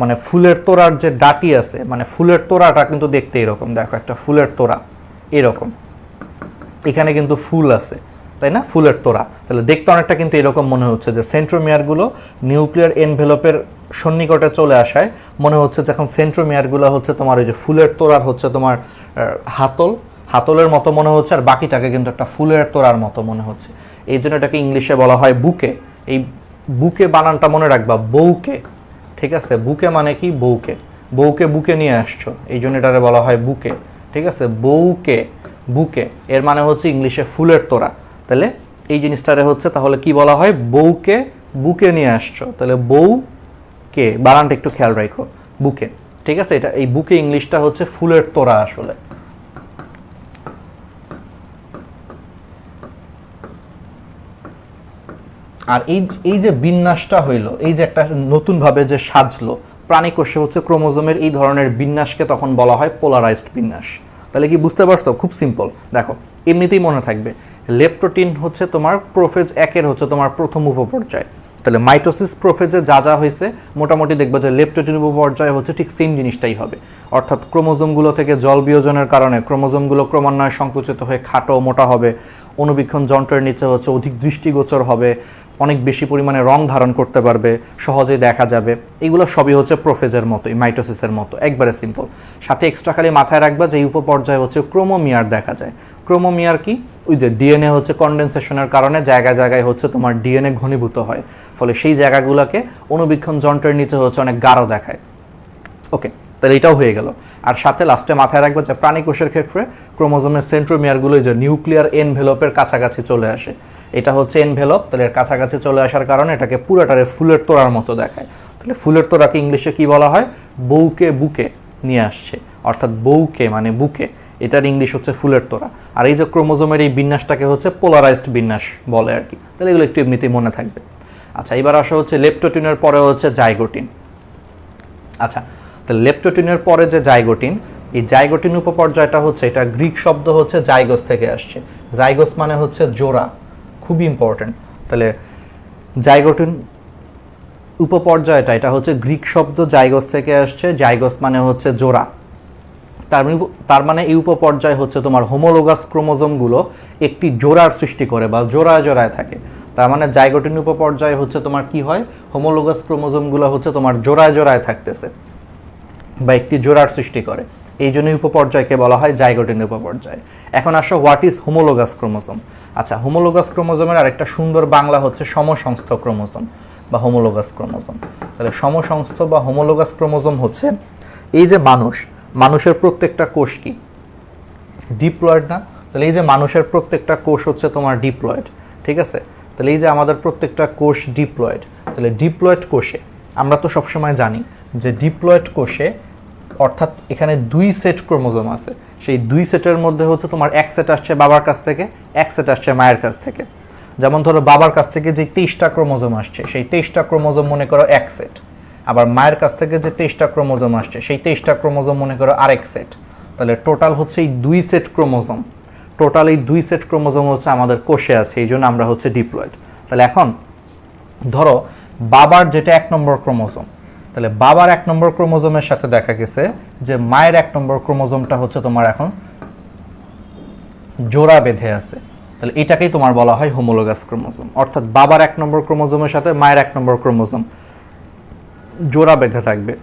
মানে ফুলের তোড়ার যে ডাটি আছে, মানে ফুলের তোড়াটা কিন্তু দেখতে এরকম, দেখো একটা ফুলের তোড়া এরকম, এখানে কিন্তু ফুল আছে তাই না, ফুলের তোড়া, তাহলে দেখতে অনেকটা কিন্তু এরকম মনে হচ্ছে যে সেন্ট্রোমিয়ারগুলো নিউক্লিয়ার এনভেলপের সন্নিকটে চলে আসায় মনে হচ্ছে যখন সেন্ট্রোমিয়ারগুলো হচ্ছে তোমার ওই যে ফুলের তোড়ার হচ্ছে তোমার হাতলের মতো মনে হচ্ছে, আর বাকিটাকে কিন্তু একটা ফুলের তোড়ার মতো মনে হচ্ছে, এই জন্য এটাকে ইংলিশে বলা হয় বুকে। এই বুকে বানানটা মনে রাখবা, বউকে, ঠিক আছে, বুকে মানে কি, বউকে, বউকে বুকে নিয়ে আসছো, এই জন্য এটারে বলা হয় বুকে, ঠিক আছে, বউকে বুকে এর মানে হচ্ছে ইংলিশে ফুলের তোড়া, তাহলে এই জিনিসটারে হচ্ছে তাহলে কি বলা হয়, বউকে বুকে নিয়ে আসছো, তাহলে বউকে বানানটা একটু খেয়াল রাখো, বুকে, ঠিক আছে, এটা এই বুকে ইংলিশটা হচ্ছে ফুলের তোড়া আসলে। আর এই যে বিন্যাসটা হইলো, এই যে একটা নতুনভাবে যে সাজলো প্রাণী কোষে হচ্ছে ক্রোমোজোমের এই ধরনের বিন্যাসকে তখন বলা হয় পোলারাইজড বিন্যাস। তাহলে কি বুঝতে পারছো, খুব সিম্পল, দেখো এমনিতেই মনে থাকবে লেপটোটিন হচ্ছে তোমার প্রোফেজ 1-এর হচ্ছে তোমার প্রথম উপপর্যায়, তাহলে মাইটোসিস প্রোফেজে যা যা হয়েছে মোটামুটি দেখবে যে লেপটোটিন উপপর্যায়ে হচ্ছে ঠিক সেম জিনিসটাই হবে, অর্থাৎ ক্রোমোজোমগুলো থেকে জল বিয়োজনের কারণে ক্রোমোজোমগুলো ক্রমান্বয়ে সংকুচিত হয়ে খাটো মোটা হবে, অনুবীক্ষণ যন্ত্রের নিচে হচ্ছে অধিক দৃষ্টিগোচর হবে, অনেক বেশি পরিমাণে রং ধারণ করতে পারবে, সহজেই দেখা যাবে, এগুলো সবই হচ্ছে প্রোফেজের মতোই, মাইটোসিসের মতো, একবারে সিম্পল। সাথে এক্সট্রা খালি মাথায় রাখবা যে এই উপপর্যায়ে হচ্ছে ক্রোমোমিয়ার দেখা যায়। ক্রোমোমিয়ার কি, ওই যে ডিএনএ হচ্ছে কনডেনসেশনের কারণে জায়গায় জায়গায় হচ্ছে তোমার ডিএনএ ঘনীভূত হয়, ফলে সেই জায়গাগুলোকে অনুবীক্ষণ যন্ত্রের নিচে হচ্ছে অনেক গাঢ় দেখায়। ওকে, তাহলে এটাও হয়ে গেল। আর সাথে লাস্টে মাথায় রাখবো যে প্রাণী কোষের ক্ষেত্রে ক্রোমোজোমের সেন্ট্রোমিয়ারগুলো যে নিউক্লিয়ার এনভেলপের কাছাকাছি চলে আসে, এটা হচ্ছে এনভেলপ, তাহলে এর কাছাকাছি চলে আসার কারণে এটাকে পুরোটারে ফুলের তোড়ার মতো দেখায়, তাহলে ফুলের তোড়াকে ইংলিশে কি বলা হয়, বউকে বুকে নিয়ে আসছে, অর্থাৎ বউকে মানে বুকে, এটার ইংলিশ হচ্ছে ফুলের তোড়া। আর এই যে ক্রোমোজোমের এই বিন্যাসটাকে হচ্ছে পোলারাইজড বিন্যাস বলে আর কি, তাহলে এগুলো একটু এমনিতেই মনে থাকবে। আচ্ছা, এবার আসা হচ্ছে লেপটোটিনের পরে হচ্ছে জাইগোটিন। আচ্ছা, তাহলে লেপটোটিনের পরে যে জাইগোটিন, এই জাইগোটিন উপপর্যায়টা হচ্ছে, এটা গ্রিক শব্দ হচ্ছে জাইগোস থেকে আসছে, জাইগোস মানে হচ্ছে জোড়া, খুবই ইম্পর্টেন্ট। তাহলে জাইগোটিন উপপর্যায়টা এটা হচ্ছে গ্রিক শব্দ জাইগোস থেকে আসছে, জাইগোস মানে হচ্ছে জোড়া, তার মানে এই উপপর্যায় হচ্ছে তোমার হোমোলোগাস ক্রোমোজোমগুলো একটি জোড়ার সৃষ্টি করে বা জোড়ায় জোড়ায় থাকে, তার মানে জাইগোটিন উপপর্যায়ে হচ্ছে তোমার কি হয়, হোমোলোগাস ক্রোমোজোমগুলো হচ্ছে তোমার জোড়ায় জোড়ায় থাকতেছে বা একটি জোড়ার সৃষ্টি করে, এই জন্যই উপপর্যায়কে বলা হয় জাইগোটিন উপপর্যায়। এখন আসো হোয়াট ইজ হোমোলোগাস ক্রোমোজোম। আচ্ছা, হোমোলোগাস ক্রোমোজোমের আরেকটা সুন্দর বাংলা হচ্ছে সমসংস্থ ক্রোমোজোম বা হোমোলোগাস ক্রোমোজোম। তাহলে সমসংস্থ বা হোমোলোগাস ক্রোমোজোম হচ্ছে এই যে মানুষের প্রত্যেকটা কোষ কি ডিপ্লয়েড না, তাহলে এই যে মানুষের প্রত্যেকটা কোষ হচ্ছে তোমার ডিপ্লয়েড, ঠিক আছে, তাহলে এই যে আমাদের প্রত্যেকটা কোষ ডিপ্লয়েড, তাহলে ডিপ্লয়েড কোষে আমরা তো সবসময় জানি যে ডিপ্লয়েড কোষে অর্থাৎ এখানে 2 সেট ক্রোমোজোম আছে, সেই 2 সেটের মধ্যে হচ্ছে তোমার এক সেট আসছে বাবার কাছ থেকে, এক সেট আসছে মায়ের কাছ থেকে। যেমন ধরো বাবার কাছ থেকে যে 23টা ক্রোমোজোম আসছে, সেই 23টা ক্রোমোজোম মনে করো এক সেট, আবার মায়ের কাছ থেকে যে 23টা ক্রোমোজোম আসছে, সেই 23টা ক্রোমোজোম মনে করো আরেক সেট, তাহলে টোটাল হচ্ছে এই 2 সেট ক্রোমোজোম, টোটাল এই 2 সেট ক্রোমোজোম হচ্ছে আমাদের কোষে আছে, এই জন্য আমরা হচ্ছে ডিপ্লয়েড। তাহলে এখন ধরো বাবার যেটা 1 নম্বর ক্রোমোজোম, তাহলে বাবার 1 নম্বর ক্রোমোজোমের সাথে দেখা গেছে যে মায়ের 1 নম্বর ক্রোমোজোমটা হচ্ছে তোমার এখন জোড়া বেঁধে আছে, তাহলে এটাকেই তোমার বলা হয় হোমোলোগাস ক্রোমোজোম, অর্থাৎ বাবার 1 নম্বর ক্রোমোজোমের সাথে মায়ের 1 নম্বর ক্রোমোজোম জোড়া বেঁধে থাকবে,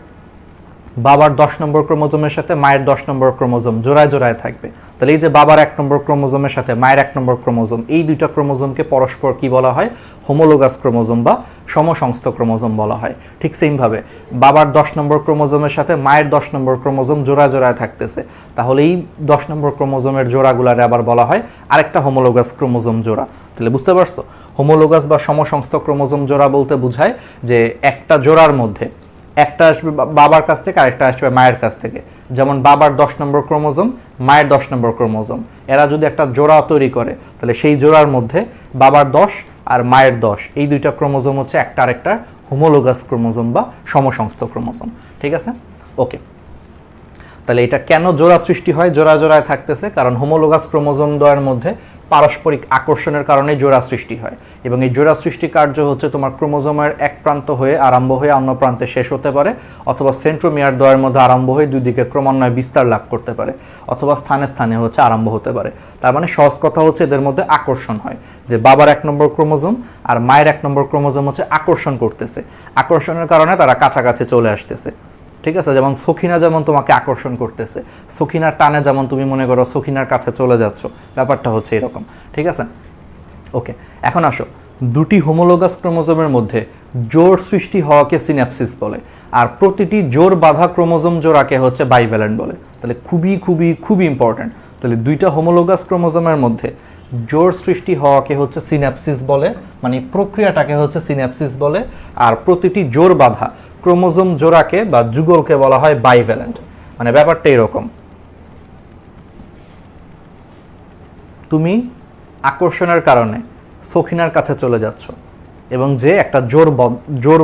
বাবার 10 নম্বর ক্রোমোজোমের সাথে মায়ের 10 নম্বর ক্রোমোজোম জোড়ায় জোড়ায় থাকবে, তাহলে এই যে বাবার 1 নম্বর ক্রোমোজোমের সাথে মায়ের 1 নম্বর ক্রোমোজোম, এই দুইটা ক্রোমোজোমকে পরস্পর কি বলা হয়, হোমোলোগাস ক্রোমোজোম বা সমসংস্থ ক্রোমোজোম বলা হয়। ঠিক সেমভাবে বাবার 10 নম্বর ক্রোমোজোমের সাথে মায়ের 10 নম্বর ক্রোমোজোম জোড়ায় জোড়ায় থাকতেছে, তাহলে এই 10 নম্বর ক্রোমোজোমের জোড়াগুলারে আবার বলা হয় আরেকটা হোমোলোগাস ক্রোমোজোম জোড়া। তাহলে বুঝতে পারছো, হোমোলোগাস বা সমসংস্থ ক্রোমোজোম জোড়া বলতে বোঝায় যে একটা জোড়ার মধ্যে একটা আসবে বাবার কাছ থেকে, আরেকটা আসবে মায়ের কাছ থেকে, যেমন বাবার 10 নম্বর ক্রোমোজোম মায়ের 10 নম্বর ক্রোমোজোম, এরা যদি একটা জোড়া তৈরি করে তাহলে সেই জোড়ার মধ্যে বাবার 10 আর মায়ের 10 এই দুইটা ক্রোমোজোম হচ্ছে একটা আরেকটা হোমোলোগাস ক্রোমোজোম বা সমসংস্থ ক্রোমোজোম। ঠিক আছে, ওকে। তাহলে এটা কেন জোড়া সৃষ্টি হয়, জোড়া জোড়ায় থাকতেছে? কারণ হোমোলোগাস ক্রোমোজোম দ্বয়ের মধ্যে পারস্পরিক আকর্ষণের কারণে জোড়া সৃষ্টি হয়, এবং এই জোড়া সৃষ্টি কার্য হচ্ছে তোমার ক্রোমোজোমের এক প্রান্ত হয়ে আরম্ভ হয়ে অন্য প্রান্তে শেষ হতে পারে, অথবা সেন্ট্রোমিয়ার দ্বয়ের মধ্যে আরম্ভ হয়ে দুই দিকে ক্রমান্বয়ে বিস্তার লাভ করতে পারে, অথবা স্থানে স্থানে হচ্ছে আরম্ভ হতে পারে। তার মানে সহজ কথা হচ্ছে এদের মধ্যে আকর্ষণ হয়, যে বাবার 1 নম্বর ক্রোমোজোম আর মায়ের 1 নম্বর ক্রোমোজোম হচ্ছে আকর্ষণ করতেছে, আকর্ষণের কারণে তারা কাছাকাছি চলে আসতেছে। ঠিক আছে, যেমন সখিনা যেমন তোমাকে আকর্ষণ করতেছে, সখিনার টানে যেমন তুমি মনে করো সখিনার কাছে চলে যাচ্ছ, ব্যাপারটা হচ্ছে এরকম। ঠিক আছে, ওকে। এখন আসো, দুটি হোমোলোগাস ক্রোমোজোমের মধ্যে জোড় সৃষ্টি হওয়াকে সিন্যাপসিস বলে, আর প্রতিটি জোড় বাঁধা ক্রোমোজোম জোড়াকে হচ্ছে বাইভ্যালেন্ট বলে। তাহলে খুবই খুবই খুবই ইম্পর্ট্যান্ট। তাহলে দুইটা হোমোলোগাস ক্রোমোজোমের মধ্যে জোড় সৃষ্টি হওয়াকে হচ্ছে সিন্যাপসিস বলে, মানে প্রক্রিয়াটাকে হচ্ছে সিন্যাপসিস বলে, আর প্রতিটি জোড় বাঁধা ক্রোমোজোম জোড়াকে বা যুগলকে বলা হয় বাইভ্যালেন্ট। মানে ব্যাপারটা এরকম, তুমি আকর্ষণের কারণে সখিনার কাছে চলে যাচ্ছ এবং যে একটা জোর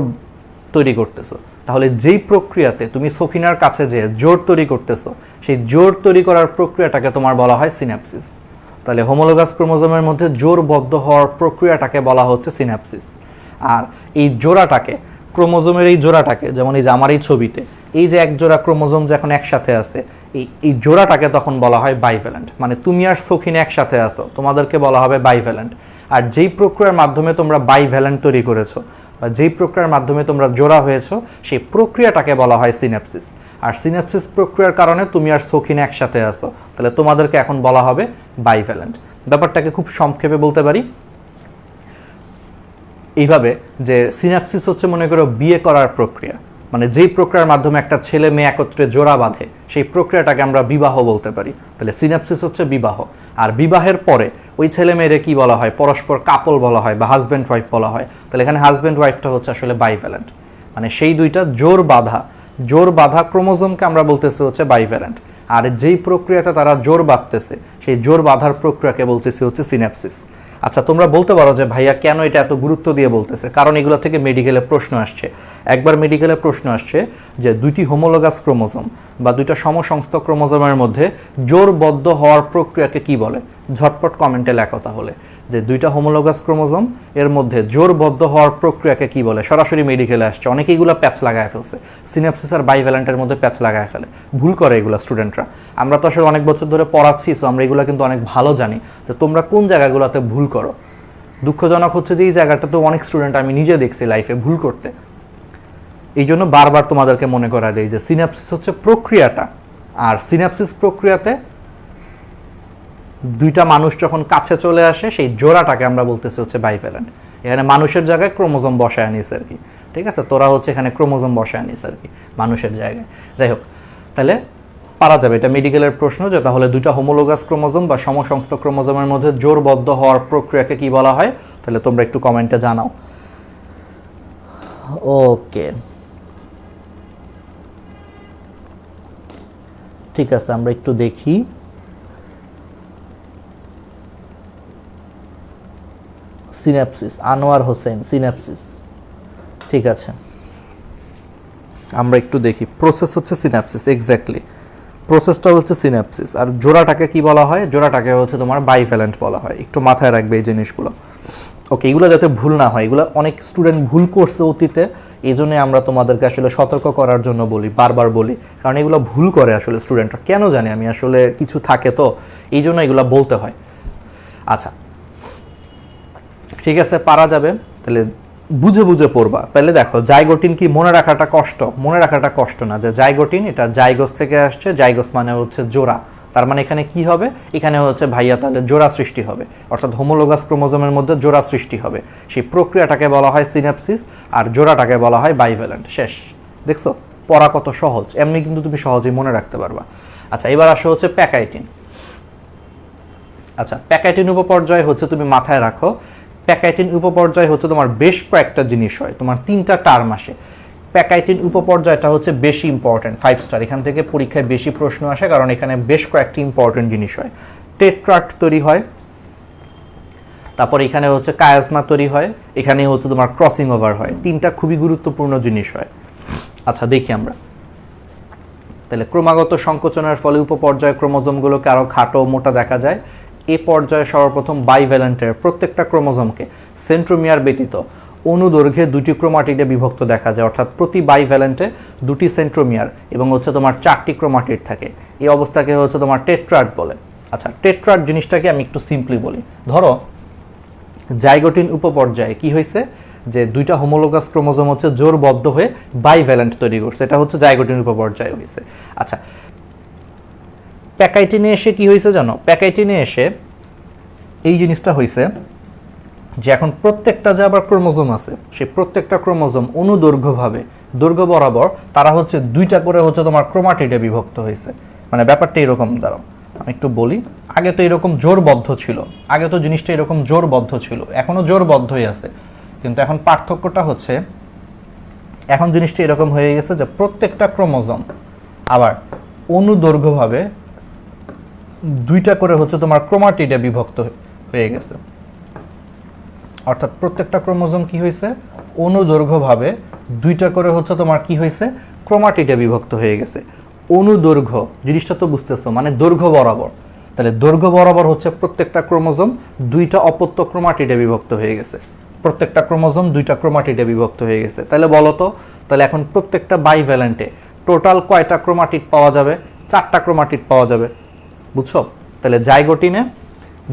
তৈরি করতেছো, তাহলে যেই প্রক্রিয়াতে তুমি সখিনার কাছে যে জোর তৈরি করতেছো, সেই জোর তৈরি করার প্রক্রিয়াটাকে তোমার বলা হয় সিন্যাপসিস। তাহলে হোমোলোগাস ক্রোমোজোমের মধ্যে জোরবদ্ধ হওয়ার প্রক্রিয়াটাকে বলা হচ্ছে সিন্যাপসিস। আর এই জোড়াটাকে, ক্রোমোজোমের এই জোড়াটাকে, যেমন এই যে আমার এই ছবিতে এই যে এক জোড়া ক্রোমোজোম যখন একসাথে আছে, এই জোড়াটাকে তখন বলা হয় বাইভ্যালেন্ট। মানে তুমি আর সখিনা একসাথে আছো, তোমাদেরকে বলা হবে বাইভ্যালেন্ট। আর যেই প্রক্রিয়ার মাধ্যমে তোমরা বাইভ্যালেন্ট তৈরি করেছো বা যেই প্রক্রিয়ার মাধ্যমে তোমরা জোড়া হয়েছো, সেই প্রক্রিয়াটাকে বলা হয় সিন্যাপসিস। আর সিন্যাপসিস প্রক্রিয়ার কারণে তুমি আর সখিনা একসাথে আছো, তাহলে তোমাদেরকে এখন বলা হবে বাইভ্যালেন্ট। ব্যাপারটাকে খুব সংক্ষেপে বলতে পারি এইভাবে, যে সিন্যাপসিস হচ্ছে মনে করো বিয়ে করার প্রক্রিয়া, মানে যেই প্রক্রিয়ার মাধ্যমে একটা ছেলে মেয়ে একত্রে জোড়া বাঁধে, সেই প্রক্রিয়াটাকে আমরা বিবাহ বলতে পারি। তাহলে সিন্যাপসিস হচ্ছে বিবাহ। আর বিবাহের পরে ওই ছেলে মেয়েরে কি বলা হয়? পরস্পর কাপল বলা হয় বা হাজব্যান্ড ওয়াইফ বলা হয়। তাহলে এখানে হাজব্যান্ড ওয়াইফটা হচ্ছে আসলে বাইভ্যালেন্ট, মানে সেই দুইটা জোর বাঁধা ক্রোমোজোমকে আমরা বলতেছি হচ্ছে বাইভ্যালেন্ট। আর যেই প্রক্রিয়াতে তারা জোর বাঁধতেছে, সেই জোর বাঁধার প্রক্রিয়াকে বলতেছি হচ্ছে সিন্যাপসিস। আচ্ছা, তোমরা বলতে পারো যে ভাইয়া কেন এটা এত গুরুত্ব দিয়ে বলতেছে? কারণ এগুলো থেকে মেডিকেলে প্রশ্ন আসছে। একবার মেডিকেলে প্রশ্ন আসছে যে দুইটি হোমোলোগাস ক্রোমোজোম বা দুইটা সমসংস্থ ক্রোমোজোমের মধ্যে জোরবদ্ধ হওয়ার প্রক্রিয়াকে কি বলে? ঝটপট কমেন্টে লেখো তাহলে, যে দুইটা হোমোলোগাস ক্রোমোজোম এর মধ্যে জোরবদ্ধ হওয়ার প্রক্রিয়াকে কি বলে? সরাসরি মেডিকেলে আসছে, অনেকে এগুলো প্যাচ লাগায় ফেলছে, সিন্যাপসিস আর বাইভ্যালেন্টের মধ্যে প্যাচ লাগায় ফেলে, ভুল করে এগুলো স্টুডেন্টরা। আমরা তো আসলে অনেক বছর ধরে পড়াচ্ছি, সো আমরা এগুলো কিন্তু অনেক ভালো জানি যে তোমরা কোন জায়গাগুলোতে ভুল করো। দুঃখজনক হচ্ছে যে এই জায়গাটা তো অনেক স্টুডেন্ট আমি নিজে দেখছি লাইফে ভুল করতে। এই জন্য বারবার তোমাদেরকে মনে করা দেয় যে সিন্যাপসিস হচ্ছে প্রক্রিয়াটা, আর সিন্যাপসিস প্রক্রিয়াতে দুইটা মানুষ যখন কাছে চলে আসে, সেই জোড়াটাকে আমরা বলতেছি হচ্ছে বাইভ্যালেন্ট। এখানে মানুষের জায়গায় ক্রোমোজোম বসায় আনিস আর কি। ঠিক আছে, তোরা হচ্ছে এখানে ক্রোমোজোম বসায় আনিস আর কি মানুষের জায়গায়। যাই হোক, তাহলে পারা যাবে, এটা মেডিকেলের প্রশ্ন, যে তাহলে দুইটা হোমোলোগাস ক্রোমোজোম বা সমসংস্থ ক্রোমোজোমের মধ্যে জোরবদ্ধ হওয়ার প্রক্রিয়াকে কি বলা হয়? তাহলে তোমরা একটু কমেন্টে জানাও। ওকে, ঠিক আছে, আমরা একটু দেখি। সিন্যাপসিস, আনোয়ার হোসেন, সিন্যাপসিস, ঠিক আছে, আমরা একটু দেখি। প্রসেস হচ্ছে সিন্যাপসিস, এক্স্যাক্টলি প্রসেসটা হচ্ছে সিন্যাপসিস। আর জোড়াটাকে কি বলা হয়? জোড়াটাকে হচ্ছে তোমার বাইভ্যালেন্ট বলা হয়। একটু মাথায় রাখবে এই জিনিসগুলো। ওকে, এগুলো যাতে ভুল না হয়, এগুলো অনেক স্টুডেন্ট ভুল করছে অতীতে, এই জন্য আমরা তোমাদেরকে আসলে সতর্ক করার জন্য বলি, বারবার বলি, কারণ এগুলো ভুল করে আসলে স্টুডেন্টরা, কেন জানি আমি, আসলে কিছু থাকে তো এই জন্য এগুলো বলতে হয়। আচ্ছা, ঠিক আছে, পারা যাবে। তাহলে বুঝে বুঝে পড়বা। তাহলে দেখো, জাইগোটিন কি মনে রাখাটা কষ্ট? মনে রাখাটা কষ্ট না, যে জাইগোটিন এটা জাইগোস থেকে আসছে, জাইগোস মানে হচ্ছে জোড়া। তার মানে এখানে কি হবে? এখানে হচ্ছে ভাইয়া তাহলে জোড়া সৃষ্টি হবে, অর্থাৎ হোমোলোগাস ক্রোমোজোমের মধ্যে জোড়া সৃষ্টি হবে। সেই প্রক্রিয়াটাকে বলা হয় সিন্যাপসিস, আর জোড়াটাকে বলা হয় বাইভ্যালেন্ট। শেষ। দেখছো পড়া কত সহজ, এমনি কিন্তু তুমি সহজেই মনে রাখতে পারবা। আচ্ছা, এবার আসো হচ্ছে প্যাকাইটিন। আচ্ছা, প্যাকাইটিন উপপর্যায় হচ্ছে, তুমি মাথায় রাখো, প্যাকাইটিন উপপর্যায় হচ্ছে তোমার বেশ কয়েকটা জিনিস হয়, তোমার 3টা টার্ম আসে। প্যাকাইটিন উপপর্যায়টা হচ্ছে বেশি ইম্পর্টেন্ট, 5 স্টার, এখান থেকে পরীক্ষায় বেশি প্রশ্ন আসে, কারণ এখানে বেশ কয়েকটি ইম্পর্টেন্ট জিনিস হয়। টেট্রাট তৈরি হয়, তারপর এখানে হচ্ছে কায়াজমা তৈরি হয়, এখানে হচ্ছে তোমার ক্রসিং ওভার হয়। 3টা খুবই গুরুত্বপূর্ণ জিনিস হয়। আচ্ছা, দেখি আমরা তাহলে ক্রমাগত সংকোচনের ফলে উপপর্যায়ে ক্রোমোজোমগুলোকে আরও খাটো মোটা দেখা যায়। এ পর্যায়ে সর্বপ্রথম বাইভ্যালেন্টের প্রত্যেকটা ক্রোমোজোমকে সেন্ট্রোমিয়ার ব্যতীত অনুদৈর্ঘ্যে দুটি ক্রোমাটিডে বিভক্ত দেখা যায়, অর্থাৎ প্রতি বাইভ্যালেন্টে দুটি সেন্ট্রোমিয়ার এবং হচ্ছে তোমার 4টি ক্রোমাটিড থাকে। এই অবস্থাকে হচ্ছে তোমার টেট্রাড বলে। আচ্ছা, টেট্রাড জিনিসটাকে আমি একটু সিম্পলি বলি। ধরো জাইগোটিন উপপর্যায়ে কি হয়েছে, যে দুইটা হোমোলোগাস ক্রোমোজোম হচ্ছে জোরবদ্ধ হয়ে বাইভ্যালেন্ট তৈরি করছে, এটা হচ্ছে জাইগোটিন উপপর্যায়ে হয়েছে। আচ্ছা, প্যাকাইটিনে এসে কি হয়েছে জানো? প্যাকাইটিনে এসে এই জিনিসটা হয়েছে যে এখন প্রত্যেকটা যে আবার ক্রোমোজোম আছে, সেই প্রত্যেকটা ক্রোমোজোম অনুদৈর্ঘ্যভাবে দৈর্ঘ্য বরাবর তারা হচ্ছে দুইটা করে হচ্ছে তোমার ক্রোমাটিডে বিভক্ত হয়েছে। মানে ব্যাপারটা এরকম, দাঁড়াও আমি একটু বলি। আগে তো এরকম জোরবদ্ধ ছিল, আগে তো জিনিসটা এরকম জোরবদ্ধ ছিল, এখনো জোরবদ্ধই আছে, কিন্তু এখন পার্থক্যটা হচ্ছে এখন জিনিসটা এরকম হয়ে গেছে যে প্রত্যেকটা ক্রোমোজোম আবার অনুদৈর্ঘ্যভাবে দুইটা করে হচ্ছে তোমার ক্রোমাটিডে বিভক্ত হয়ে গেছে। অর্থাৎ প্রত্যেকটা ক্রোমোজোম কি হয়েছে, অনুদৈর্ঘ্যভাবে দুইটা করে হচ্ছে তোমার কি হয়েছে, ক্রোমাটিডে বিভক্ত হয়ে গেছে। অনুদৈর্ঘ্য জিনিসটা তো বুঝতেছো, মানে দৈর্ঘ্য বরাবর। তাহলে দৈর্ঘ্য বরাবর হচ্ছে প্রত্যেকটা ক্রোমোজোম দুইটা অপত্য ক্রোমাটিডে বিভক্ত হয়ে গেছে। প্রত্যেকটা ক্রোমোজোম দুইটা ক্রোমাটিডে বিভক্ত হয়ে গেছে। তাহলে বলো তো, তাহলে এখন প্রত্যেকটা বাইভ্যালেন্টে টোটাল কয়টা ক্রোমাটিড পাওয়া যাবে? 4টা ক্রোমাটিড পাওয়া যাবে, বুঝছো? তাহলে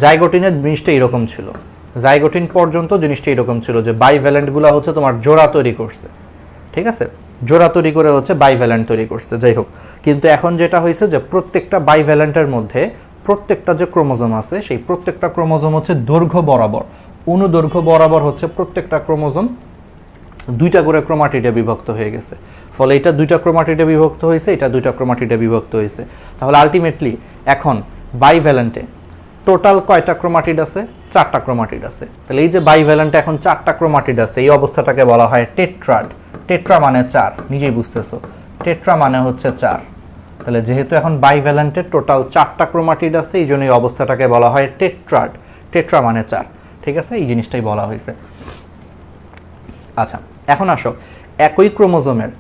জাইগোটিনের জিনিসটা এরকম ছিল, জাইগোটিন পর্যন্ত জিনিসটা এরকম ছিল যে বাইভ্যালেন্টগুলো হচ্ছে তোমার জোড়া তৈরি করছে, ঠিক আছে, জোড়া তৈরি করে হচ্ছে বাইভ্যালেন্ট তৈরি করছে। যাই হোক, কিন্তু এখন যেটা হয়েছে যে প্রত্যেকটা বাইভ্যালেন্টের মধ্যে প্রত্যেকটা যে ক্রোমোজোম আছে, সেই প্রত্যেকটা ক্রোমোজোম হচ্ছে দৈর্ঘ্য বরাবর, অনুদৈর্ঘ্য বরাবর হচ্ছে প্রত্যেকটা ক্রোমোজোম দুইটা করে ক্রোমাটিডে বিভক্ত হয়ে গেছে। ফলে এটা দুইটা ক্রোমাটিডে বিভক্ত হয়েছে, এটা দুইটা ক্রোমাটিডে বিভক্ত হয়েছে। তাহলে আলটিমেটলি এখন বাইভ্যালেন্টে টোটাল কয়টা ক্রোমাটিড আছে? 4টা ক্রোমাটিড আছে। তাহলে এই যে বাইভ্যালেন্টে এখন 4টা ক্রোমাটিড আছে, এই অবস্থাটাকে বলা হয় টেট্রাড। টেট্রা মানে 4, নিজেই বুঝতেছো, টেট্রা মানে হচ্ছে 4। তাহলে যেহেতু এখন বাইভ্যালেন্টে টোটাল 4টা ক্রোমাটিড আছে, এই জন্য এই অবস্থাটাকে বলা হয় টেট্রাড। টেট্রা মানে 4, ঠিক আছে, এই জিনিসটাই বলা হয়েছে। আচ্ছা, এখন আসো, একই ক্রোমোজোমের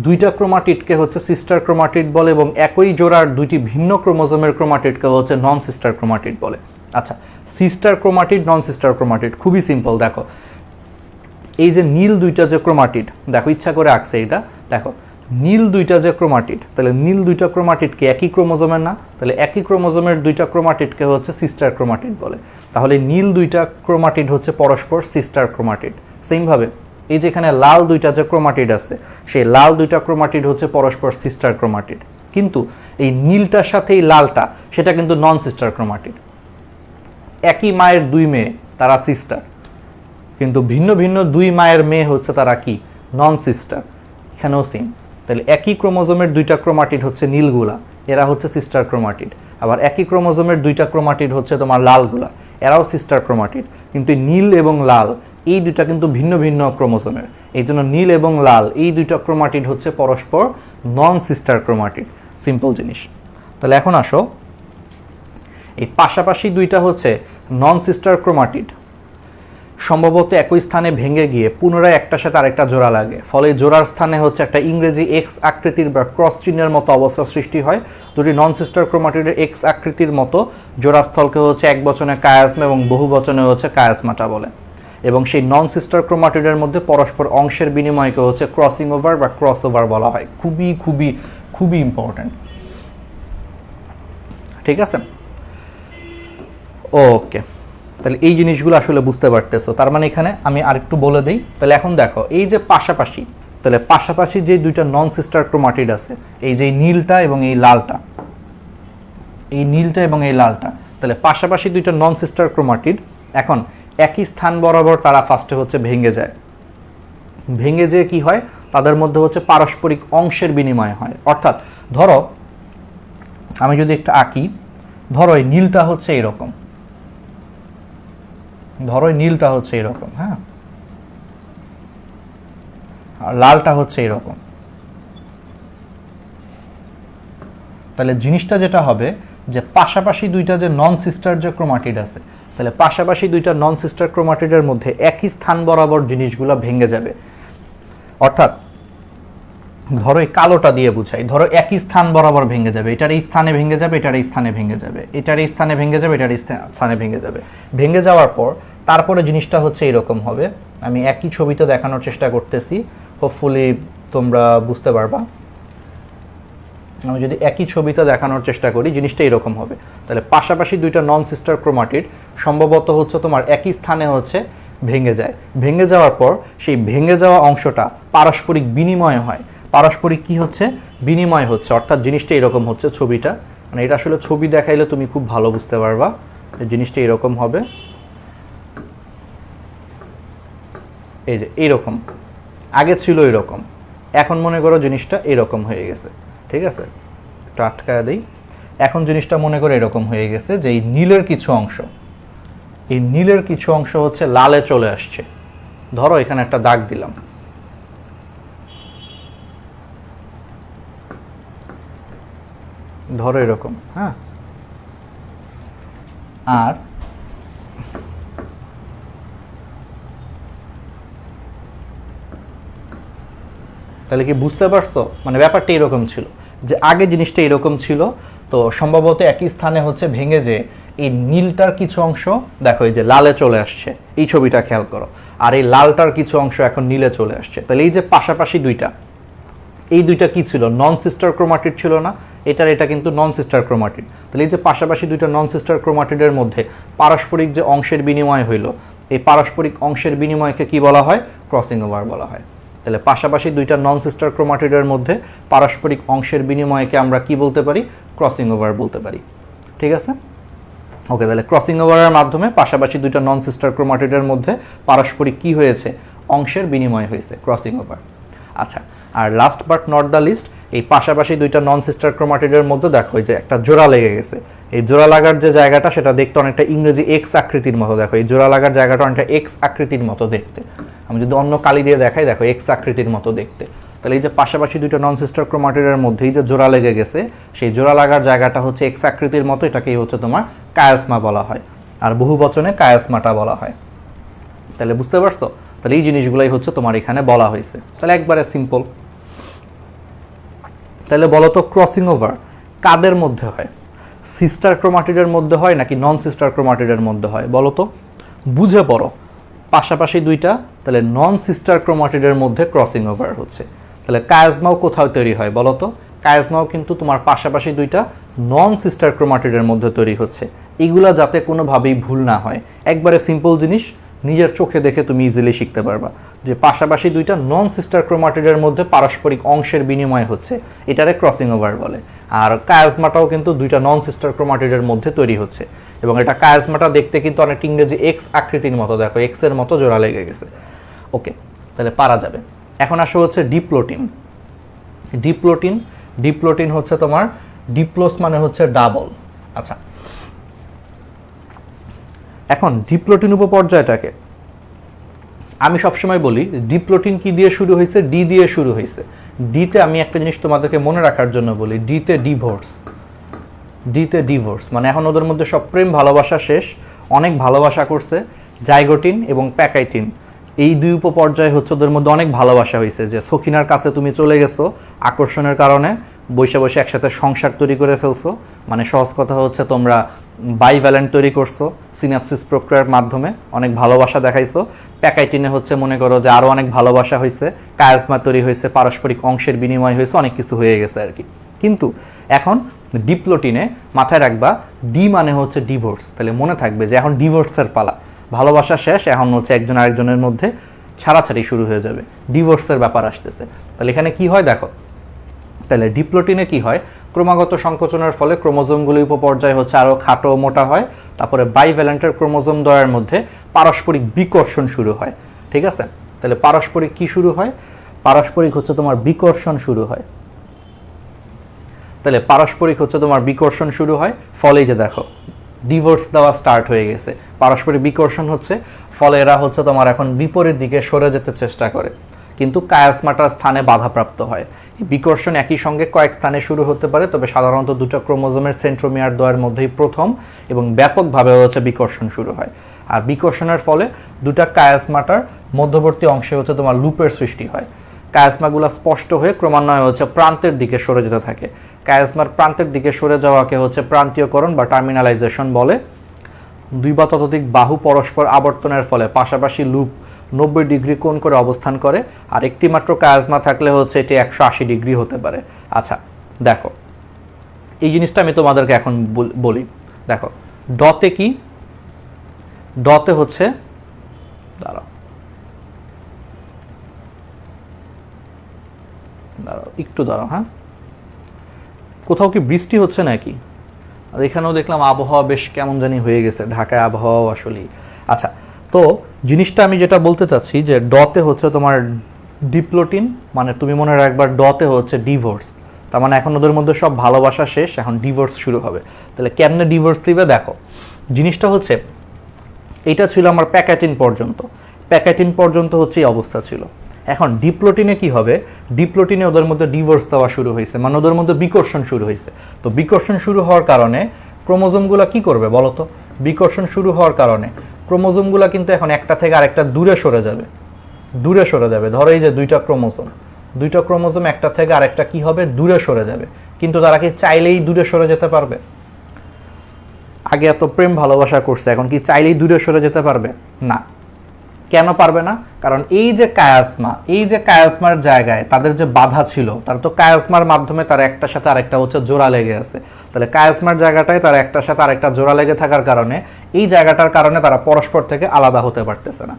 দুইটা ক্রোমাটিডকে হচ্ছে সিস্টার ক্রোমাটিড বলে এবং একই জোড়ার দুইটি ভিন্ন ক্রোমোজোমের ক্রোমাটিডকে হচ্ছে নন সিস্টার ক্রোমাটিড বলে। আচ্ছা, সিস্টার ক্রোমাটিড, নন সিস্টার ক্রোমাটিড খুবই সিম্পল। দেখো এই যে নীল দুইটা যে ক্রোমাটিড, দেখো ইচ্ছা করে আঁকছে এটা, দেখো নীল দুইটা যে ক্রোমাটিড, তাহলে নীল দুইটা ক্রোমাটিডকে একই ক্রোমোজোমের না? তাহলে একই ক্রোমোজোমের দুইটা ক্রোমাটিডকে হচ্ছে সিস্টার ক্রোমাটিড বলে। তাহলে নীল দুইটা ক্রোমাটিড হচ্ছে পরস্পর সিস্টার ক্রোমাটিড। সেমভাবে এই যেখানে লাল দুইটা যে ক্রোমাটিড আছে, সেই লাল দুইটা ক্রোমাটিড হচ্ছে পরস্পর সিস্টার ক্রোমাটিড। কিন্তু এই নীলটার সাথে এই লালটা, সেটা কিন্তু নন সিস্টার ক্রোমাটিড। একই মায়ের দুই মেয়ে, তারা সিস্টার, কিন্তু ভিন্ন ভিন্ন দুই মায়ের মেয়ে হচ্ছে তারা কি? নন সিস্টার। এখানেও সেম। তাহলে একই ক্রোমোজোমের দুইটা ক্রোমাটিড হচ্ছে নীলগুলা, এরা হচ্ছে সিস্টার ক্রোমাটিড। আবার একই ক্রোমোজোমের দুইটা ক্রোমাটিড হচ্ছে তোমার লালগুলা, এরাও সিস্টার ক্রোমাটিড। কিন্তু নীল এবং লাল এই দুইটা কিন্তু ভিন্ন ভিন্ন ক্রোমোজোমের, এই জন্য নীল এবং লাল এই দুইটা ক্রোমাটিড হচ্ছে পরস্পর নন সিস্টার ক্রোমাটিড। সিম্পল জিনিস। তাহলে এখন আসো, এই পাশাপাশি দুইটা হচ্ছে নন সিস্টার ক্রোমাটিড সম্ভবত একই স্থানে ভেঙে গিয়ে পুনরায় একটার সাথে আরেকটা জোড়া লাগে। ফলে জোড়ার স্থানে হচ্ছে একটা ইংরেজি এক্স আকৃতির বা ক্রস চিহ্নের মতো অবস্থা সৃষ্টি হয়। দুটি নন সিস্টার ক্রোমাটিডের এক্স আকৃতির মতো জোড়াস্থলকে হচ্ছে এক বচনে কায়াজমা এবং বহু বচনে হচ্ছে কায়াজমাটা বলে। এবং সেই নন সিস্টার ক্রোমাটিডের মধ্যে পরস্পর অংশের বিনিময়কে হচ্ছে ক্রসিং ওভার বা ক্রস ওভার বলা হয়। খুবই খুবই খুবই ইম্পর্ট্যান্ট, ঠিক আছে? ওকে, তাহলে এই জিনিসগুলো আসলে বুঝতে পারতেছো। তার মানে এখানে আমি আরেকটু বলে দিই। তাহলে এখন দেখো, এই যে পাশাপাশি, তাহলে পাশাপাশি যে দুইটা নন সিস্টার ক্রোমাটিড আছে, এই যে নীলটা এবং এই লালটা, এই নীলটা এবং এই লালটা, তাহলে পাশাপাশি দুইটা নন সিস্টার ক্রোমাটিড এখন একই স্থান বরাবর তারা ফার্স্টে হচ্ছে ভেঙে যায়। ভেঙে যেয়ে কি হয়, তাদের মধ্যে হচ্ছে পারস্পরিক অংশের বিনিময় হয়। অর্থাৎ ধরো আমি যদি একটা আঁকি, ধরো এই নীলটা হচ্ছে এরকম, ধরো নীলটা হচ্ছে এরকম, হ্যাঁ, আর লালটা হচ্ছে এরকম। তাহলে জিনিসটা যেটা হবে যে পাশাপাশি দুইটা যে নন সিস্টার যে ক্রোমাটিড আছে, তাহলে পাশাপাশি দুইটা নন সিস্টার ক্রোমাটিডের মধ্যে একই স্থান বরাবর জিনিসগুলো ভেঙে যাবে। অর্থাৎ ধরো এই কালোটা দিয়ে বুঝাই, ধরো একই স্থান বরাবর ভেঙে যাবে, এটার এই স্থানে ভেঙে যাবে, এটার এই স্থানে ভেঙে যাবে, এটার এই স্থানে ভেঙে যাবে, এটার এই স্থানে ভেঙে যাবে। ভেঙে যাওয়ার পর তারপরে জিনিসটা হচ্ছে এরকম হবে। আমি একই ছবিতে দেখানোর চেষ্টা করতেছি, হোপফুলি তোমরা বুঝতে পারবা। আমি যদি একই ছবিতে দেখানোর চেষ্টা করি, জিনিসটা এরকম হবে। তাহলে পাশাপাশি দুইটা নন সিস্টার ক্রোমাটিড সম্ভবত হচ্ছে তোমার একই স্থানে হচ্ছে ভেঙে যায়। ভেঙে যাওয়ার পর সেই ভেঙে যাওয়া অংশটা পারস্পরিক বিনিময় হয়। পারস্পরিক কি হচ্ছে? বিনিময় হচ্ছে, অর্থাৎ জিনিসটা এরকম হচ্ছে ছবিটা। মানে এটা আসলে ছবি দেখাইলে তুমি খুব ভালো বুঝতে পারবা। জিনিসটা এরকম হবে, এই যে এইরকম। আগে ছিল এরকম, এখন মনে করো জিনিসটা এরকম হয়ে গেছে। ঠিক আছে, একটু আটকায় দিই। এখন জিনিসটা মনে করে এরকম হয়ে গেছে যে এই নীলের কিছু অংশ, এই নীলের কিছু অংশ হচ্ছে লালে চলে আসছে। ধরো এখানে একটা দাগ দিলাম, ধরো এরকম, হ্যাঁ। আর তাহলে কি বুঝতে পারছো? মানে ব্যাপারটা এরকম ছিল যে আগে জিনিসটা এরকম ছিল, তো সম্ভবত একই স্থানে হচ্ছে ভেঙে যে এই নীলটার কিছু অংশ দেখো এই যে লালে চলে আসছে, এই ছবিটা খেয়াল করো। আর এই লালটার কিছু অংশ এখন নীলে চলে আসছে। তাহলে এই যে পাশাপাশি দুইটা, এই দুইটা কি ছিল? নন সিস্টার ক্রোমাটিড ছিল না? এটা কিন্তু নন সিস্টার ক্রোমাটিড। তাহলে এই যে পাশাপাশি দুইটা নন সিস্টার ক্রোমাটিডের মধ্যে পারস্পরিক যে অংশের বিনিময় হইল, এই পারস্পরিক অংশের বিনিময়কে কি বলা হয়? ক্রসিং ওভার বলা হয়। তাহলে পাশাপাশি দুইটা নন সিস্টার ক্রোমাটিডের মধ্যে পারস্পরিক অংশের বিনিময়কে আমরা কি বলতে পারি? ক্রসিং ওভার বলতে পারি। ঠিক আছে, ওকে। তাহলে ক্রসিং ওভারের মাধ্যমে পাশাপাশি দুইটা নন সিস্টার ক্রোমাটিডের মধ্যে পারস্পরিক কি হয়েছে? অংশের বিনিময় হয়েছে, ক্রসিং ওভার। আচ্ছা, আর last but not the least, এই পাশাপাশি দুইটা নন সিস্টার ক্রোমাটিডের মধ্যে দেখো এই যে একটা জোড়া লেগে গেছে। এই জোড়া লাগার যে জায়গাটা সেটা দেখতে অনেকটা ইংরেজি এক্স আকৃতির মতো। দেখো এই জোড়া লাগার জায়গাটা অনেকটা এক্স আকৃতির মতো দেখতে। আমি যদি অন্য কালি দিয়ে দেখাই, দেখো এক্স আকৃতির মতো দেখতে। তাহলে এই যে পাশাপাশি দুইটা নন সিস্টার ক্রোমাটিডের মধ্যেই যে জোড়া লেগে গেছে, সেই জোড়া লাগার জায়গাটা হচ্ছে এক্স আকৃতির মতো, এটাকেই হচ্ছে তোমার কায়াসমা বলা হয়। আর বহু বচনে কায়াসমাটা বলা হয়। তাহলে বুঝতে পারছো? তাহলে এই জিনিসগুলাই হচ্ছে তোমার এখানে বলা হয়েছে। তাহলে একবারে সিম্পল। তাহলে বলো তো ক্রসিং ওভার কাদের মধ্যে হয়? সিস্টার ক্রোমাটিডের মধ্যে হয় নাকি নন সিস্টার ক্রোমাটিডের মধ্যে হয়? বলো তো, বুঝে পড়ো। পাশাপাশি দুইটা, তাহলে নন সিস্টার ক্রোমাটিডের মধ্যে ক্রসিং ওভার হচ্ছে। তাহলে কায়াজমাও কোথাও তৈরি হয় বলো তো? কায়াজমাও কিন্তু তোমার পাশাপাশি দুইটা নন সিস্টার ক্রোমাটিডের মধ্যে তৈরি হচ্ছে। এগুলা যাতে কোনোভাবেই ভুল না হয়, একবারে সিম্পল জিনিস, নিজের চোখে দেখে তুমি ইজিলি শিখতে পারবা যে পাশাপাশি দুইটা নন সিস্টার ক্রোমাটিডের মধ্যে পারস্পরিক অংশের বিনিময় হচ্ছে, এটারে ক্রসিং ওভার বলে। আর কায়াজমাটাও কিন্তু দুইটা নন সিস্টার ক্রোমাটিডের মধ্যে তৈরি হচ্ছে, এবং এটা কায়াজমাটা দেখতে কিন্তু অনেক ইংরেজি এক্স আকৃতির মতো। দেখো এক্স এর মতো জোড়া লেগে গেছে। ওকে, তাহলে পারা যাবে। এখন আসো হচ্ছে ডিপ্লোটিন। ডিপ্লোটিন, ডিপ্লোটিন হচ্ছে তোমার ডিপ্লোস মানে হচ্ছে ডাবল। আচ্ছা, এখন ডিপ্লোটিন উপপর্যায়টাকে আমি সবসময় বলি ডিপ্লোটিন কি দিয়ে শুরু হয়েছে? ডি দিয়ে শুরু হয়েছে। ডিতে আমি একটা জিনিস তোমাদেরকে মনে রাখার জন্য বলি, ডিতে ডিভোর্স। ডিতে ডিভোর্স মানে এখন ওদের মধ্যে সব প্রেম ভালোবাসা শেষ, অনেক ভালোবাসা করছে। জাইগোটিন এবং প্যাকাইটিন এই দুই উপপর্যায়ে হচ্ছে ওদের মধ্যে অনেক ভালোবাসা হয়েছে, যে সখিনার কাছে তুমি চলে গেছো আকর্ষণের কারণে, বসে বসে একসাথে সংসার তৈরি করে ফেলছো। মানে সহজ কথা হচ্ছে তোমরা বাইভ্যালেন্ট তৈরি করছো সিনাপসিস প্রক্রিয়ার মাধ্যমে, অনেক ভালোবাসা দেখাইছো। প্যাকাইটিনে হচ্ছে মনে করো যে আরও অনেক ভালোবাসা হয়েছে, কায়াজমা তৈরি হয়েছে, পারস্পরিক অংশের বিনিময় হয়েছে, অনেক কিছু হয়ে গেছে আর কি। কিন্তু এখন ডিপ্লোটিনে মাথায় রাখবা ডি মানে হচ্ছে ডিভোর্স। তাহলে মনে থাকবে যে এখন ডিভোর্সের পালা, ভালোবাসা শেষ, এখন হচ্ছে একজন আরেকজনের মধ্যে ছাড়াছাড়ি শুরু হয়ে যাবে, ডিভোর্সের ব্যাপার আসতেছে। তাহলে এখানে কি হয় দেখো, তাহলে ডিপ্লোটিনে কি হয়? ক্রমাগত সংকোচনের ফলে ক্রোমোজোমগুলি উপপর্যায় হচ্ছে আরও খাটো মোটা হয়। তারপরে বাইভ্যালেন্টের ক্রোমোজোম দ্বয়ের মধ্যে পারস্পরিক বিকর্ষণ শুরু হয়। ঠিক আছে, তাহলে পারস্পরিক কি শুরু হয়? পারস্পরিক হচ্ছে তোমার বিকর্ষণ শুরু হয়। তাহলে পারস্পরিক হচ্ছে তোমার বিকর্ষণ শুরু হয়, ফলে যে দেখো ডিভোর্স দেওয়া স্টার্ট হয়ে গেছে। পারস্পরিক বিকর্ষণ হচ্ছে, ফলে এরা হচ্ছে তোমার এখন বিপরীত দিকে সরে যেতে চেষ্টা করে, কিন্তু কায়াসমাটার স্থানে বাধাপ্রাপ্ত হয়। এই বিকর্ষণ একই সঙ্গে কয়েক স্থানে শুরু হতে পারে, তবে সাধারণত দুটো ক্রোমোজোমের সেন্ট্রোমিয়ার দ্বয়ের মধ্যেই প্রথম এবং ব্যাপকভাবে হচ্ছে বিকর্ষণ শুরু হয়। আর বিকর্ষণের ফলে দুটা কায়াসমাটার মধ্যবর্তী অংশে হচ্ছে তোমার লুপের সৃষ্টি হয়। কায়াজমাগুলো স্পষ্ট হয়ে ক্রমান্বয়ে হচ্ছে প্রান্তের দিকে সরে যেতে থাকে। কায়াজমার প্রান্তের দিকে সরে যাওয়াকে হচ্ছে প্রান্তীয়করণ বা টার্মিনালাইজেশন বলে। দুই বা ততোধিক বাহু পরস্পর আবর্তনের ফলে পাশাপাশি লুপ 90 ডিগ্রি কোণ করে অবস্থান করে, আর একটি মাত্র কায়াজমা থাকলে হচ্ছে এটি 180 ডিগ্রি হতে পারে। আচ্ছা দেখো, এই জিনিসটা আমি তোমাদেরকে এখন বলি। দেখো ডতে কি, ডতে হচ্ছে, দাঁড়াও একটু দাঁড়াও, হ্যাঁ, কোথাও কি বৃষ্টি হচ্ছে নাকি? আর এখানেও দেখলাম আবহাওয়া বেশ কেমন জানি হয়ে গেছে, ঢাকায় আবহাওয়া আসলেই। আচ্ছা, তো জিনিসটা আমি যেটা বলতে চাচ্ছি যে ডতে হচ্ছে তোমার ডিপ্লোটিন, মানে তুমি মনে রাখবা ডতে হচ্ছে ডিভোর্স, তার মানে এখন ওদের মধ্যে সব ভালোবাসা শেষ, এখন ডিভোর্স শুরু হবে। তাহলে কেমনে ডিভোর্স দিবে? দেখো জিনিসটা হচ্ছে, এটা ছিল আমার প্যাকেটিন পর্যন্ত, প্যাকেটিন পর্যন্ত হচ্ছে এই অবস্থা ছিল। এখন ডিপ্লোটিনে কি হবে? ডিপ্লোটিনে ওদের মধ্যে ডিভোর্স দেওয়া শুরু হয়েছে, মানে ওদের মধ্যে বিকর্ষণ শুরু হয়েছে। তো বিকর্ষণ শুরু হওয়ার কারণে ক্রোমোজোমগুলো কি করবে বলো তো? বিকর্ষণ শুরু হওয়ার কারণে ক্রোমোজোমগুলো কিন্তু এখন একটা থেকে আরেকটা দূরে সরে যাবে, দূরে সরে যাবে। ধরো এই যে দুইটা ক্রোমোজোম একটা থেকে আরেকটা কি হবে? দূরে সরে যাবে। কিন্তু তারা কি চাইলেই দূরে সরে যেতে পারবে? আগে এত প্রেম ভালোবাসা করছে, এখন কি চাইলেই দূরে সরে যেতে পারবে? না। কেন পারবে না? কারণ এই যে কায়াজমা, এই যে কায়াজমার জায়গায় তাদের যে বাধা ছিল, তারা তো কায়াজমার মাধ্যমে তারা একটার সাথে আরেকটা হচ্ছে জোড়া লেগে আছে। তাহলে কায়াজমার জায়গাটায় তারা একটার সাথে আরেকটা জোড়া লেগে থাকার কারণে এই জায়গাটার কারণে তারা পরস্পর থেকে আলাদা হতে পারতেছে না।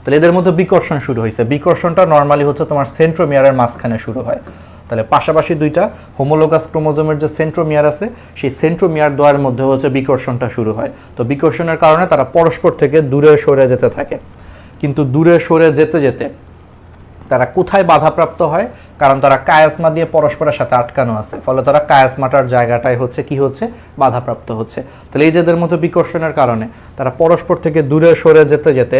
তাহলে এদের মধ্যে বিকর্ষণ শুরু হয়েছে। বিকর্ষণটা নর্মালি হচ্ছে তোমার সেন্ট্রোমিয়ারের মাঝখানে শুরু হয়। তাহলে পাশাপাশি দুইটা হোমোলোগাস ক্রোমোজোমের যে সেন্ট্রোমিয়ার আছে, সেই সেন্ট্রোমিয়ার দ্বয়ের মধ্যে হচ্ছে বিকর্ষণটা শুরু হয়। তো বিকর্ষণের কারণে তারা পরস্পর থেকে দূরে সরে যেতে থাকে। কিন্তু দূরে সরে যেতে যেতে তারা কোথায় বাধাপ্রাপ্ত হয়? কারণ তারা কায়াজমা দিয়ে পরস্পরের সাথে আটকানো আছে, ফলে তারা কায়াজমাটার জায়গাটায় হচ্ছে কি হচ্ছে? বাধাপ্রাপ্ত হচ্ছে। তাহলে এই যে এদের মধ্যে বিকর্ষণের কারণে তারা পরস্পর থেকে দূরে সরে যেতে যেতে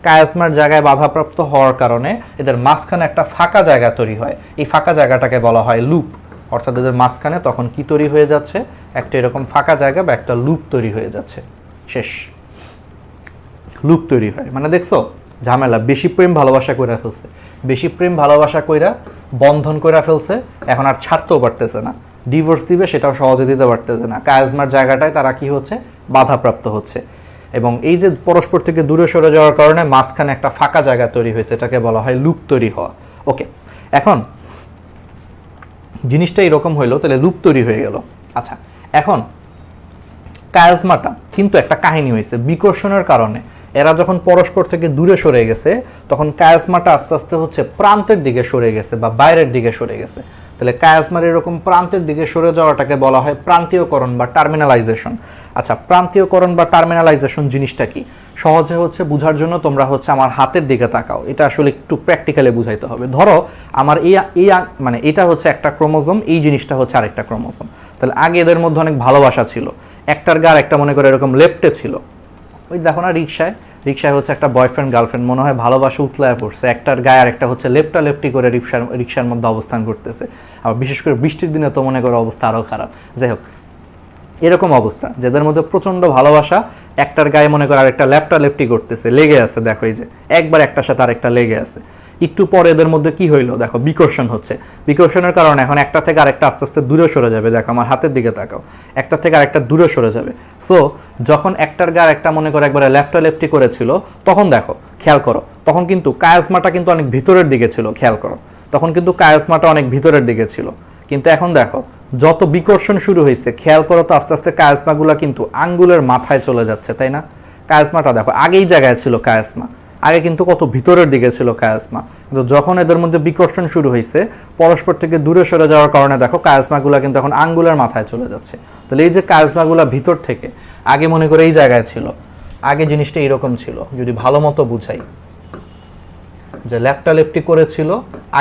কায়াজমার জায়গায় বাধাপ্রাপ্ত হওয়ার কারণে এদের মাঝখানে একটা ফাঁকা জায়গা তৈরি হয়। এই ফাঁকা জায়গাটাকে বলা হয় লুপ। অর্থাৎ এদের মাঝখানে তখন কি তৈরি হয়ে যাচ্ছে? একটা এরকম ফাঁকা জায়গা বা একটা লুপ তৈরি হয়ে যাচ্ছে। শেষ, লুপ তৈরি হয়। মানে দেখছো ঝামেলা, বেশি প্রেম ভালোবাসা কইরা ফেলছে, বেশি প্রেম ভালোবাসা কইরা বন্ধন কইরা ফেলছে, এখন আর ছাড়তেও পারতেছে না। ডিভোর্স দিবে সেটাও সহজে দিতে পারতেছে না। কায়াজমার জায়গাটায় তারা কি হচ্ছে? বাধাপ্রাপ্ত হচ্ছে। এবং এই যে পরস্পর থেকে দূরে সরে যাওয়ার কারণে মাঝখানে একটা ফাঁকা জায়গা তৈরি হয়েছে, এটাকে বলা হয় লুপ তৈরি হওয়া। ওকে, এখন জিনিসটা এরকম হইলো, তাহলে লুপ তৈরি হয়ে গেল। আচ্ছা, এখন কায়াজমাটা কিন্তু একটা কাহিনী হয়েছে। বিকর্ষণের কারণে এরা যখন পরস্পর থেকে দূরে সরে গেছে, তখন কায়াজমাটা আস্তে আস্তে হচ্ছে প্রান্তের দিকে সরে গেছে বা বাইরের দিকে সরে গেছে। তাহলে কায়াজমার এরকম প্রান্তের দিকে সরে যাওয়াটাকে বলা হয় প্রান্তীয়করণ বা টার্মিনালাইজেশন। আচ্ছা, প্রান্তীয়করণ বা টার্মিনালাইজেশন জিনিসটা কি? সহজে হচ্ছে বোঝার জন্য তোমরা হচ্ছে আমার হাতের দিকে তাকাও, এটা আসলে একটু প্র্যাকটিক্যালি বুঝাইতে হবে। ধরো আমার এই মানে এটা হচ্ছে একটা ক্রোমোজোম, এই জিনিসটা হচ্ছে আরেকটা ক্রোমোজোম। তাহলে আগে এদের মধ্যে অনেক ভালোবাসা ছিল, একটার গা একটা মনে করে এরকম লেপ্টে ছিল। ওই দেখো না রিক্সায় হচ্ছে একটা বয়ফ্রেন্ড গার্লফ্রেন্ড মনে হয় ভালোবাসা উতলায় পড়ছে, একটার গায়ে আর একটা হচ্ছে লেপটি করে রিক্সার মধ্যে অবস্থান করতেছে। আবার বিশেষ করে বৃষ্টির দিনে তো মনে করো অবস্থা আরও খারাপ। যাই হোক, এরকম অবস্থা যাদের মধ্যে প্রচন্ড ভালোবাসা, একটার গায়ে মনে করো আরেকটা লেপটি করতেছে, লেগে আছে। দেখো এই যে একবার একটার সাথে আরেকটা লেগে আছে। একটু পরে এদের মধ্যে কি হইলো? দেখো বিকর্ষণ হচ্ছে। বিকর্ষণের কারণে এখন একটা থেকে আরেকটা আস্তে আস্তে দূরে সরে যাবে। দেখো আমার হাতের দিকে তাকাও, একটা থেকে আরেকটা দূরে সরে যাবে। সো যখন একটার গায়ে একটা মনে করো একবারে লেপটি করেছিল, তখন দেখো খেয়াল করো, তখন কিন্তু কায়াজমাটা কিন্তু অনেক ভিতরের দিকে ছিল। খেয়াল করো, তখন কিন্তু কায়াজমাটা অনেক ভিতরের দিকে ছিল। কিন্তু এখন দেখো যত বিকর্ষণ শুরু হয়েছে, খেয়াল করো তো আস্তে আস্তে কায়াজমাগুলা কিন্তু আঙ্গুলের মাথায় চলে যাচ্ছে, তাই না? কায়াজমাটা দেখো আগেই জায়গায় ছিল কায়াজমা, আগে কিন্তু কত ভিতরের দিকে ছিল কায়াজমা। কিন্তু যখন এদের মধ্যে বিকর্ষণ শুরু হয়েছে, পরস্পর থেকে দূরে সরে যাওয়ার কারণে দেখো কায়াজমাগুলা কিন্তু এখন আঙ্গুলের মাথায় চলে যাচ্ছে। তাহলে এই যে কায়াজমাগুলা ভিতর থেকে আগে মনে করে এই জায়গায় ছিল, আগে জিনিসটা এরকম ছিল। যদি ভালো মতো বুঝাই, যে লেপটি করেছিল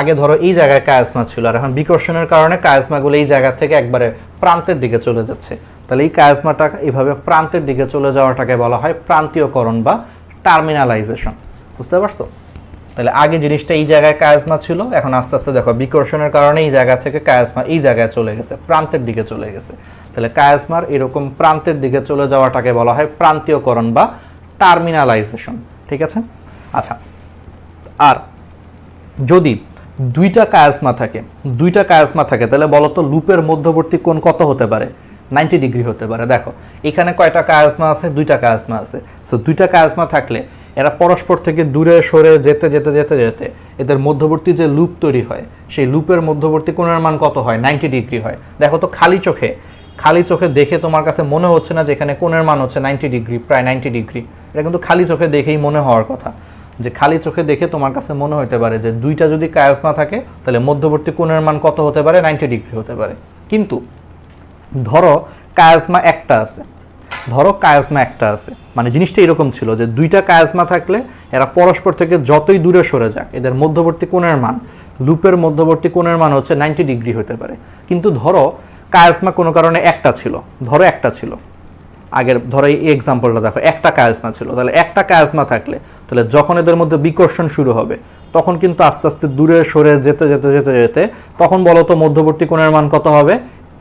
আগে, ধরো এই জায়গায় কায়াজমা ছিল, আর এখন বিকর্ষণের কারণে কায়াজমাগুলো এই জায়গা থেকে একবারে প্রান্তের দিকে চলে যাচ্ছে। তাহলে এই কায়াজমাটা এইভাবে প্রান্তের দিকে চলে যাওয়াটাকে বলা হয় প্রান্তীয়করণ বা টার্মিনালাইজেশন। বুঝতে পারছো? তাহলে আগে জিনিসটা এই জায়গায় কায়াজমা ছিল, এখন আস্তে আস্তে দেখো বিকর্ষণের কারণে এই জায়গা থেকে কায়াজমা এই জায়গায় চলে গেছে, প্রান্তের দিকে চলে গেছে। তাহলে কায়াজমার এরকম প্রান্তের দিকে চলে যাওয়াটাকে বলা হয় প্রান্তীয়করণ বা টার্মিনালাইজেশন। ঠিক আছে? আচ্ছা, আর যদি দুইটা কায়াজমা থাকে তাহলে বলো তো লুপের মধ্যবর্তী কোণ কত হতে পারে? 90 ডিগ্রি হতে পারে। দেখো এখানে কয়টা কায়াজমা আছে? দুইটা কায়াজমা আছে। সো দুইটা কায়াজমা থাকলে এরা পরস্পর থেকে দূরে সরে যেতে যেতে যেতে যেতে এদের মধ্যবর্তী যে লুপ তৈরি হয় সেই লুপের মধ্যবর্তী কোণের মান কত হয়? 90 ডিগ্রি হয়। দেখো তো খালি চোখে দেখে তোমার কাছে মনে হচ্ছে না যে এখানে কোণের মান হচ্ছে 90 ডিগ্রি, প্রায় 90 ডিগ্রি। এটা কিন্তু খালি চোখে দেখেই মনে হওয়ার কথা, যে খালি চোখে দেখে তোমার কাছে মনে হতে পারে যে দুইটা যদি কায়াজমা থাকে তাহলে মধ্যবর্তী কোণের মান কত হতে পারে? 90 ডিগ্রি হতে পারে। কিন্তু ধরো কায়াজমা একটা আছে, মানে জিনিসটা এরকম ছিল যে দুইটা কায়াজমা থাকলে এরা পরস্পর থেকে যতই দূরে সরে যাক এদের মধ্যবর্তী কোণের মান, লুপের মধ্যবর্তী কোণের মান হচ্ছে 90 ডিগ্রি হতে পারে। কিন্তু ধরো কায়াজমা কোনো কারণে একটা ছিল, ধরো এই এক্সাম্পলটা দেখো, একটা কায়াজমা ছিল। তাহলে একটা কায়াজমা থাকলে তাহলে যখন এদের মধ্যে বিকর্ষণ শুরু হবে তখন কিন্তু আস্তে আস্তে দূরে সরে যেতে যেতে যেতে যেতে তখন বলো তো মধ্যবর্তী কোণের মান কত হবে?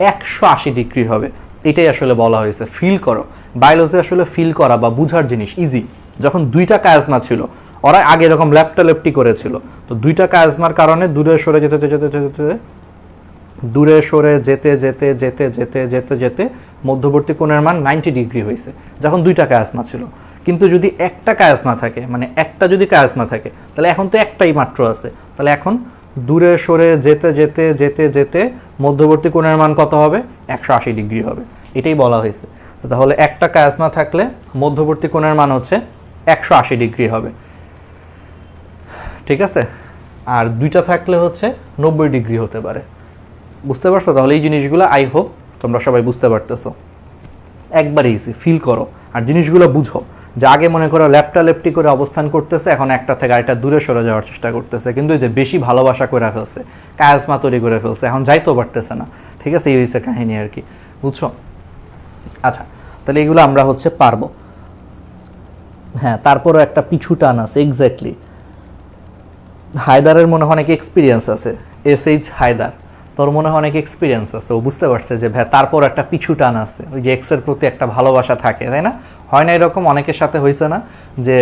180 ডিগ্রি হবে। এটাই আসলে বলা হয়েছে। ফিল করো, বায়োলজি আসলে ফিল করা বা বুঝার জিনিস ইজি। যখন দুইটা কায়াজমা ছিল ওরা আগে এরকম লেপটালেপটি করেছিল, তো দুইটা কায়াজমার কারণে দূরে সরে যেতে যেতে যেতে দূরে সরে যেতে যেতে যেতে যেতে যেতে যেতে মধ্যবর্তী কোণের মান 90 ডিগ্রি হয়েছে যখন দুইটা কায়াজমা ছিল। কিন্তু যদি একটা কায়াজমা থাকে, মানে একটা যদি কায়াজমা থাকে তাহলে এখন তো একটাই মাত্র আছে, তাহলে এখন দূরে সরে যেতে যেতে যেতে যেতে মধ্যবর্তী কোণের মান কত হবে? 180 ডিগ্রি হবে। এটাই বলা হয়েছে। তো তাহলে একটা কায়াজমা থাকলে মধ্যবর্তী কোণের মান হচ্ছে 180 ডিগ্রি হবে, ঠিক আছে? আর দুইটা থাকলে হচ্ছে 90 ডিগ্রি হতে পারে। বুঝতে পারছো? তাহলে এই জিনিসগুলো আই হোপ তোমরা সবাই বুঝতে পারতেছো। একবারে ইজি, ফিল করো আর জিনিসগুলো বুঝো। যে আগে মনে করো লেপটালেপটি করে অবস্থান করতেছে, এখন একটা থেকে আরেকটা দূরে সরে যাওয়ার চেষ্টা করতেছে, কিন্তু এই যে বেশি ভালোবাসা করে ফেলছে, কায়াজমা তৈরি করে ফেলছে, এখন যাইতেও পারতেছে না। ঠিক আছে, এই হয়েছে কাহিনী আর কি, বুঝছো? আচ্ছা, তাহলে এগুলো আমরা হচ্ছে পারবো। হ্যাঁ, তারপরও একটা পিছু টান আছে। এক্স্যাক্টলি, হায়দারের মনে হয় অনেক এক্সপিরিয়েন্স আছে। SH হায়দার, তোর মনে হয় অনেক এক্সপিরিয়েন্স আছে। ও বুঝতে পারছে যে ভাই তারপর একটা পিছু টান আছে, ওই যে এক্সের প্রতি একটা ভালোবাসা থাকে, তাই না? হয় না এরকম? অনেকের সাথে হয়েছে না যে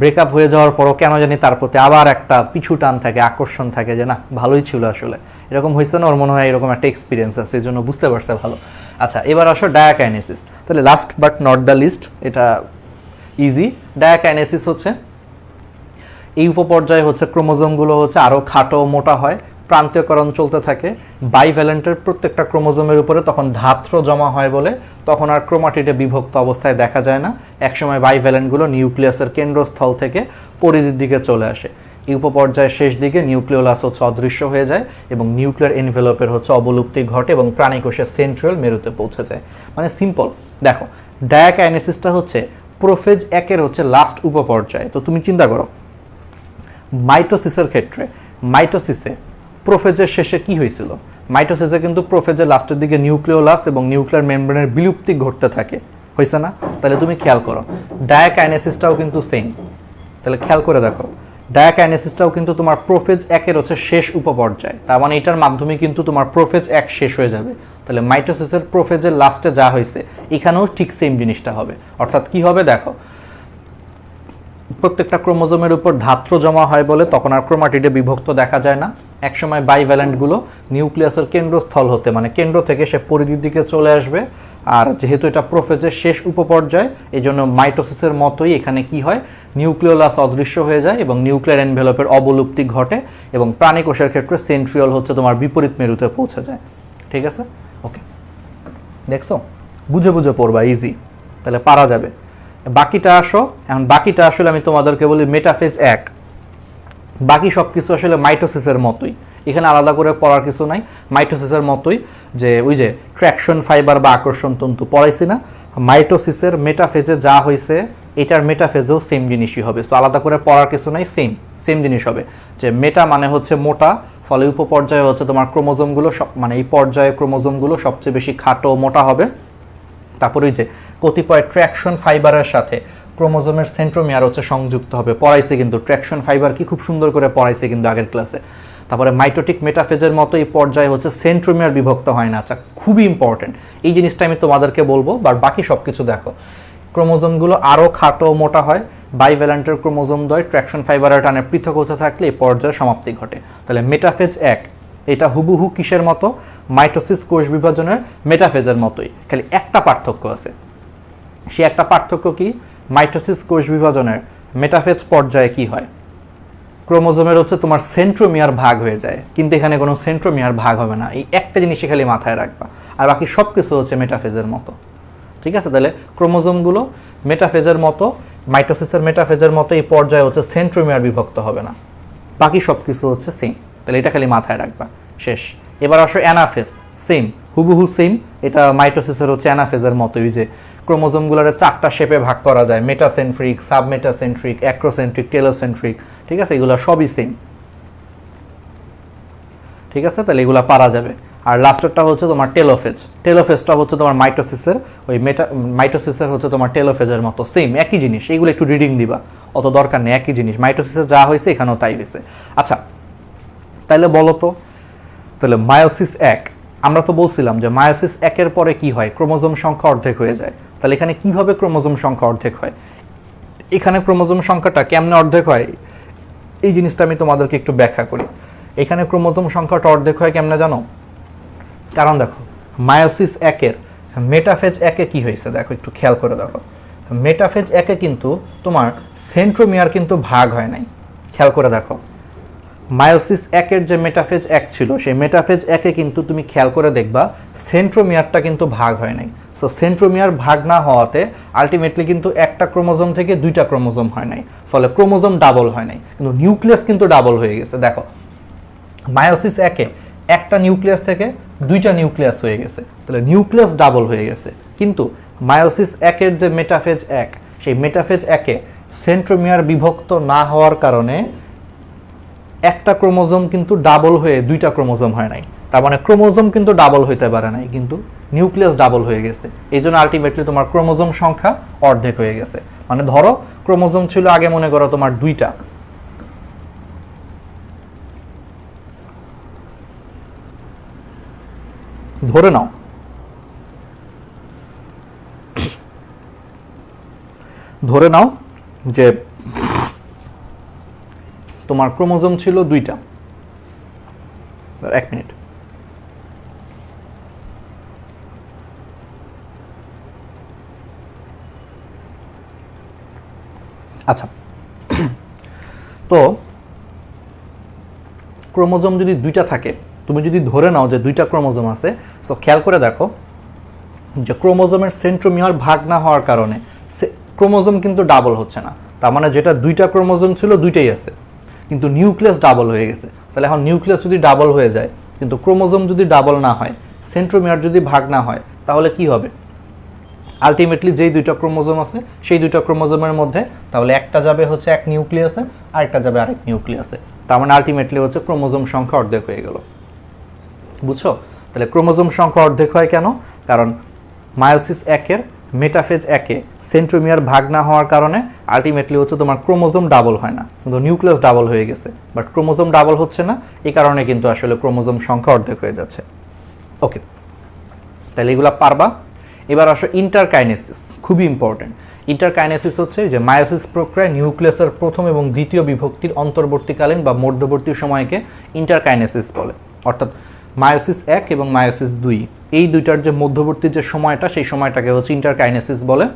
ব্রেকআপ হয়ে যাওয়ার পরও কেন জানি তার প্রতি আবার একটা পিছু টান থাকে, আকর্ষণ থাকে, যে না ভালোই ছিল আসলে, এরকম হয়েছে না? ওর মনে হয় এরকম একটা এক্সপিরিয়েন্স আছে, এই জন্য বুঝতে পারছে ভালো। আচ্ছা, এবার আসো ডায়াকাইনেসিস। তাহলে last but not the least, এটা ইজি। ডায়াকাইনেসিস হচ্ছে এই উপপর্যায়ে হচ্ছে ক্রোমোজোমগুলো হচ্ছে আরও খাটো মোটা হয়, প্রান্তীয়করণ চলতে থাকে। বাইভ্যালেন্টের প্রত্যেকটা ক্রোমোজোমের উপরে তখন ধাত্র জমা হয় বলে তখন আর ক্রোমাটিডে বিভক্ত অবস্থায় দেখা যায় না। একসময় বাইভ্যালেন্টগুলো নিউক্লিয়াসের কেন্দ্রস্থল থেকে পরিধির দিকে চলে আসে। এই উপপর্যায়ের শেষ দিকে নিউক্লিওলাস হচ্ছে অদৃশ্য হয়ে যায় এবং নিউক্লিয়ার এনভেলপের হচ্ছে অবলুপ্তি ঘটে এবং প্রাণীকোষের সেন্ট্রাল মেরুতে পৌঁছে যায়। মানে সিম্পল। দেখো, ডায়াকাইনেসিসটা হচ্ছে প্রোফেজ 1-এর হচ্ছে লাস্ট উপপর্যায়। তো তুমি চিন্তা করো, মাইটোসিসের ক্ষেত্রে মাইটোসিসে প্রোফেজের শেষে কি হয়েছিল? মাইটোসিসে কিন্তু প্রোফেজের লাস্টের দিকে নিউক্লিওলাস এবং নিউক্লিয়ার মেমব্রেনের বিলুপ্তি ঘটতে থাকে, হয়েছে না? তাহলে তুমি খেয়াল করো, ডায়াকাইনেসিসটাও কিন্তু সেম। তাহলে খেয়াল করে দেখো, ডায়াকাইনেসিসটাও কিন্তু তোমার প্রোফেজ 1-এর হচ্ছে শেষ উপপর্যায়। তার মানে এটার মাধ্যমে কিন্তু তোমার প্রোফেজ 1 শেষ হয়ে যাবে। তাহলে মাইটোসিসের প্রোফেজের লাস্টে যা হয়েছে এখানেও ঠিক সেম জিনিসটা হবে। অর্থাৎ কি হবে দেখো, প্রত্যেকটা ক্রোমোজোমের উপর ধাত্র জমা হয় বলে তখন আর ক্রোমাটিডে বিভক্ত দেখা যায় না। একসময় বাইভ্যালেন্টগুলো নিউক্লিয়াসের কেন্দ্রস্থল হতে, মানে কেন্দ্র থেকে সে পরিধির দিকে চলে আসবে। আর যেহেতু এটা প্রোফেজের শেষ উপপর্যায়, এই জন্য মাইটোসিসের মতোই এখানে কি হয়, নিউক্লিওলাস অদৃশ্য হয়ে যায় এবং নিউক্লিয়ার এনভেলপের অবলুপ্তি ঘটে এবং প্রাণীকোষের ক্ষেত্রে সেন্ট্রিওল হচ্ছে তোমার বিপরীত মেরুতে পৌঁছে যায়। ঠিক আছে, ওকে, দেখছো? বুঝে বুঝে পড়বা, ইজি, তাহলে পারা যাবে। বাকিটা আসো, এখন বাকিটা আসলে আমি তোমাদেরকে বলি মেটাফেজ 1। বাকি সব কিছু আসলে মাইটোসিসের মতোই, এখানে আলাদা করে পড়ার কিছু নাই। মাইটোসিসের মতোই, যে ওই যে ট্র্যাকশন ফাইবার বা আকর্ষণ তন্তু পড়াইছি না, মাইটোসিসের মেটাফেজে যা হয়েছে এটার মেটাফেজেও সেম জিনিসই হবে। সো আলাদা করে পড়ার কিছু নাই, সেম জিনিস হবে। যে মেটা মানে হচ্ছে মোটা, ফলে উপপর্যায়ে হচ্ছে তোমার ক্রোমোজোমগুলো মানে এই পর্যায়ে ক্রোমোজোমগুলো সবচেয়ে বেশি খাটো মোটা হবে। তারপরে ওই যে কতিপয় ট্র্যাকশন ফাইবারের সাথে ক্রোমোজোমের সেন্ট্রোমিয়ার হচ্ছে সংযুক্ত হবে, পড়াইছে কিন্তু ট্র্যাকশন ফাইবার কি খুব সুন্দর করে পড়াইছে কিন্তু আগের ক্লাসে। তারপরে মাইটোটিক মেটাফেজের মতো এই পর্যায়ে হচ্ছে সেন্ট্রোমিয়ার বিভক্ত হয় না। আচ্ছা, খুবই ইম্পর্টেন্ট এই জিনিসটা আমি তোমাদেরকে বলবো, বাট বাকি সব কিছু দেখো। ক্রোমোজোমগুলো আরও খাটো মোটা হয়, বাইভ্যালেন্টের ক্রোমোজোমদ্বয় ট্র্যাকশন ফাইবারের টানে পৃথক হতে থাকলে এই পর্যায়ে সমাপ্তি ঘটে। তাহলে মেটাফেজ 1 এটা হুবহু কিসের মতো? মাইটোসিস কোষ বিভাজনের মেটাফেজের মতোই, খালি একটা পার্থক্য আছে। সে একটা পার্থক্য কি? মাইটোসিস কোষ বিভাজনের মেটাফেজ পর্যায়ে কি হয়? ক্রোমোজোমের হচ্ছে তোমার সেন্ট্রোমিয়ার ভাগ হয়ে যায়, কিন্তু এখানে কোনো সেন্ট্রোমিয়ার ভাগ হবে না। এই একটা জিনিসই খালি মাথায় রাখবা, আর বাকি সব কিছু হচ্ছে মেটাফেজের মতো। ঠিক আছে? তাহলে ক্রোমোজোমগুলো মেটাফেজের মতো, মাইটোসিসের মেটাফেজের মতো এই পর্যায়ে হচ্ছে সেন্ট্রোমিয়ার বিভক্ত হবে না, বাকি সব কিছু হচ্ছে সেম। তাহলে এটা খালি মাথায় রাখবা, শেষ। এবার আসো অ্যানাফেজ, সেম হুবহু সেম। এটা মাইটোসিসের হচ্ছে অ্যানাফেজের মতোই, যে ক্রোমোজোমগুলোর 4টা শেপে ভাগ করা যায়, মেটাসেন্ট্রিক, সাবমেটাসেন্ট্রিক, অ্যাক্রোসেন্ট্রিক, টেলোসেন্ট্রিক। ঠিক আছে? এগুলো সবই সেম। ঠিক আছে? তাহলে এগুলো পারা যাবে। আর লাস্টেরটা হচ্ছে তোমার টেলোফেজ। টেলোফেজটা হচ্ছে তোমার মাইটোসিসের ওই মাইটোসিসের হচ্ছে তোমার টেলোফেজের মতো, সেম একই জিনিস। এইগুলো একটু রিডিং দিবা, অত দরকার নেই, একই জিনিস। মাইটোসিসে যা হয়েছে এখানেও তাই হয়েছে। আচ্ছা, তাহলে বলো তো, তাহলে মায়োসিস 1, আমরা তো বলছিলাম যে মায়োসিস 1-এর পরে কি হয়? ক্রোমোজোম সংখ্যা অর্ধেক হয়ে যায়। তাহলে এখানে কিভাবে ক্রোমোজোম সংখ্যা অর্ধেক হয়? এখানে ক্রোমোজোম সংখ্যাটা কেমনে অর্ধেক হয়, এই জিনিসটা আমি তোমাদেরকে একটু ব্যাখ্যা করি। এখানে ক্রোমোজোম সংখ্যাটা অর্ধেক হয় কেমনে জানো? কারণ দেখো, মায়োসিস 1-এর মেটাফেজ 1-এ কি হয়েছে দেখো, একটু খেয়াল করে দেখো। মেটাফেজ 1-এ কিন্তু তোমার সেন্ট্রোমিয়ার কিন্তু ভাগ হয় নাই। খেয়াল করে দেখো, মায়োসিস 1-এর যে মেটাফেজ 1 ছিল, সেই মেটাফেজ 1-এ কিন্তু তুমি খেয়াল করে দেখবা সেন্ট্রোমিয়ারটা কিন্তু ভাগ হয় নাই। সো সেন্ট্রোমিয়ার ভাগ না হওয়াতে আলটিমেটলি কিন্তু একটা ক্রোমোজোম থেকে 2টা ক্রোমোজোম হয় নাই, ফলে ক্রোমোজোম ডাবল হয় নাই, কিন্তু নিউক্লিয়াস কিন্তু ডাবল হয়ে গেছে। দেখো, মায়োসিস 1-এ একটা নিউক্লিয়াস থেকে 2টা নিউক্লিয়াস হয়ে গেছে, তাহলে নিউক্লিয়াস ডাবল হয়ে গেছে। কিন্তু মায়োসিস 1-এর যে মেটাফেজ 1, সেই মেটাফেজ 1-এ সেন্ট্রোমিয়ার বিভক্ত না হওয়ার কারণে একটা ক্রোমোজোম কিন্তু ডাবল হয়ে 2টা ক্রোমোজোম হয় নাই। তার মানে ক্রোমোজোম কিন্তু ডাবল হইতে পারে নাই, কিন্তু নিউক্লিয়াস ডাবল হয়ে গেছে। এই জন্য আলটিমেটলি তোমার ক্রোমোজোম সংখ্যা অর্ধেক হয়ে গেছে। মানে ধরো ক্রোমোজোম ছিল আগে মনে করো তোমার 2টা, ধরে নাও যে তোমার ক্রোমোজোম ছিল 2টা। 1 মিনিট। আচ্ছা, তো ক্রোমোজোম যদি 2টা থাকে, তুমি যদি ধরে নাও যে 2টা ক্রোমোজোম আছে, সো খেয়াল করে দেখো যে ক্রোমোজোমের সেন্ট্রোমিয়ার ভাগ না হওয়ার কারণে ক্রোমোজোম কিন্তু ডাবল হচ্ছে না। তার মানে যেটা 2টা ক্রোমোজোম ছিল 2টাই আছে, কিন্তু নিউক্লিয়াস ডাবল হয়ে গেছে। তাহলে এখন নিউক্লিয়াস যদি ডাবল হয়ে যায়, কিন্তু ক্রোমোজোম যদি ডাবল না হয়, সেন্ট্রোমিয়ার যদি ভাগ না হয়, তাহলে কি হবে? আলটিমেটলি যেই 2টা ক্রোমোজোম আছে, সেই 2টা ক্রোমোজোমের মধ্যে তাহলে একটা যাবে হচ্ছে এক নিউক্লিয়াসে, আরেকটা যাবে আরেক নিউক্লিয়াসে। তার মানে আলটিমেটলি হচ্ছে ক্রোমোজোম সংখ্যা অর্ধেক হয়ে গেল। বুঝছো? তাহলে ক্রোমোজোম সংখ্যা অর্ধেক হয় কেন? কারণ মায়োসিস 1-এর মেটাফেজ 1-এ সেন্ট্রোমিয়ার ভাগ না হওয়ার কারণে আলটিমেটলি হচ্ছে তোমার ক্রোমোজোম ডাবল হয় না, কিন্তু নিউক্লিয়াস ডাবল হয়ে গেছে। বাট ক্রোমোজোম ডাবল হচ্ছে না, এই কারণে কিন্তু আসলে ক্রোমোজোম সংখ্যা অর্ধেক হয়ে যাচ্ছে। ওকে, তাহলে এগুলো পারবা। এবার আসো ইন্টারকাইনেসিস, খুবই ইম্পর্টেন্ট। ইন্টারকাইনেসিস হচ্ছে যে মায়োসিস প্রক্রিয়ায় নিউক্লিয়াসের প্রথম এবং দ্বিতীয় বিভক্তির অন্তর্বর্তীকালীন বা মধ্যবর্তী সময়কে ইন্টারকাইনেসিস বলে। অর্থাৎ মায়োসিস 1 এবং মায়োসিস 2, এই দুইটার যে মধ্যবর্তী যে সময়টা, সেই সময়টাকে হচ্ছে ইন্টারকাইনেসিস বলে।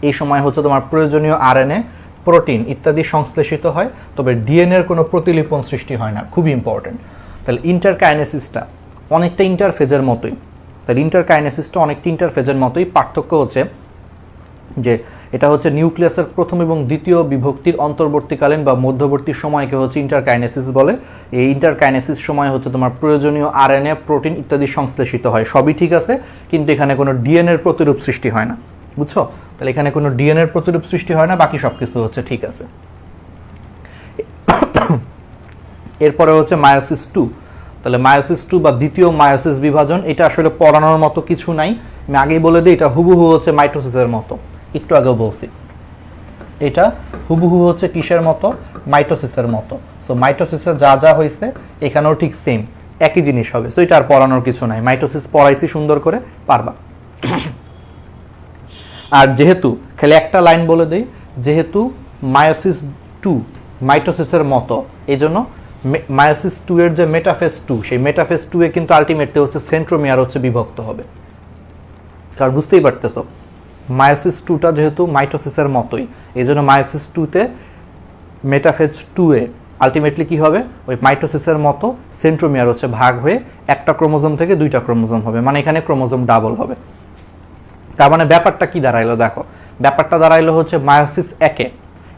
এই সময় হচ্ছে তোমার প্রয়োজনীয় আরএনএ, প্রোটিন ইত্যাদি সংশ্লেষিত হয়, তবে ডিএনএর কোনো প্রতিলিপন সৃষ্টি হয় না। খুবই ইম্পর্টেন্ট। তাহলে ইন্টারকাইনেসিসটা অনেকটা ইন্টারফেজের মতোই। তাহলে ইন্টারকাইনেসিসটা অনেকটা ইন্টারফেজের মতোই, পার্থক্য হচ্ছে যে এটা হচ্ছে নিউক্লিয়াসের প্রথম এবং দ্বিতীয় বিভক্তির অন্তর্বর্তীকালীন বা মধ্যবর্তী সময়কে হচ্ছে ইন্টারকাইনেসিস বলে। এই ইন্টারকাইনেসিস সময় হচ্ছে তোমার প্রয়োজনীয় আরএনএ, প্রোটিন ইত্যাদি সংশ্লেষিত হয়, সবই ঠিক আছে, কিন্তু এখানে কোনো ডিএনএর প্রতিরূপ সৃষ্টি হয় না। বুঝছো? তাহলে এখানে কোনো ডিএনএর প্রতিরূপ সৃষ্টি হয় না, বাকি সব কিছু হচ্ছে ঠিক আছে। এরপরে হচ্ছে মায়োসিস 2। তাহলে মায়োসিস 2 বা দ্বিতীয় মায়োসিস বিভাজন, এটা আসলে পড়ানোর মতো কিছু নাই, আমি আগেই বলে দিই, এটা হুবহু হচ্ছে মাইটোসিসের মতো। একটু আগেও বলছি, এটা হুবহু হচ্ছে কিসের মতো? মাইটোসিসের মতো। সো মাইটোসিসে যা যা হয়েছে এখানেও ঠিক সেম, একই জিনিস হবে। সো এটা আর পড়ানোর কিছু নাই, মাইটোসিস পড়াইছি সুন্দর করে, পারবা। আর যেহেতু খালি একটা লাইন বলে দিই, যেহেতু মায়োসিস 2 মাইটোসিসের মতো, এই জন্য মায়োসিস 2 এর যে মেটাফেজ 2, সেই মেটাফেজ 2 এ কিন্তু আলটিমেটলি হচ্ছে সেন্ট্রোমিয়ার হচ্ছে বিভক্ত হবে। কারণ বুঝতেই পারতেছো, মায়োসিস 2টা যেহেতু মাইটোসিসের মতোই, এই জন্য মায়োসিস 2তে মেটাফেজ 2 এ আলটিমেটলি কি হবে, ওই মাইটোসিসের মতো সেন্ট্রোমিয়ার হচ্ছে ভাগ হয়ে একটা ক্রোমোজোম থেকে 2টা ক্রোমোজোম হবে, মানে এখানে ক্রোমোজোম ডাবল হবে। তার মানে ব্যাপারটা কি দাঁড়াইলো দেখো, ব্যাপারটা দাঁড়াইলো হচ্ছে মায়োসিস 1-এ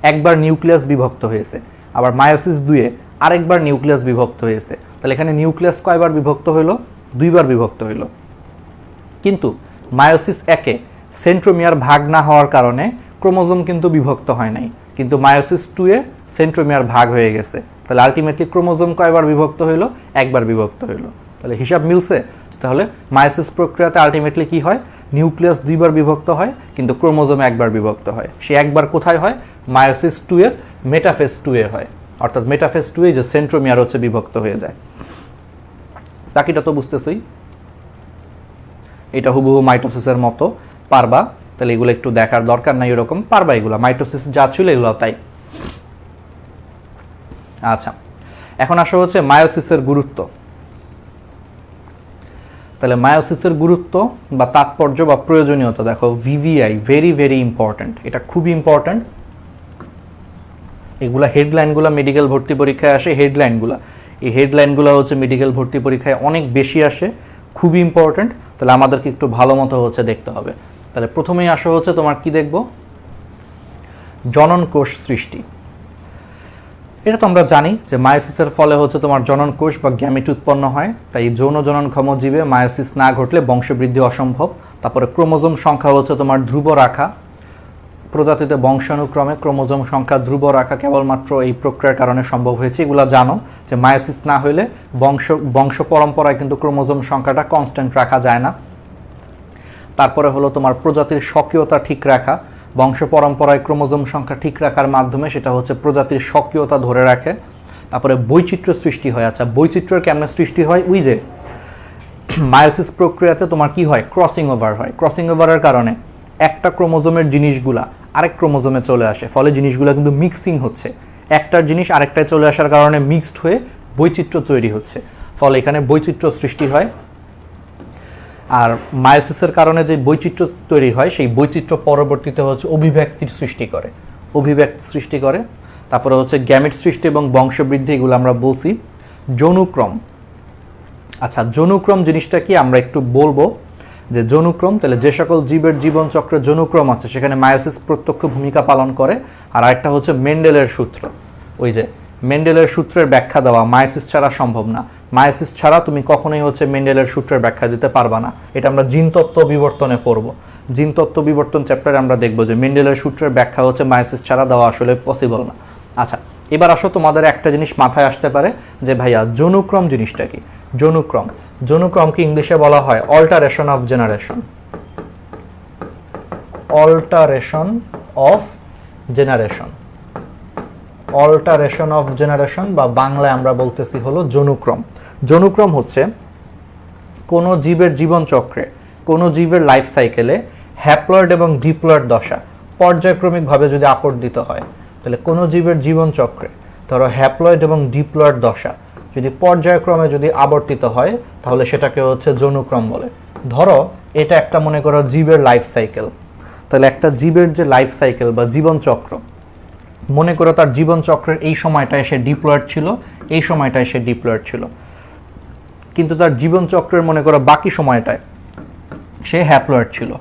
একবার নিউক্লিয়াস বিভক্ত হয়েছে, আবার মায়োসিস 2-এ আরেকবার নিউক্লিয়াস বিভক্ত হয়েছে। তাহলে এখানে নিউক্লিয়াস কয়বার বিভক্ত হইলো, 2বার বিভক্ত হইলো। কিন্তু মায়োসিস 1-এ সেন্ট্রোমিয়ার ভাগ না হওয়ার কারণে ক্রোমোজোম কিন্তু বিভক্ত হয় নাই, কিন্তু মায়োসিস 2-এ সেন্ট্রোমিয়ার ভাগ হয়ে গেছে। তাহলে আলটিমেটলি ক্রোমোজোম কয়বার বিভক্ত হইলো, একবার বিভক্ত হইলো। তাহলে হিসাব মিলছে। তাহলে মায়োসিস প্রক্রিয়াতে আলটিমেটলি কি হয়, নিউক্লিয়াস 2বার বিভক্ত হয়, কিন্তু ক্রোমোজোম একবার বিভক্ত হয়। সে একবার কোথায় হয়, মায়োসিস 2 এর মেটাফেজ 2-এ হয়, অর্থাৎ মেটাফেজ 2-এ যে সেন্ট্রোমিয়ার হচ্ছে বিভক্ত হয়ে যায়। বাকিটা তো বুঝতেছই, এটা হুবহু মাইটোসিসের মতো, পারবা। তাহলে এগুলো একটু দেখার দরকার নাই, এরকম পারবা, এগুলো মাইটোসিস যা ছিল এগুলো তাই। আচ্ছা, এখন আসা হচ্ছে মায়োসিসের গুরুত্ব। তাহলে মায়োসিসের গুরুত্ব বা তাৎপর্য বা প্রয়োজনীয়তা দেখো, ভিভিআই ভেরি ভেরি ইম্পর্ট্যান্ট, এটা খুবই ইম্পর্ট্যান্ট। এগুলা হেডলাইনগুলো মেডিকেল ভর্তি পরীক্ষায় আসে, হেডলাইনগুলো, এই হেডলাইনগুলো হচ্ছে মেডিকেল ভর্তি পরীক্ষায় অনেক বেশি আসে, খুবই ইম্পর্ট্যান্ট। তাহলে আমাদেরকে একটু ভালো মতো হচ্ছে দেখতে হবে। তাহলে প্রথমেই আসা হচ্ছে তোমার কি দেখব, জনন কোষ সৃষ্টি। এটা তো আমরা জানি যে মায়োসিসের ফলে হচ্ছে তোমার জনন কোষ বা গ্যামেট উৎপন্ন হয়, তাই যৌন জননক্ষম জীবে মায়োসিস না ঘটলে বংশবৃদ্ধি অসম্ভব। তারপরে ক্রোমোজোম সংখ্যা হচ্ছে তোমার ধ্রুব রাখা, প্রজাতিতে বংশানুক্রমে ক্রোমোজোম সংখ্যা ধ্রুব রাখা কেবলমাত্র এই প্রক্রিয়ার কারণে সম্ভব হয়েছে। এগুলো জানো যে মায়োসিস না হলে বংশ পরম্পরায় কিন্তু ক্রোমোজোম সংখ্যাটা কনস্ট্যান্ট রাখা যায় না। তারপরে হলো তোমার প্রজাতির স্বকীয়তা ঠিক রাখা, বংশ পরম্পরায় ক্রোমোজোম সংখ্যা ঠিক রাখার মাধ্যমে সেটা হচ্ছে প্রজাতির স্বকীয়তা ধরে রাখে। তারপরে বৈচিত্র্য সৃষ্টি হয়। আচ্ছা, বৈচিত্র্যের কেমন সৃষ্টি হয়, ওই যে মায়োসিস প্রক্রিয়াতে তোমার কি হয়, ক্রসিং ওভার হয়। ক্রসিং ওভারের কারণে একটা ক্রোমোজোমের জিনিসগুলা আরেক ক্রোমোজোমে চলে আসে, ফলে জিনিসগুলো কিন্তু মিক্সিং হচ্ছে, একটার জিনিস আরেকটায় চলে আসার কারণে মিক্সড হয়ে বৈচিত্র্য তৈরি হচ্ছে, ফলে এখানে বৈচিত্র্য সৃষ্টি হয়। আর মায়োসিসের কারণে যে বৈচিত্র্য তৈরি হয়, সেই বৈচিত্র্য পরবর্তীতে হচ্ছে অভিব্যক্তির সৃষ্টি করে, অভিব্যক্তি সৃষ্টি করে। তারপরে হচ্ছে গ্যামেট সৃষ্টি এবং বংশবৃদ্ধি, এগুলো আমরা বলছি। যৌনুক্রম, আচ্ছা যৌনুক্রম জিনিসটা কি আমরা একটু বলবো, যে যৌনুক্রম, তাহলে যে সকল জীবের জীবনচক্রে যৌনুক্রম আছে সেখানে মায়োসিস প্রত্যক্ষ ভূমিকা পালন করে। আর একটা হচ্ছে মেন্ডেলের সূত্র, ওই যে মেন্ডেলের সূত্রের ব্যাখ্যা দেওয়া মায়োসিস ছাড়া সম্ভব না। মায়োসিস ছাড়া তুমি কখনোই হচ্ছে মেন্ডেলের সূত্রের ব্যাখ্যা দিতে পারবা না। এটা আমরা জিনতত্ত্ব বিবর্তনে পড়ব, জিনতত্ত্ব বিবর্তন চ্যাপ্টারে আমরা দেখবো যে মেন্ডেলের সূত্রের ব্যাখ্যা হচ্ছে মায়োসিস ছাড়া দেওয়া আসলে পসিবল না। আচ্ছা, এবার আসো তোমাদের একটা জিনিস মাথায় আসতে পারে যে ভাইয়া যৌনুক্রম জিনিসটা কি। যৌনুক্রম, যৌনুক্রমকে ইংলিশে বলা হয় alteration of generation, alteration of generation, alteration of generation বা বাংলায় আমরা বলতেছি হলো যৌনুক্রম। যৌনুক্রম হচ্ছে কোনো জীবের জীবনচক্রে, কোনো জীবের লাইফ সাইকেলে হ্যাপ্লয়েড এবং ডিপ্লয়েড দশা পর্যায়ক্রমিকভাবে যদি আপর্দিত হয়, তাহলে কোনো জীবের জীবনচক্রে ধরো হ্যাপ্লয়েড এবং ডিপ্লয়েড দশা যদি পর্যায়ক্রমে যদি আবর্তিত হয়, তাহলে সেটাকে হচ্ছে যৌনুক্রম বলে। ধরো এটা একটা মনে করো জীবের লাইফ সাইকেল, তাহলে একটা জীবের যে লাইফ সাইকেল বা জীবনচক্র, মনে করো তার জীবনচক্রের এই সময়টায় সে ডিপ্লয়েড ছিল, এই সময়টায় সে ডিপ্লয়েড ছিল, কিন্তু তার জীবনচক্রের মনে করো বাকি সময়টায় সে হ্যাপ্লয়েড ছিল,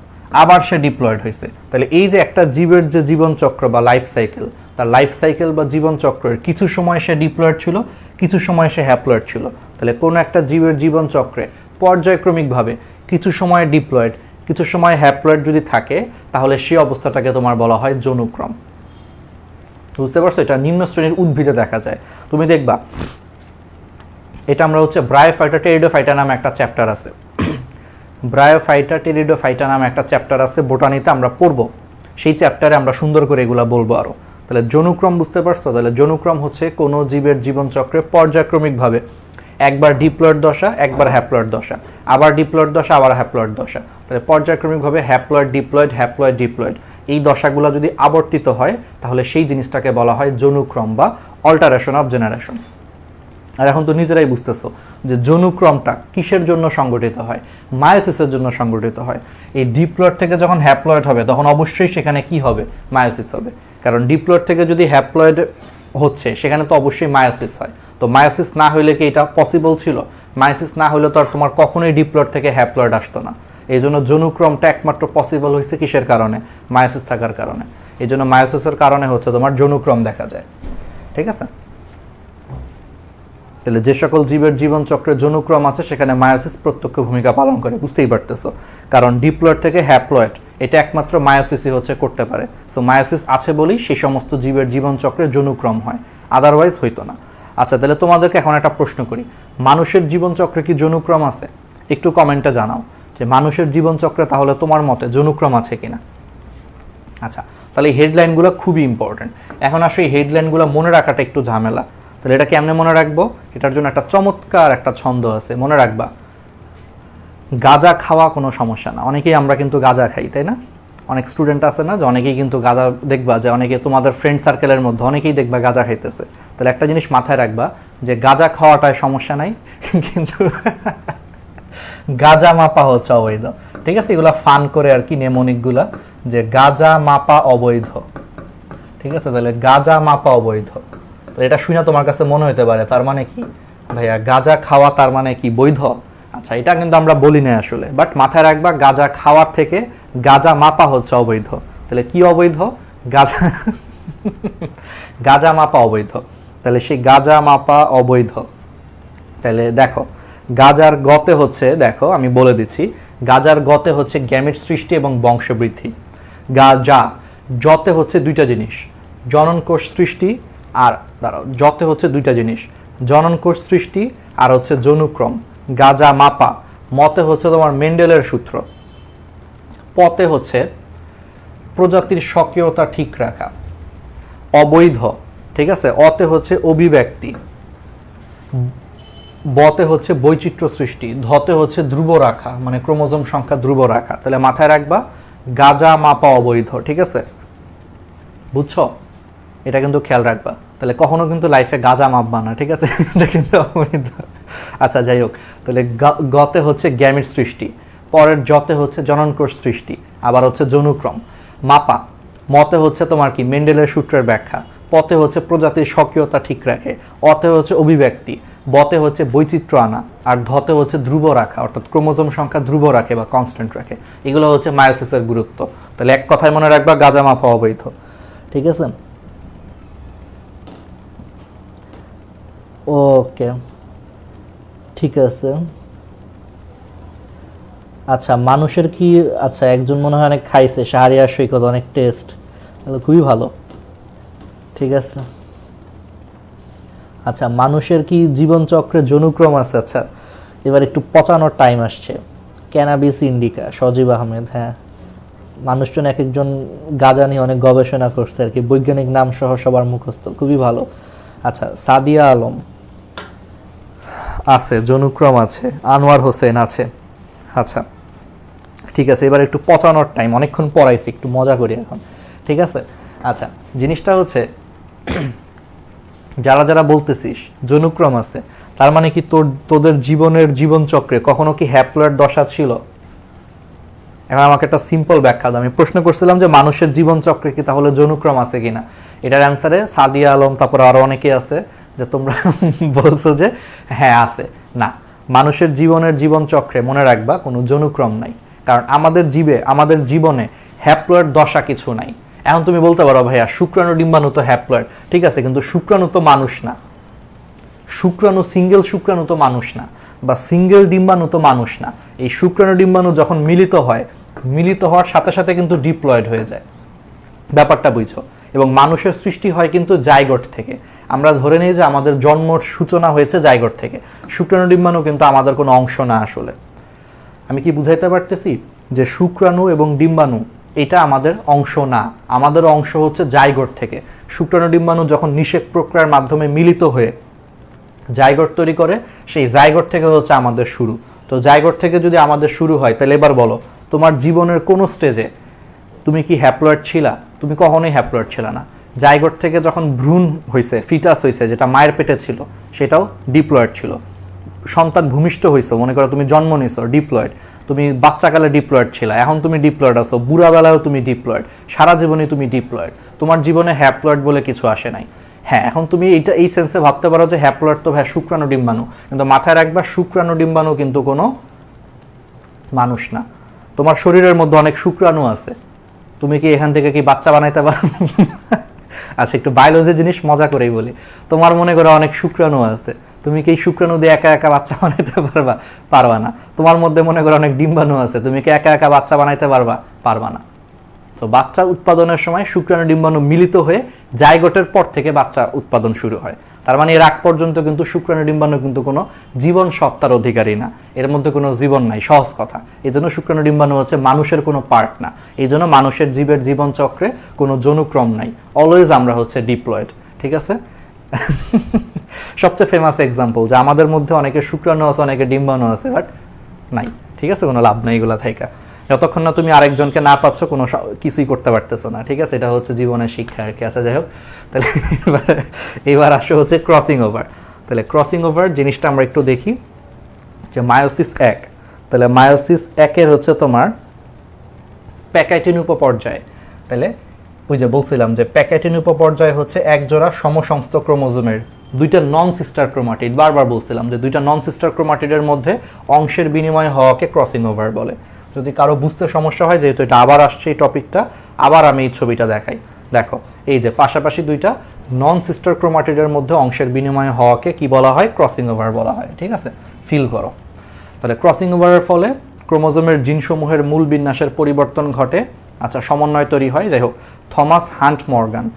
আবার সে ডিপ্লয়েড হয়েছে। তাহলে এই যে একটা জীবের যে জীবনচক্র বা লাইফ সাইকেল, তার লাইফ সাইকেল বা জীবনচক্রের কিছু সময় সে ডিপ্লয়েড ছিল, কিছু সময় সে হ্যাপ্লয়েড ছিল। তাহলে কোনো একটা জীবের জীবনচক্রে পর্যায়ক্রমিকভাবে কিছু সময় ডিপ্লয়েড, কিছু সময় হ্যাপ্লয়েড যদি থাকে, তাহলে সেই অবস্থাটাকে তোমার বলা হয় যৌনুক্রম। বুঝতে পারছো? এটা নিম্ন শ্রেণীর উদ্ভিদে দেখা যায়। তুমি দেখবা এটা আমরা হচ্ছে ব্রায়োফাইটা টেরিডোফাইটা নামে একটা চ্যাপ্টার আছে, ব্রায়োফাইটা টেরিডোফাইটা নামে একটা চ্যাপ্টার আছে, বোটানিতে আমরা পড়বো, সেই চ্যাপ্টারে আমরা সুন্দর করে এগুলা বলবো আরো। তাহলে যৌনুক্রম বুঝতে পারছো? তাহলে যৌনুক্রম হচ্ছে কোনো জীবের জীবনচক্রে পর্যায়ক্রমিকভাবে একবার ডিপ্লয়েড দশা, একবার হ্যাপ্লয়েড দশা, আবার ডিপ্লয়েড দশা, আবার হ্যাপ্লয়েড দশা। তাহলে পর্যায়ক্রমিকভাবে হ্যাপ্লয়েড ডিপ্লয়েড এই দশাগুলো যদি আবর্তিত হয় তাহলে সেই জিনিসটাকে বলা হয় যৌনুক্রম বা অল্টারেশন অফ জেনারেশন। আর এখন তো নিজেরাই বুঝতেছো যে যৌনুক্রমটা কিসের জন্য সংগঠিত হয়, মায়োসিসের জন্য সংগঠিত হয়। এই ডিপ্লয়েড থেকে যখন হ্যাপ্লয়েড হবে তখন অবশ্যই সেখানে কি হবে, মায়োসিস হবে। কারণ ডিপ্লয়েড থেকে যদি হ্যাপ্লয়েড হচ্ছে সেখানে তো অবশ্যই মায়োসিস হয়। তো মায়োসিস না হইলে কি এটা পসিবল ছিল? মায়োসিস না হইলে তো আর তোমার কখনোই ডিপ্লয়েড থেকে হ্যাপ্লয়েড আসতো না। এই জন্য যৌনুক্রমটা একমাত্র পসিবল হয়েছে কিসের কারণে, মায়োসিস থাকার কারণে। এই জন্য মায়োসিসের কারণে হচ্ছে তোমার যৌনুক্রম দেখা যায়। ঠিক আছে, তাহলে যে সকল জীবের জীবন চক্রে যৌনুক্রম আছে সেখানে মায়োসিস প্রত্যক্ষ ভূমিকা পালন করে, বুঝতেই পারতেছো। কারণ ডিপ্লয়েড থেকে হ্যাপ্লয়েড এটা একমাত্র মায়োসিসই হচ্ছে করতে পারে। সো মায়োসিস আছে বলেই সেই সমস্ত জীবের জীবন চক্রে যৌনুক্রম হয়, আদারওয়াইজ হইতো না। আচ্ছা, তাহলে তোমাদেরকে এখন একটা প্রশ্ন করি, মানুষের জীবন চক্রে কি যৌনুক্রম আছে? একটু কমেন্টে জানাও যে মানুষের জীবন চক্রে তাহলে তোমার মতে যৌনুক্রম আছে কিনা। আচ্ছা, তাহলে এই হেডলাইনগুলো খুবই ইম্পর্টেন্ট। এখন আসলে এই হেডলাইনগুলো মনে রাখাটা একটু ঝামেলা। তাহলে এটা কেমনে মনে রাখবো? এটার জন্য একটা চমৎকার একটা ছন্দ আছে, মনে রাখবা। গাঁজা খাওয়া কোনো সমস্যা না, অনেকেই আমরা কিন্তু গাঁজা খাই, তাই না? অনেক স্টুডেন্ট আছে না যে অনেকেই কিন্তু গাঁজা, দেখবা যে অনেকে তোমাদের ফ্রেন্ড সার্কেলের মধ্যে অনেকেই দেখবা গাঁজা খাইতেছে। তাহলে একটা জিনিস মাথায় রাখবা যে গাঁজা খাওয়াটায় সমস্যা নাই, কিন্তু গাঁজা মাপা হচ্ছে অবৈধ। ঠিক আছে, এগুলা ফান করে আর কি নেমনিকগুলা, যে গাঁজা মাপা অবৈধ। ঠিক আছে, তাহলে গাঁজা মাপা অবৈধ। তো এটা শুনে তোমার কাছে মনে হতে পারে তার মানে কি ভাইয়া গাঁজা খাওয়া তার মানে কি বৈধ? আচ্ছা, এটা কিন্তু আমরা বলি না আসলে, বাট মাথায় রাখবা গাঁজা খাওয়ার থেকে গাঁজা মাপা হচ্ছে অবৈধ। তাহলে কি অবৈধ? গাঁজা গাঁজা মাপা অবৈধ। তাহলে সেই গাঁজা মাপা অবৈধ। তাহলে দেখো গাঁজার গতে হচ্ছে, দেখো আমি বলে দিচ্ছি, গাঁজার গতে হচ্ছে গ্যামেট সৃষ্টি এবং বংশবৃদ্ধি। গাঁজা যতে হচ্ছে দুইটা জিনিস, জনন কোষ সৃষ্টি আর দাঁড়াও, যতে হচ্ছে দুইটা জিনিস, জনন কোষ সৃষ্টি আর হচ্ছে যৌনুক্রম। গাঁজা মাপা, মতে হচ্ছে তোমার মেন্ডেলের সূত্র, পতে হচ্ছে প্রজাতির স্বকীয়তা ঠিক রাখা। অবৈধ, ঠিক আছে, অতে হচ্ছে অভিব্যক্তি, বতে হচ্ছে বৈচিত্র্য সৃষ্টি, ধতে হচ্ছে ধ্রুব রাখা, মানে ক্রোমোজোম সংখ্যা ধ্রুব রাখা। তাহলে মাথায় রাখবা গাঁজা মাপা অবৈধ। ঠিক আছে, বুঝছো? এটা কিন্তু খেয়াল রাখবা। তাহলে কখনো কিন্তু লাইফে গাঁজা মাপবা না, ঠিক আছে? এটা কিন্তু অবৈধ। আচ্ছা, যাই হোক, তাহলে গতে হচ্ছে গ্যামেট সৃষ্টি, পরের যতে হচ্ছে জননকোষ সৃষ্টি, আবার হচ্ছে যৌনুক্রম। মাপা, মতে হচ্ছে তোমার কি মেন্ডেলের সূত্রের ব্যাখ্যা, পথে হচ্ছে প্রজাতির স্বকীয়তা ঠিক রাখে, অতে হচ্ছে অভিব্যক্তি, বতে হচ্ছে বৈচিত্র্য আনা, আর ধতে হচ্ছে ধ্রুব রাখা, অর্থাৎ ক্রোমোজোম সংখ্যা ধ্রুব রাখে বা কনস্ট্যান্ট রাখে। এগুলো হচ্ছে মায়োসিসের গুরুত্ব। তাহলে এক কথায় মনে রাখবা গাঁজা মাপা অবৈধ। ঠিক আছে, ওকে, ঠিক আছে। আচ্ছা, মানুষের কি, আচ্ছা একজন মনে হয় অনেক খাইছে শাহরিয়ার সৈকত, অনেক টেস্ট, তাহলে খুবই ভালো। ঠিক আছে, আচ্ছা মানুষের কি জীবন চক্রে যৌনুক্রম আছে? আচ্ছা, এবার একটু পচানোর টাইম আসছে। ক্যানাবিস ইন্ডিকা, সজীব আহমেদ। হ্যাঁ, মানুষজন এক একজন গাঁজা নিয়ে অনেক গবেষণা করছে আর কি, বৈজ্ঞানিক নাম সহ সবার মুখস্থ, খুবই ভালো। আচ্ছা, সাদিয়া আলম আছে, যৌনুক্রম আছে, আনোয়ার হোসেন আছে। আচ্ছা, ঠিক আছে, এবার একটু পচানোর টাইম, অনেকক্ষণ পড়াইছি, একটু মজা করি এখন। ঠিক আছে, আচ্ছা জিনিসটা হচ্ছে যারা যারা বলতেছিস যৌনুক্রম আছে, তার মানে কি তোদের জীবনের জীবন চক্রে কখনো কি হ্যাপ্লয়েড দশা ছিল? এখন আমাকে একটা সিম্পল ব্যাখ্যা দাও। আমি প্রশ্ন করছিলাম যে মানুষের জীবন চক্রে কি তাহলে যৌনুক্রম আছে কিনা, এটার অ্যান্সারে সাদিয়া আলম তারপর আরো অনেকে আছে যে তোমরা বলছো যে হ্যাঁ আছে। না, মানুষের জীবন চক্রে মনে রাখবা কোনো যৌনুক্রম নাই, কারণ আমাদের জীবনে হ্যাপ্লয়েড দশা কিছু নাই। এখন তুমি বলতে পারো ভাইয়া শুক্রাণু ডিম্বাণু তো হ্যাপ্লয়েড, ঠিক আছে, কিন্তু শুক্রাণু তো মানুষ না, সিঙ্গেল শুক্রাণু তো মানুষ না, বা সিঙ্গেল ডিম্বাণু তো মানুষ না। এই শুক্রাণু ডিম্বাণু যখন মিলিত হওয়ার সাথে সাথে কিন্তু ডিপ্লয়েড হয়ে যায়, ব্যাপারটা বুঝছো। এবং মানুষের সৃষ্টি হয় কিন্তু জাইগোট থেকে। আমরা ধরে নিই যে আমাদের জন্মর সূচনা হয়েছে জাইগোট থেকে, শুক্রাণু ডিম্বাণু কিন্তু আমাদের কোনো অংশ না। আসলে আমি কি বুঝাইতে পারতেছি যে শুক্রাণু এবং ডিম্বাণু এটা আমাদের অংশ না, আমাদের অংশ হচ্ছে জাইগোট থেকে। শুক্রাণু ডিম্বাণু যখন নিষেক প্রক্রিয়ার মাধ্যমে মিলিত হয়ে জাইগোট তৈরি করে, সেই জাইগোট থেকে হচ্ছে আমাদের শুরু। তো জাইগোট থেকে যদি আমাদের শুরু হয়, তাহলে এবার বলো তোমার জীবনের কোনো স্টেজে তুমি কি হ্যাপ্লয়েড ছিলা? তুমি কখনোই হ্যাপ্লয়েড ছিল না। জাইগোট থেকে যখন ভ্রূণ হয়েছে, ফিটাস হয়েছে, যেটা মায়ের পেটে ছিল, সেটাও ডিপ্লয়েড ছিল। সন্তান ভূমিষ্ঠ হয়েছে, মনে করো তুমি জন্ম নিছো, ডিপ্লয়েড। তুমি বাচ্চাকালে ডিপ্লয়েড ছিলা, এখন তুমি ডিপ্লয়েড আছো, বুড়াবেলায়ও তুমি ডিপ্লয়েড, সারা জীবনে তুমি ডিপ্লয়েড। তোমার জীবনে হ্যাপ্লয়েড বলে কিছু আসে নাই। হ্যাঁ, এখন তুমি এইটা এই সেন্সে ভাবতে পারো যে হ্যাপ্লয়েড তো ভাই শুক্রাণু ডিম্বাণু, কিন্তু মাথায় রাখবা শুক্রাণু ডিম্বাণু কিন্তু কোনো মানুষ না। তোমার শরীরের মধ্যে অনেক শুক্রাণু আছে, তুমি কি এখান থেকে কি বাচ্চা বানাইতে পারো? আচ্ছা, একটু বায়োলজি জিনিস মজা করেই বলি। তোমার মনে করো অনেক শুক্রাণু আছে, তুমি কি এই শুক্রাণু দিয়ে একা একা বাচ্চা বানাইতে পারবা না। তোমার মধ্যে মনে করো অনেক ডিম্বাণু আছে, তুমি কি একা একা বাচ্চা বানাইতে পারবা না। তো বাচ্চা উৎপাদনের সময় শুক্রাণু ডিম্বাণু মিলিত হয়ে জাইগোটের পর থেকে বাচ্চা উৎপাদন শুরু হয়। তার মানে এর আগ পর্যন্ত কিন্তু শুক্রাণু ডিম্বাণু কিন্তু কোনো জীবন সত্তার অধিকারী না, এর মধ্যে কোনো জীবন নাই, সহজ কথা। এই জন্য শুক্রাণু ডিম্বাণু হচ্ছে মানুষের কোনো পার্ট না। এই জন্য মানুষের জীবের জীবন চক্রে কোনো যৌনক্রম নাই, অলওয়েজ আমরা হচ্ছে ডিপ্লয়েড। ঠিক আছে? সবচেয়ে ফেমাস এক্সাম্পল যে আমাদের মধ্যে অনেকের শুক্রাণু আছে, অনেকের ডিম্বাণু আছে, বাট নাই। ঠিক আছে? কোনো লাভ নাই এগুলা থাইকা। যতক্ষণ না তুমি আরেকজনকে না পাচ্ছ, কোনো কিছুই করতে পারতেছো না। ঠিক আছে? এটা হচ্ছে জীবনের শিক্ষা আর কি। আচ্ছা, যাই হোক, তাহলে এবার আসো হচ্ছে ক্রসিং ওভার। তাহলে ক্রসিং ওভার জিনিসটা আমরা একটু দেখি যে মায়োসিস 1, তাহলে মায়োসিস 1-এর হচ্ছে তোমার প্যাকাইটিন উপপর্যায়। তাহলে ওই যে বলছিলাম যে প্যাকাইটিন উপপর্যায় হচ্ছে এক জোড়া সমসংস্থ ক্রোমোজোমের দুইটা নন সিস্টার ক্রোমাটিড। বারবার বলছিলাম যে দুইটা নন সিস্টার ক্রোমাটিডের মধ্যে অংশের বিনিময় হওয়াকে ক্রসিং ওভার বলে। যদি কারো বুঝতে সমস্যা হয়, যেহেতু এটা আবার আসছে এই টপিকটা, আবার আমি এই ছবিটা দেখাই। দেখো, এই যে পাশাপাশি দুইটা নন সিস্টার ক্রোমাটিডের মধ্যে অংশের বিনিময় হওয়াকে কি বলা হয়? ক্রসিং ওভার বলা হয়। ঠিক আছে? ফিল করো। তাহলে ক্রসিং ওভারের ফলে ক্রোমোজোমের জিনসমূহের মূল বিন্যাসের পরিবর্তন ঘটে। আচ্ছা, সমন্বয় তৈরি হয়। যাই হোক, থমাস হান্ট মর্গান,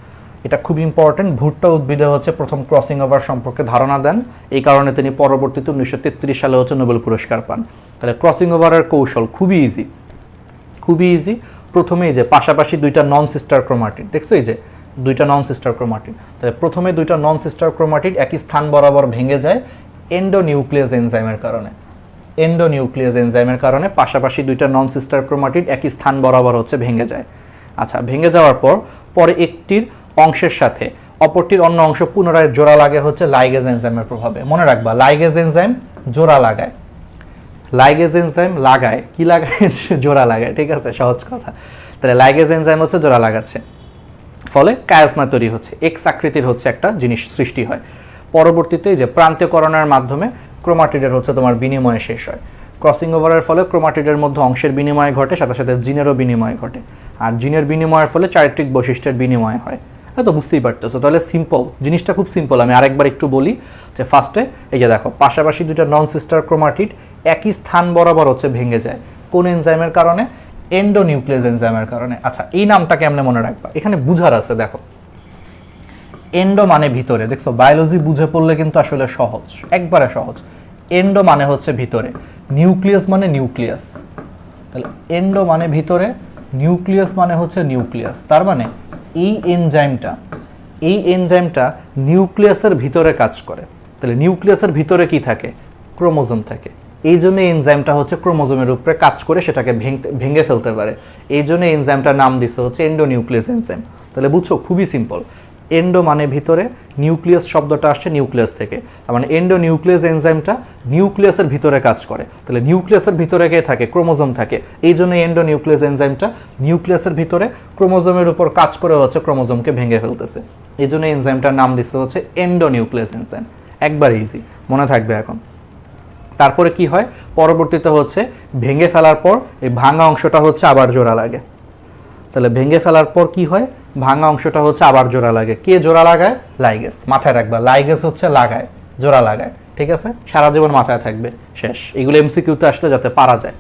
এটা খুব ইম্পর্টেন্ট, ভুট্টা উদ্ভিদে হচ্ছে প্রথম ক্রসিং ওভার সম্পর্কে ধারণা দেন। এই কারণে তিনি পরবর্তীতে 1933 সালে হচ্ছে নোবেল পুরস্কার পান। তাহলে ক্রসিং ওভারের কৌশল খুবই ইজি, খুবই ইজি। প্রথমেই যে পাশাপাশি দুইটা নন সিস্টার ক্রোমাটিড, দেখছো এই যে দুইটা নন সিস্টার ক্রোমাটিড, তাহলে প্রথমে দুইটা নন সিস্টার ক্রোমাটিড একই স্থান বরাবর ভেঙে যায় এন্ডোনিউক্লিয়াস এনজাইমের কারণে। এন্ডোনিউক্লিয়াস এনজাইমের কারণে পাশাপাশি দুইটা নন সিস্টার ক্রোমাটিড একই স্থান বরাবর হচ্ছে ভেঙে যায়। আচ্ছা, ভেঙে যাওয়ার পর পরে একটির অংশের সাথে অপরটির অন্য অংশ পুনরায় জোড়া লাগে হচ্ছে লাইগেজ এনজাইমের প্রভাবে। মনে রাখবা, লাইগেজ এনজাইম জোড়া লাগায়, লাইগেজ এনজাইম লাগায়, কি লাগায়? জোড়া লাগায়। ঠিক আছে? সহজ কথা। তাহলে লাইগেজ এনজাইম হচ্ছে জোড়া লাগাচ্ছে, ফলে কায়াসমা তৈরি হচ্ছে, এক্স আকৃতির হচ্ছে একটা জিনিস সৃষ্টি হয়। পরবর্তীতে যে প্রান্তীয়করণের মাধ্যমে ক্রোমাটিডের হচ্ছে তোমার বিনিময় শেষ হয়। ক্রসিং ওভারের ফলে ক্রোমাটিডের মধ্যে অংশের বিনিময় ঘটে, সাথে সাথে জিনেরও বিনিময় ঘটে। আর জিনের বিনিময়ের ফলে চারিত্রিক বৈশিষ্ট্যের বিনিময় হয়। তো বুঝতেই পারতেছো। তাহলে সিম্পল, জিনিসটা খুব সিম্পল। আমি আরেকবার একটু বলি যে ফার্স্টে এই যে দেখো, পাশাপাশি দুইটা নন সিস্টার ক্রোমাটিড একই স্থান বরাবর হচ্ছে ভেঙে যায়। কোন এনজাইমের কারণে? এন্ডোনিউক্লিয়াস এনজাইমের কারণে। আচ্ছা, এই নামটা কেমনে মনে রাখবা? এখানে বুঝার আছে। দেখো, এন্ডো মানে ভিতরে, দেখছো বায়োলজি বুঝে পড়লে কিন্তু আসলে সহজ, একবারে সহজ। এন্ডো মানে হচ্ছে ভিতরে, নিউক্লিয়াস মানে নিউক্লিয়াস। তাহলে এন্ডো মানে ভিতরে, নিউক্লিয়াস মানে হচ্ছে নিউক্লিয়াস। তার মানে এই এনজাইমটা নিউক্লিয়াসের ভিতরে কাজ করে। তাহলে নিউক্লিয়াসের ভিতরে কি থাকে? ক্রোমোজোম থাকে। এই জন্য এনজাইমটা হচ্ছে ক্রোমোজোমের উপরে কাজ করে সেটাকে ভেঙে ফেলতে পারে। এই জন্য এনজাইমটার নাম দিচ্ছে হচ্ছে এন্ডোনিউক্লিয়াস এনজাইম। তাহলে বুঝছো, খুবই সিম্পল। এন্ডো মানে ভিতরে, নিউক্লিয়াস শব্দটা আসছে নিউক্লিয়াস থেকে। তার মানে এন্ডোনিউক্লিয়াস এনজাইমটা নিউক্লিয়াসের ভিতরে কাজ করে। তাহলে নিউক্লিয়াসের ভিতরে কে থাকে? ক্রোমোজোম থাকে। এই জন্য এন্ডোনিউক্লিয়াস এনজাইমটা নিউক্লিয়াসের ভিতরে ক্রোমোজোমের উপর কাজ করে হচ্ছে ক্রোমোজোমকে ভেঙে ফেলতেছে। এই জন্য এনজাইমটার নাম দিচ্ছে হচ্ছে এন্ডোনিউক্লিয়াস এনজাইম। একবার ইজি, মনে থাকবে এখন। তারপরে কি হয়? পরবর্তীতে হচ্ছে ভেঙে ফেলার পর এই ভাঙা অংশটা হচ্ছে আবার জোড়া লাগে। তাহলে ভেঙে ফেলার পর কি হয়? ভাঙা অংশটা হচ্ছে আবার জোড়া লাগে। কে জোড়া লাগায়? লাইগেজ। মাথায় রাখবা, লাইগেজ হচ্ছে লাগায়, জোড়া লাগায়। ঠিক আছে? সারা জীবন মাথায় থাকবে, শেষ। এগুলো এমসিকিউতে আসলে যাতে পারা যায়।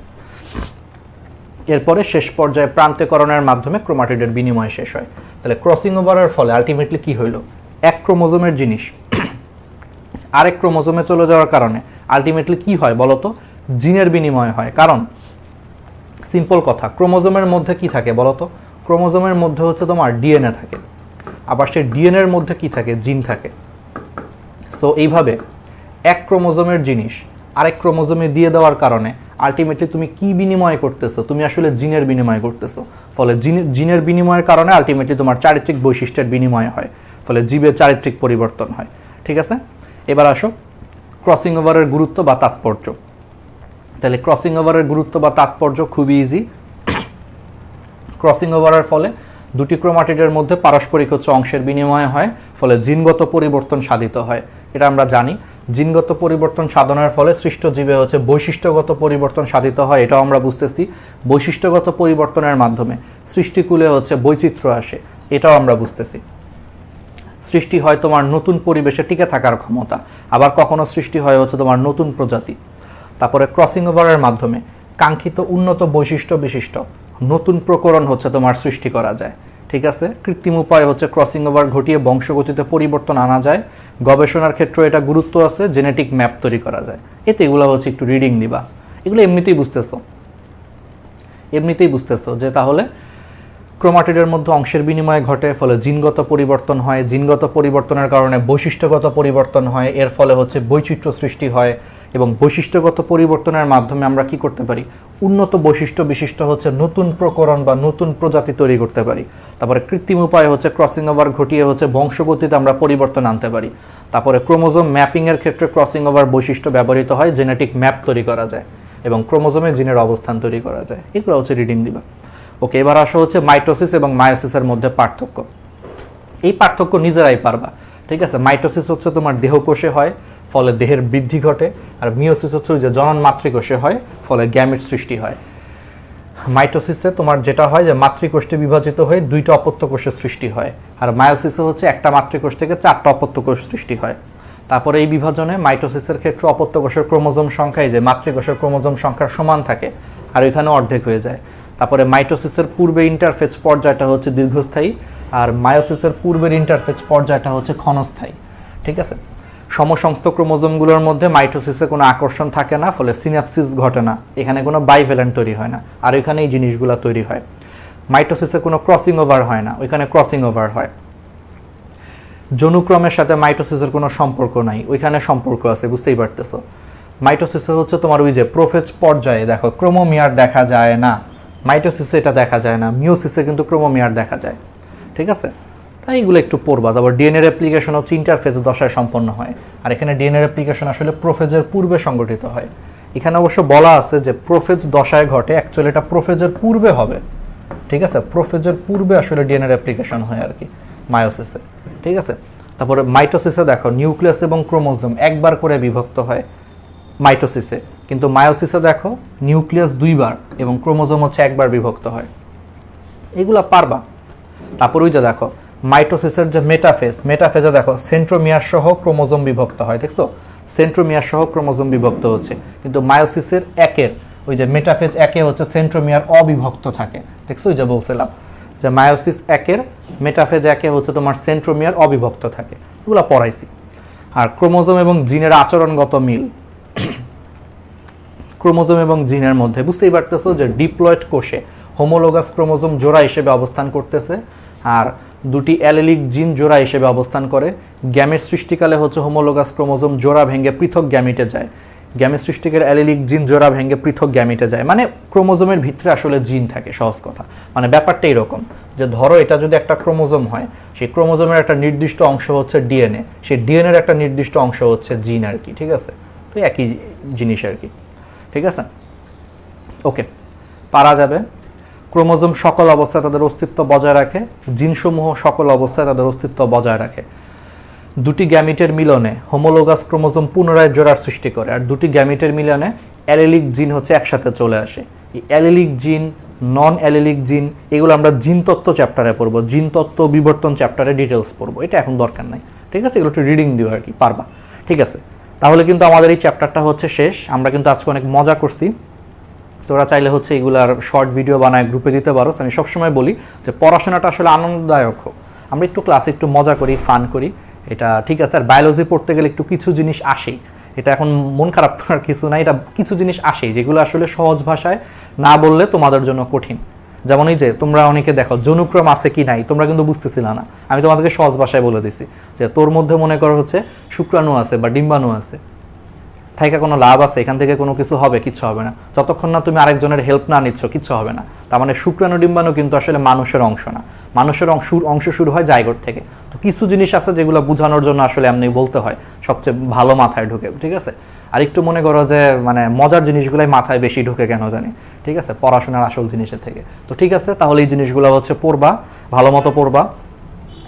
এরপরে শেষ পর্যায়ে প্রান্তীয়করণের মাধ্যমে ক্রোমাটিডের বিনিময় শেষ হয়। তাহলে ক্রসিং ওভারের ফলে আলটিমেটলি কি হইল? এক ক্রোমোজোমের জিনিস আরেক ক্রোমোজোমে চলে যাওয়ার কারণে আলটিমেটলি কি হয় বলতো? জিনের বিনিময় হয়। কারণ সিম্পল কথা, ক্রোমোজোমের মধ্যে কি থাকে বলতো? ক্রোমোজোমের মধ্যে হচ্ছে তোমার ডিএনএ থাকে, আবার সেই ডিএনএর মধ্যে কি থাকে? জিন থাকে। সো এইভাবে এক ক্রোমোজোমের জিনিস আরেক ক্রোমোজোমে দিয়ে দেওয়ার কারণে আলটিমেটলি তুমি কি বিনিময় করতেছো, তুমি আসলে জিনের বিনিময় করতেছো। ফলে জিনের বিনিময়ের কারণে আলটিমেটলি তোমার চারিত্রিক বৈশিষ্ট্যের বিনিময় হয়, ফলে জীবের চারিত্রিক পরিবর্তন হয়। ঠিক আছে, এবার আসো ক্রসিং ওভারের গুরুত্ব বা তাৎপর্য। তাহলে ক্রসিং ওভারের গুরুত্ব বা তাৎপর্য খুবই ইজি। ক্রসিং ওভারের ফলে দুটি ক্রোমাটিডের মধ্যে পারস্পরিক অংশের বিনিময় হয়, ফলে জিনগত পরিবর্তন সাধিত হয়। এটা আমরা জানি। জিনগত পরিবর্তন সাধনের ফলে সৃষ্ট জীবে বৈশিষ্ট্যগত পরিবর্তন সাধিত হয়, এটাও আমরা বুঝতেছি। বৈশিষ্ট্যগত পরিবর্তনের মাধ্যমে সৃষ্টিকুলে বৈচিত্র্য আসে, এটাও আমরা বুঝতেছি। সৃষ্টি হয় তোমার নতুন পরিবেশে টিকে থাকার ক্ষমতা, আবার কখনো সৃষ্টি হয় তোমার নতুন প্রজাতি। তারপরে ক্রসিং ওভারের মাধ্যমে কাঙ্ক্ষিত উন্নত বৈশিষ্ট্য বিশিষ্ট নতুন প্রকরণ তোমার সৃষ্টি করা যায়। ঠিক আছে, কৃত্রিম উপায়ে ক্রসিং ওভার ঘটিয়ে বংশগতিতে পরিবর্তন আনা যায়। গবেষণার ক্ষেত্রে এটা গুরুত্ব আছে, জেনেটিক ম্যাপ তৈরি করা যায়। এতে এগুলো একটু রিডিং দিবা, এগুলো এমনিতেই বুঝতেছো যে তাহলে ক্রোমাটিডের মধ্যে অংশের বিনিময় ঘটে, ফলে জিনগত পরিবর্তন হয়। জিনগত পরিবর্তনের কারণে বৈশিষ্ট্যগত পরিবর্তন হয়, এর ফলে বৈচিত্র্য সৃষ্টি হয়। এবং বৈশিষ্ট্যগত পরিবর্তনের মাধ্যমে আমরা কি করতে পারি, উন্নত বৈশিষ্ট্য বিশিষ্ট নতুন প্রকরণ বা নতুন প্রজাতি তৈরি করতে পারি। তারপরে কৃত্রিম উপায়ে ক্রসিং ওভার ঘটিয়ে বংশগতিতে আমরা পরিবর্তন আনতে পারি। তারপরে ক্রোমোজোম ম্যাপিংয়ের ক্ষেত্রে ক্রসিং ওভার বৈশিষ্ট্য ব্যবহৃত হয়, জেনেটিক ম্যাপ তৈরি করা যায় এবং ক্রোমোজোমে জিনের অবস্থান তৈরি করা যায়। এগুলো রিডিং দিবা। ওকে, এবার আসো মাইটোসিস এবং মায়োসিসের মধ্যে পার্থক্য। এই পার্থক্য নিজেরাই পারবা। ঠিক আছে, মাইটোসিস তোমার দেহকোষে হয়, ফলে দেহের বৃদ্ধি ঘটে। আর মিওসিস যে জনন মাতৃকোষে হয়, ফলে গ্যামেট সৃষ্টি হয়। মাইটোসিসে তোমার যেটা হয় যে মাতৃকোষে বিভাজিত হয়ে দুইটা অপত্য কোষের সৃষ্টি হয়, আর মায়োসিসে একটা মাতৃকোষ থেকে 4টা অপত্য কোষ সৃষ্টি হয়। তারপরে এই বিভাজনে মাইটোসিসের ক্ষেত্রে অপত্য কোষের ক্রোমোজোম সংখ্যায় যে মাতৃকোষের ক্রোমোজোম সংখ্যার সমান থাকে, আর এখানে অর্ধেক হয়ে যায়। তারপরে মাইটোসিসের পূর্বে ইন্টারফেজ পর্যায়টা দীর্ঘস্থায়ী, আর মায়োসিসের পূর্বের ইন্টারফেজ পর্যায়টা ক্ষণস্থায়ী। ঠিক আছে, সমসংস্থ ক্রোমোজোমগুলোর মধ্যে মাইটোসিসে কোনো আকর্ষণ থাকে না, ফলে সিনাপসিস ঘটে না, এখানে কোনো বাইভ্যালেন্ট তৈরি হয় না, আর এখানে এই জিনিসগুলো তৈরি হয়। মাইটোসিসে কোনো ক্রসিং ওভার হয় না, ওইখানে ক্রসিং ওভার হয়। যৌনক্রমের সাথে মাইটোসিসের কোনো সম্পর্ক নাই, ওইখানে সম্পর্ক আছে, বুঝতেই পারতেছো। মাইটোসিসে তোমার ওই যে প্রোফেজ পর্যায়ে দেখো ক্রোমোমিয়ার দেখা যায় না, মাইটোসিসে এটা দেখা যায় না, মিওসিসে কিন্তু ক্রোমোমিয়ার দেখা যায়। ঠিক আছে, তাই এগুলো একটু পড়বা। তারপর ডিএনএ রেপ্লিকেশন ইন্টারফেজ দশায় সম্পন্ন হয়, আর এখানে ডিএনএ রেপ্লিকেশন আসলে প্রোফেজের পূর্বে সংগঠিত হয়। এখানে অবশ্য বলা আছে যে প্রোফেজ দশায় ঘটে, অ্যাকচুয়ালি এটা প্রোফেজের পূর্বে হবে। ঠিক আছে, প্রোফেজের পূর্বে আসলে ডিএনএ রেপ্লিকেশন হয় আর কি মায়োসিসে। ঠিক আছে, তারপরে মাইটোসিসে দেখো নিউক্লিয়াস এবং ক্রোমোজোম একবার করে বিভক্ত হয় মাইটোসিসে, কিন্তু মায়োসিসে দেখো নিউক্লিয়াস 2বার এবং ক্রোমোজোম একবার বিভক্ত হয়। এগুলা পারবা। তারপর ওই যে দেখো মাইটোসিসের যে মেটাফেজে দেখো সেন্ট্রোমিয়ার সহ ক্রোমোজোম বিভক্ত হয়, দেখছো সেন্ট্রোমিয়ার সহ ক্রোমোজোম বিভক্ত হচ্ছে, কিন্তু মায়োসিসের একের ওই যে মেটাফেজ একে সেন্ট্রোমিয়ার অবিভক্ত থাকে। দেখছো ওই যে বলছিলাম যে মায়োসিস একের মেটাফেজ একে তোমার সেন্ট্রোমিয়ার অবিভক্ত থাকে, এগুলো পড়াইছি। আর ক্রোমোজোম এবং জিনের আচরণগত মিল, ক্রোমোজোম এবং জিনের মধ্যে বুঝতেই পারতেছো যে ডিপ্লয়েড কোষে হোমোলোগাস ক্রোমোজোম জোড়া হিসেবে অবস্থান করতেছে, আর দুটি অ্যালেলিক জিন জোড়া হিসেবে অবস্থান করে। গ্যামেট সৃষ্টিকালে হোমোলোগাস ক্রোমোজোম জোড়া ভেঙে পৃথক গ্যামিটে যায়, গ্যামেট সৃষ্টিকার অ্যালেলিক জিন জোড়া ভেঙে পৃথক গ্যামিটে যায়। মানে ক্রোমোজোমের ভিতরে আসলে জিন থাকে, সহজ কথা। মানে ব্যাপারটা এরকম যে ধরো এটা যদি একটা ক্রোমোজোম হয়, সেই ক্রোমোজোমের একটা নির্দিষ্ট অংশ ডিএনএ, সেই ডিএনএর একটা নির্দিষ্ট অংশ জিন আর কি। ঠিক আছে, তো একই জিনিস আর কি। ঠিক আছে, ওকে, পারা যাবে। ক্রোমোজোম সকল অবস্থায় তাদের অস্তিত্ব বজায় রাখে, জিনসমূহ সকল অবস্থায় তাদের অস্তিত্ব বজায় রাখে। দুটি গ্যামিটের মিলনে হোমোলোগাস ক্রোমোজোম পুনরায় জোড়ার সৃষ্টি করে, আর দুটি গ্যামিটের মিলনে অ্যালেলিক জিন একসাথে চলে আসে। এই অ্যালেলিক জিন, নন অ্যালেলিক জিন, এগুলো আমরা জিন তত্ত্ব চ্যাপ্টারে পড়বো, জিন তত্ত্ব বিবর্তন চ্যাপ্টারে ডিটেলস পড়বো, এটা এখন দরকার নাই। ঠিক আছে, এগুলো একটু রিডিং দিও আর কি, পারবা। ঠিক আছে, তাহলে কিন্তু আমাদের এই চ্যাপ্টারটা শেষ। আমরা কিন্তু আজকে অনেক মজা করছি। তোরা চাইলে এগুলার শর্ট ভিডিও বানায় গ্রুপে দিতে পারো। আমি সবসময় বলি যে পড়াশোনাটা আসলে আনন্দদায়ক হোক, আমরা একটু ক্লাসে একটু মজা করি, ফান করি, এটা ঠিক আছে। আর বায়োলজি পড়তে গেলে একটু কিছু জিনিস আসেই, এটা এখন মন খারাপ করার কিছু নাই, এটা কিছু জিনিস আসেই যেগুলো আসলে সহজ ভাষায় না বললে তোমাদের জন্য কঠিন। যেমন এই যে তোমরা অনেকে দেখো যৌনক্রম আছে কি নাই তোমরা কিন্তু বুঝতেছিল না, আমি তোমাদেরকে সহজ ভাষায় বলে দিছি যে তোর মধ্যে মনে করো শুক্রাণু আছে বা ডিম্বাণু আছে, থাইকা কোনো লাভ আছে? এখান থেকে কোনো কিছু হবে? কিচ্ছু হবে না। যতক্ষণ না তুমি আরেকজনের হেল্প না নিচ্ছ কিচ্ছু হবে না। তার মানে শুক্রাণু ডিম্বাণু কিন্তু আসলে মানুষের অংশ না, মানুষের অংশ শুরু হয় জাইগোট থেকে। তো কিছু জিনিস আছে যেগুলো বোঝানোর জন্য আসলে এমনি বলতে হয়, সবচেয়ে ভালো মাথায় ঢুকে, ঠিক আছে? আর একটু মনে করো যে মানে মজার জিনিসগুলাই মাথায় বেশি ঢুকে কেন জানি, ঠিক আছে, পড়াশোনার আসল জিনিসের থেকে। তো ঠিক আছে, তাহলে এই জিনিসগুলো হচ্ছে পড়বা, ভালো মতো পড়বা।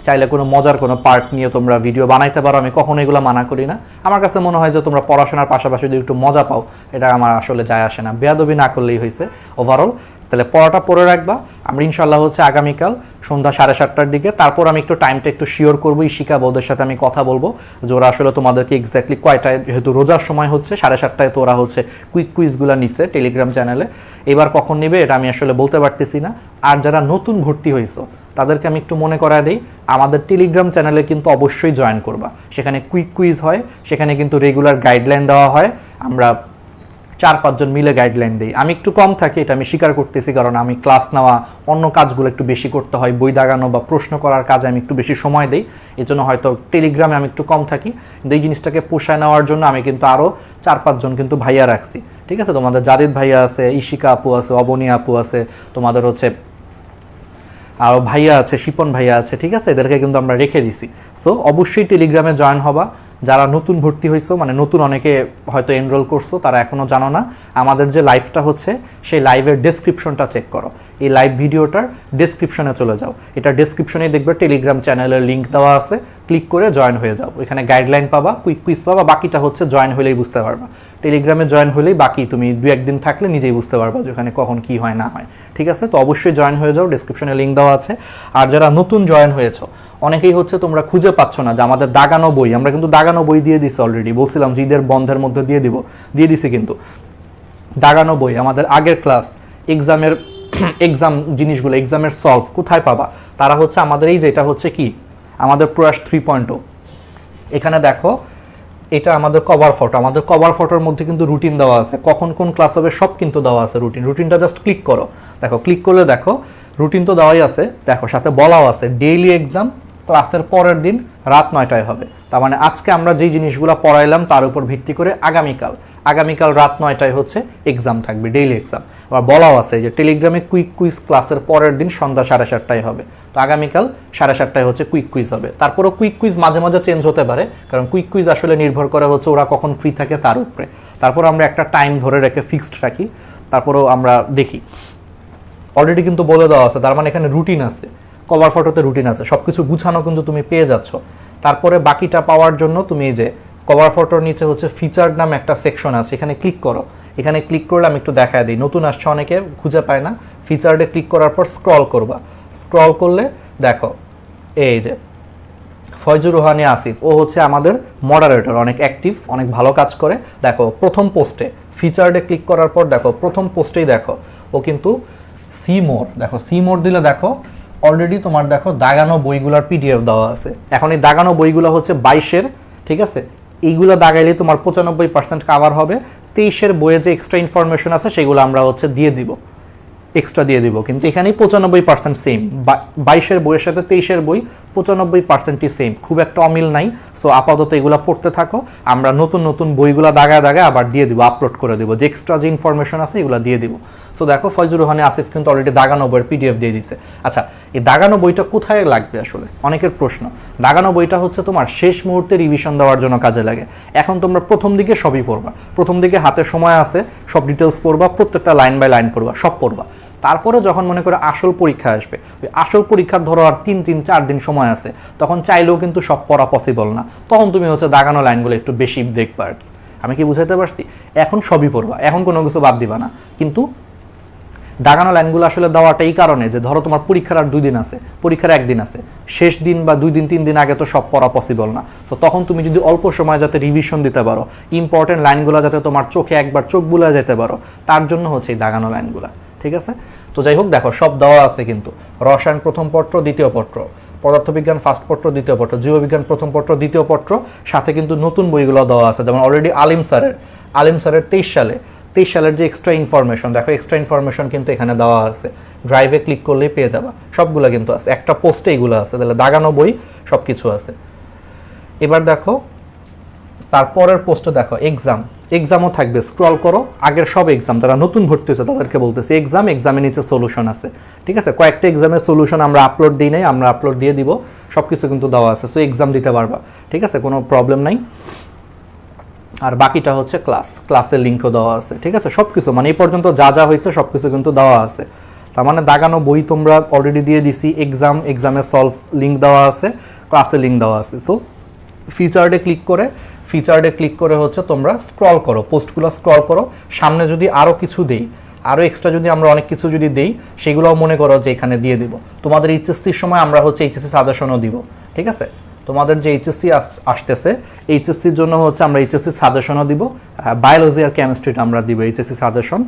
চাইলে কোনো মজার কোনো পার্ট নিয়ে তোমরা ভিডিও বানাইতে পারো, আমি কখনো এগুলো মানা করি না। আমার কাছে মনে হয় যে তোমরা পড়াশোনার পাশাপাশি যদি একটু মজা পাও, এটা আমার আসলে যায় আসে না, বেয়াদবি না করলেই হয়েছে ওভারঅল। তাহলে পড়াটা পড়ে রাখবা। আমরা ইনশাল্লাহ হচ্ছে আগামীকাল সন্ধ্যা 7:30টার দিকে, তারপর আমি একটু টাইমটা একটু শিওর করবো, ইশিকা ওদের সাথে আমি কথা বলবো যে ওরা আসলে তোমাদেরকে এক্স্যাক্টলি কয়টায়, যেহেতু রোজার সময় হচ্ছে 7:30টায়, তো ওরা হচ্ছে কুইক কুইজগুলো নিচ্ছে টেলিগ্রাম চ্যানেলে। এবার কখন নেবে এটা আমি আসলে বলতে পারতেছি না। আর যারা নতুন ভর্তি হয়েছো তাদেরকে আমি একটু মনে করায় দিই, আমাদের টেলিগ্রাম চ্যানেলে কিন্তু অবশ্যই জয়েন করবা। সেখানে কুইক কুইজ হয়, সেখানে কিন্তু রেগুলার গাইডলাইন দেওয়া হয়, আমরা 4-5 জন মিলে গাইডলাইন দিই। আমি একটু কম থাকি, এটা আমি স্বীকার করতেছি, কারণ আমি ক্লাস নেওয়া, অন্য কাজগুলো একটু বেশি করতে হয়, বই দাগানো বা প্রশ্ন করার কাজে আমি একটু বেশি সময় দিই, এই জন্য হয়তো টেলিগ্রামে আমি একটু কম থাকি। কিন্তু এই জিনিসটাকে পোষায় নেওয়ার জন্য আমি কিন্তু আরও 4-5 জন কিন্তু ভাইয়া রাখছি, ঠিক আছে? তোমাদের জাদিদ ভাইয়া আছে, ইশিকা আপু আছে, অবনী আপু আছে, তোমাদের হচ্ছে আরও ভাইয়া আছে, শিপন ভাইয়া আছে, ঠিক আছে? এদেরকে কিন্তু আমরা রেখে দিছি। সো অবশ্যই টেলিগ্রামে জয়েন হবা। যারা নতুন ভর্তি হয়েছো, মানে নতুন অনেকে হয়তো এনরোল করছো, তারা এখনও জানো না, আমাদের যে লাইভটা হচ্ছে সেই লাইভের ডেসক্রিপশনটা চেক করো। এই লাইভ ভিডিওটার ডেসক্রিপশনে চলে যাও, এটা ডেসক্রিপশনেই দেখবে টেলিগ্রাম চ্যানেলের লিঙ্ক দেওয়া আছে, ক্লিক করে জয়েন হয়ে যাও। এখানে গাইডলাইন পাবা, কুইক কুইজ পাবা, বাকিটা হচ্ছে জয়েন হলেই বুঝতে পারবা। টেলিগ্রামে জয়েন হলেই বাকি তুমি 2-1 দিন থাকলে নিজেই বুঝতে পারবা যে ওখানে কখন কি হয় না হয়, ঠিক আছে? তো অবশ্যই জয়েন হয়ে যাও, ডেসক্রিপশনে লিঙ্ক দেওয়া আছে। আর যারা নতুন জয়েন হয়েছো, অনেকেই হচ্ছে তোমরা খুঁজে পাচ্ছ না যে আমাদের দাগানো বই, আমরা কিন্তু দাগানো বই দিয়ে দিছি অলরেডি, বলছিলাম যে ঈদের বন্ধের মধ্যে দিয়ে দিছি, কিন্তু দাগানো বই আমাদের আগের ক্লাস, এক্সাম জিনিসগুলো, এক্সামের সলভ কোথায় পাবা? তারা হচ্ছে আমাদের এই যেটা হচ্ছে কি আমাদের প্রয়াস 3.0, এখানে দেখো এটা আমাদের কভার ফটো, আমাদের কভার ফটোর মধ্যে কিন্তু রুটিন দেওয়া আছে, কখন কোন ক্লাস হবে সব কিন্তু দেওয়া আছে। রুটিনটা জাস্ট ক্লিক করো, দেখো, ক্লিক করলে দেখো রুটিন তো দেওয়াই আছে, দেখো সাথে বলাও আছে ডেইলি এক্সাম ক্লাসের পরের দিন রাত 9টায় হবে। তার মানে আজকে আমরা যেই জিনিসগুলো পড়াইলাম তার উপর ভিত্তি করে আগামীকাল রাত 9টায় হচ্ছে এক্সাম থাকবে, ডেইলি এক্সাম। আবার বলাও আছে যে টেলিগ্রামে কুইক কুইজ ক্লাসের পরের দিন সন্ধ্যা 7:30টায় হবে। তো আগামীকাল 7:30টায় হচ্ছে কুইক কুইজ হবে। তারপরও কুইক কুইজ মাঝে মাঝে চেঞ্জ হতে পারে, কারণ কুইক কুইজ আসলে নির্ভর করে হচ্ছে ওরা কখন ফ্রি থাকে তার উপরে। তারপর আমরা একটা টাইম ধরে রেখে ফিক্সড রাখি, তারপরেও আমরা দেখি। অলরেডি কিন্তু বলে দেওয়া আছে, তার মানে এখানে রুটিন আছে, কভার ফটোতে রুটিন আছে, সব কিছু গুছানো কিন্তু তুমি পেয়ে যাচ্ছ। তারপরে বাকিটা পাওয়ার জন্য তুমি এই যে কভার ফটোর নিচে হচ্ছে ফিচার্ড নামে একটা সেকশন আছে, এখানে ক্লিক করো। এখানে ক্লিক করলে আমি একটু দেখায় দিই, নতুন আসছে অনেকে খুঁজে পায় না, ফিচার্ডে ক্লিক করার পর স্ক্রল করবা। স্ক্রল করলে দেখো এই যে ফয়জুর রোহানি আসিফ, ও হচ্ছে আমাদের মডারেটর, অনেক অ্যাক্টিভ, অনেক ভালো কাজ করে। দেখো প্রথম পোস্টে ফিচার্ডে ক্লিক করার পর দেখো প্রথম পোস্টেই দেখো ও কিন্তু দেখো সি মোড দিলে দেখো অলরেডি তোমার দেখো দাগানো বইগুলোর পিডিএফ দেওয়া আছে। এখন এই দাগানো বইগুলো হচ্ছে 22-এর, ঠিক আছে? এইগুলো দাগাইলে তোমার 95% কাভার হবে। 23-এর বইয়ে যে এক্সট্রা ইনফরমেশন আছে সেগুলো আমরা হচ্ছে এক্সট্রা দিয়ে দিব, কিন্তু এখানেই 95% সেম। 22-এর বইয়ের সাথে 23-এর বই 95%ই সেম, খুব একটা অমিল নাই। সো আপাতত এগুলো পড়তে থাকো, আমরা নতুন বইগুলো দাগায় আবার দিয়ে দিব, আপলোড করে দিব, যে এক্সট্রা যে ইনফরমেশন আছে এগুলো দিয়ে দিব। সো দেখো ফয়জুর রহমানি আসিফ কিন্তু অলরেডি দাগানো বইয়ের পিডিএফ দিয়ে দিছে। আচ্ছা, এই দাগানো বইটা কোথায় লাগবে আসলে অনেকের প্রশ্ন। দাগানো বইটা হচ্ছে তোমার শেষ মুহূর্তে রিভিশন দেওয়ার জন্য কাজে লাগে। এখন তোমরা প্রথম দিকে সবই পড়বা, প্রথম দিকে হাতে সময় আছে, সব ডিটেলস পড়বা, প্রত্যেকটা লাইন বাই লাইন পড়বা, সব পড়বা। তারপরে যখন মনে করে আসল পরীক্ষা আসবে, ওই আসল পরীক্ষার ধরো আর 3-4 দিন সময় আছে, তখন চাইলেও কিন্তু সব পড়া পসিবল না, তখন তুমি হচ্ছে দাগানো লাইনগুলো একটু বেশি দেখবা আর কি। আমি কি বুঝাইতে পারছি? এখন সবই পড়বা, এখন কোনো কিছু বাদ দিবা না, কিন্তু দাগানো লাইনগুলো আসলে দেওয়াটা এই কারণে যে ধরো তোমার পরীক্ষার আর 2 দিন আছে, পরীক্ষার 1 দিন আছে, শেষ দিন বা 2 দিন 3 দিন আগে তো সব পড়া পসিবল না। সো তখন তুমি যদি অল্প সময় যাতে রিভিশন দিতে পারো, ইম্পর্টেন্ট লাইনগুলো যাতে তোমার চোখে একবার চোখ বুলা যেতে পারো, তার জন্য হচ্ছে এই দাগানো লাইনগুলো, ঠিক আছে? তো যাই হোক, দেখো সব দেওয়া আছে কিন্তু, রসায়ন প্রথম পত্র দ্বিতীয় পত্র, পদার্থবিজ্ঞান ফার্স্ট পত্র দ্বিতীয় পত্র, জীববিজ্ঞান প্রথম পত্র দ্বিতীয় পত্র, সাথে কিন্তু নতুন বইগুলো দেওয়া আছে, যেমন অলরেডি আলিম স্যারের 23 সালের যে এক্সট্রা ইনফরমেশন, দেখো এক্সট্রা ইনফরমেশন কিন্তু এখানে দেওয়া আছে, ড্রাইভে ক্লিক করলেই পেয়ে যাবা, সবগুলো কিন্তু আছে, একটা পোস্টে এইগুলো আছে, তাহলে দাগানো বই সব কিছু আছে। এবার দেখো তারপরের পোস্টে দেখো এক্সামও থাকবে, স্ক্রল করো, আগের সব এক্সাম যারা নতুন ভর্তি হয়েছে তাদেরকে বলতেছি এক্সামের নিচে সলিউশন আছে, ঠিক আছে? কয়েকটা এক্সামের সলিউশন আমরা আপলোড দিই নাই, আমরা আপলোড দিয়ে দিব, সব কিছু কিন্তু দেওয়া আছে, সো এক্সাম দিতে পারবা, ঠিক আছে? কোনো প্রবলেম নাই। আর বাকিটা হচ্ছে ক্লাসের লিঙ্কও দেওয়া আছে, ঠিক আছে? সব কিছু মানে এই পর্যন্ত যা যা হয়েছে সব কিছু কিন্তু দেওয়া আছে। তার মানে দাগানো বই তোমরা অলরেডি দিয়ে দিছি, এক্সামের সলভ লিঙ্ক দেওয়া আছে, ক্লাসের লিঙ্ক দেওয়া আছে। সো ফিচার্ডে ক্লিক করে হচ্ছে তোমরা স্ক্রল করো, পোস্টগুলো স্ক্রল করো, সামনে যদি আরও কিছু দেই, আরও এক্সট্রা যদি আমরা অনেক কিছু যদি দেই, সেগুলোও মনে করো যে এখানে দিয়ে দিব। তোমাদের এইচএসসির সময় আমরা হচ্ছে এইচএসসি সাজেশনও দিব, ঠিক আছে? তোমাদের যে এইচএসসি আসতেছে, এইচএসসির জন্য হচ্ছে আমরা এইচএসসি সাজেশনও দিব, বায়োলজি আর কেমিস্ট্রিটা আমরা দিব এইচএসসি সাজেশন,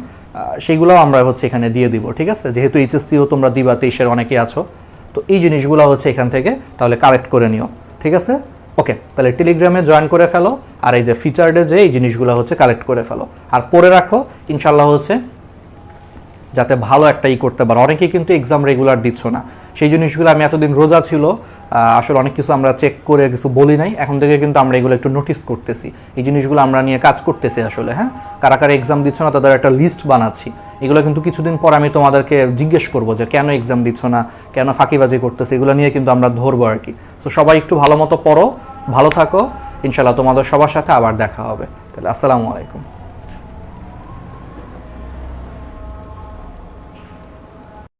সেইগুলোও আমরা হচ্ছে এখানে দিয়ে দিব, ঠিক আছে? যেহেতু এইচএসসিও তোমরা দিবা, 23-এর অনেকেই আছো, তো এই জিনিসগুলো হচ্ছে এখান থেকে তাহলে কালেক্ট করে নিও, ঠিক আছে? ওকে, তাহলে টেলিগ্রামে জয়েন করে ফেলো, আর এই যে ফিচার্ডে যে এই জিনিসগুলো হচ্ছে কালেক্ট করে ফেলো, আর পড়ে রাখো, ইনশাল্লাহ হচ্ছে যাতে ভালো একটা করতে পারো। অনেকেই কিন্তু এক্সাম রেগুলার দিচ্ছ না, সেই জিনিসগুলো আমি এতদিন রোজা ছিল, আসলে অনেক কিছু আমরা চেক করে কিছু বলি নাই, এখন থেকে কিন্তু আমরা এগুলো একটু নোটিস করতেছি, এই জিনিসগুলো আমরা নিয়ে কাজ করতেছি আসলে। হ্যাঁ, কারা কারা এক্সাম দিচ্ছ না তাদের একটা লিস্ট বানাচ্ছি, এগুলো কিন্তু কিছুদিন পর আমি তোমাদেরকে জিজ্ঞেস করবো যে কেন এক্সাম দিচ্ছ না, কেন ফাঁকিবাজি করতেছে, এগুলো নিয়ে কিন্তু আমরা ধরবো আর কি। সো সবাই একটু ভালো মতো পড়ো, ভালো থাকো, ইনশাল্লাহ তোমাদের সবার সাথে আবার দেখা হবে। তাহলে আসসালামু আলাইকুম।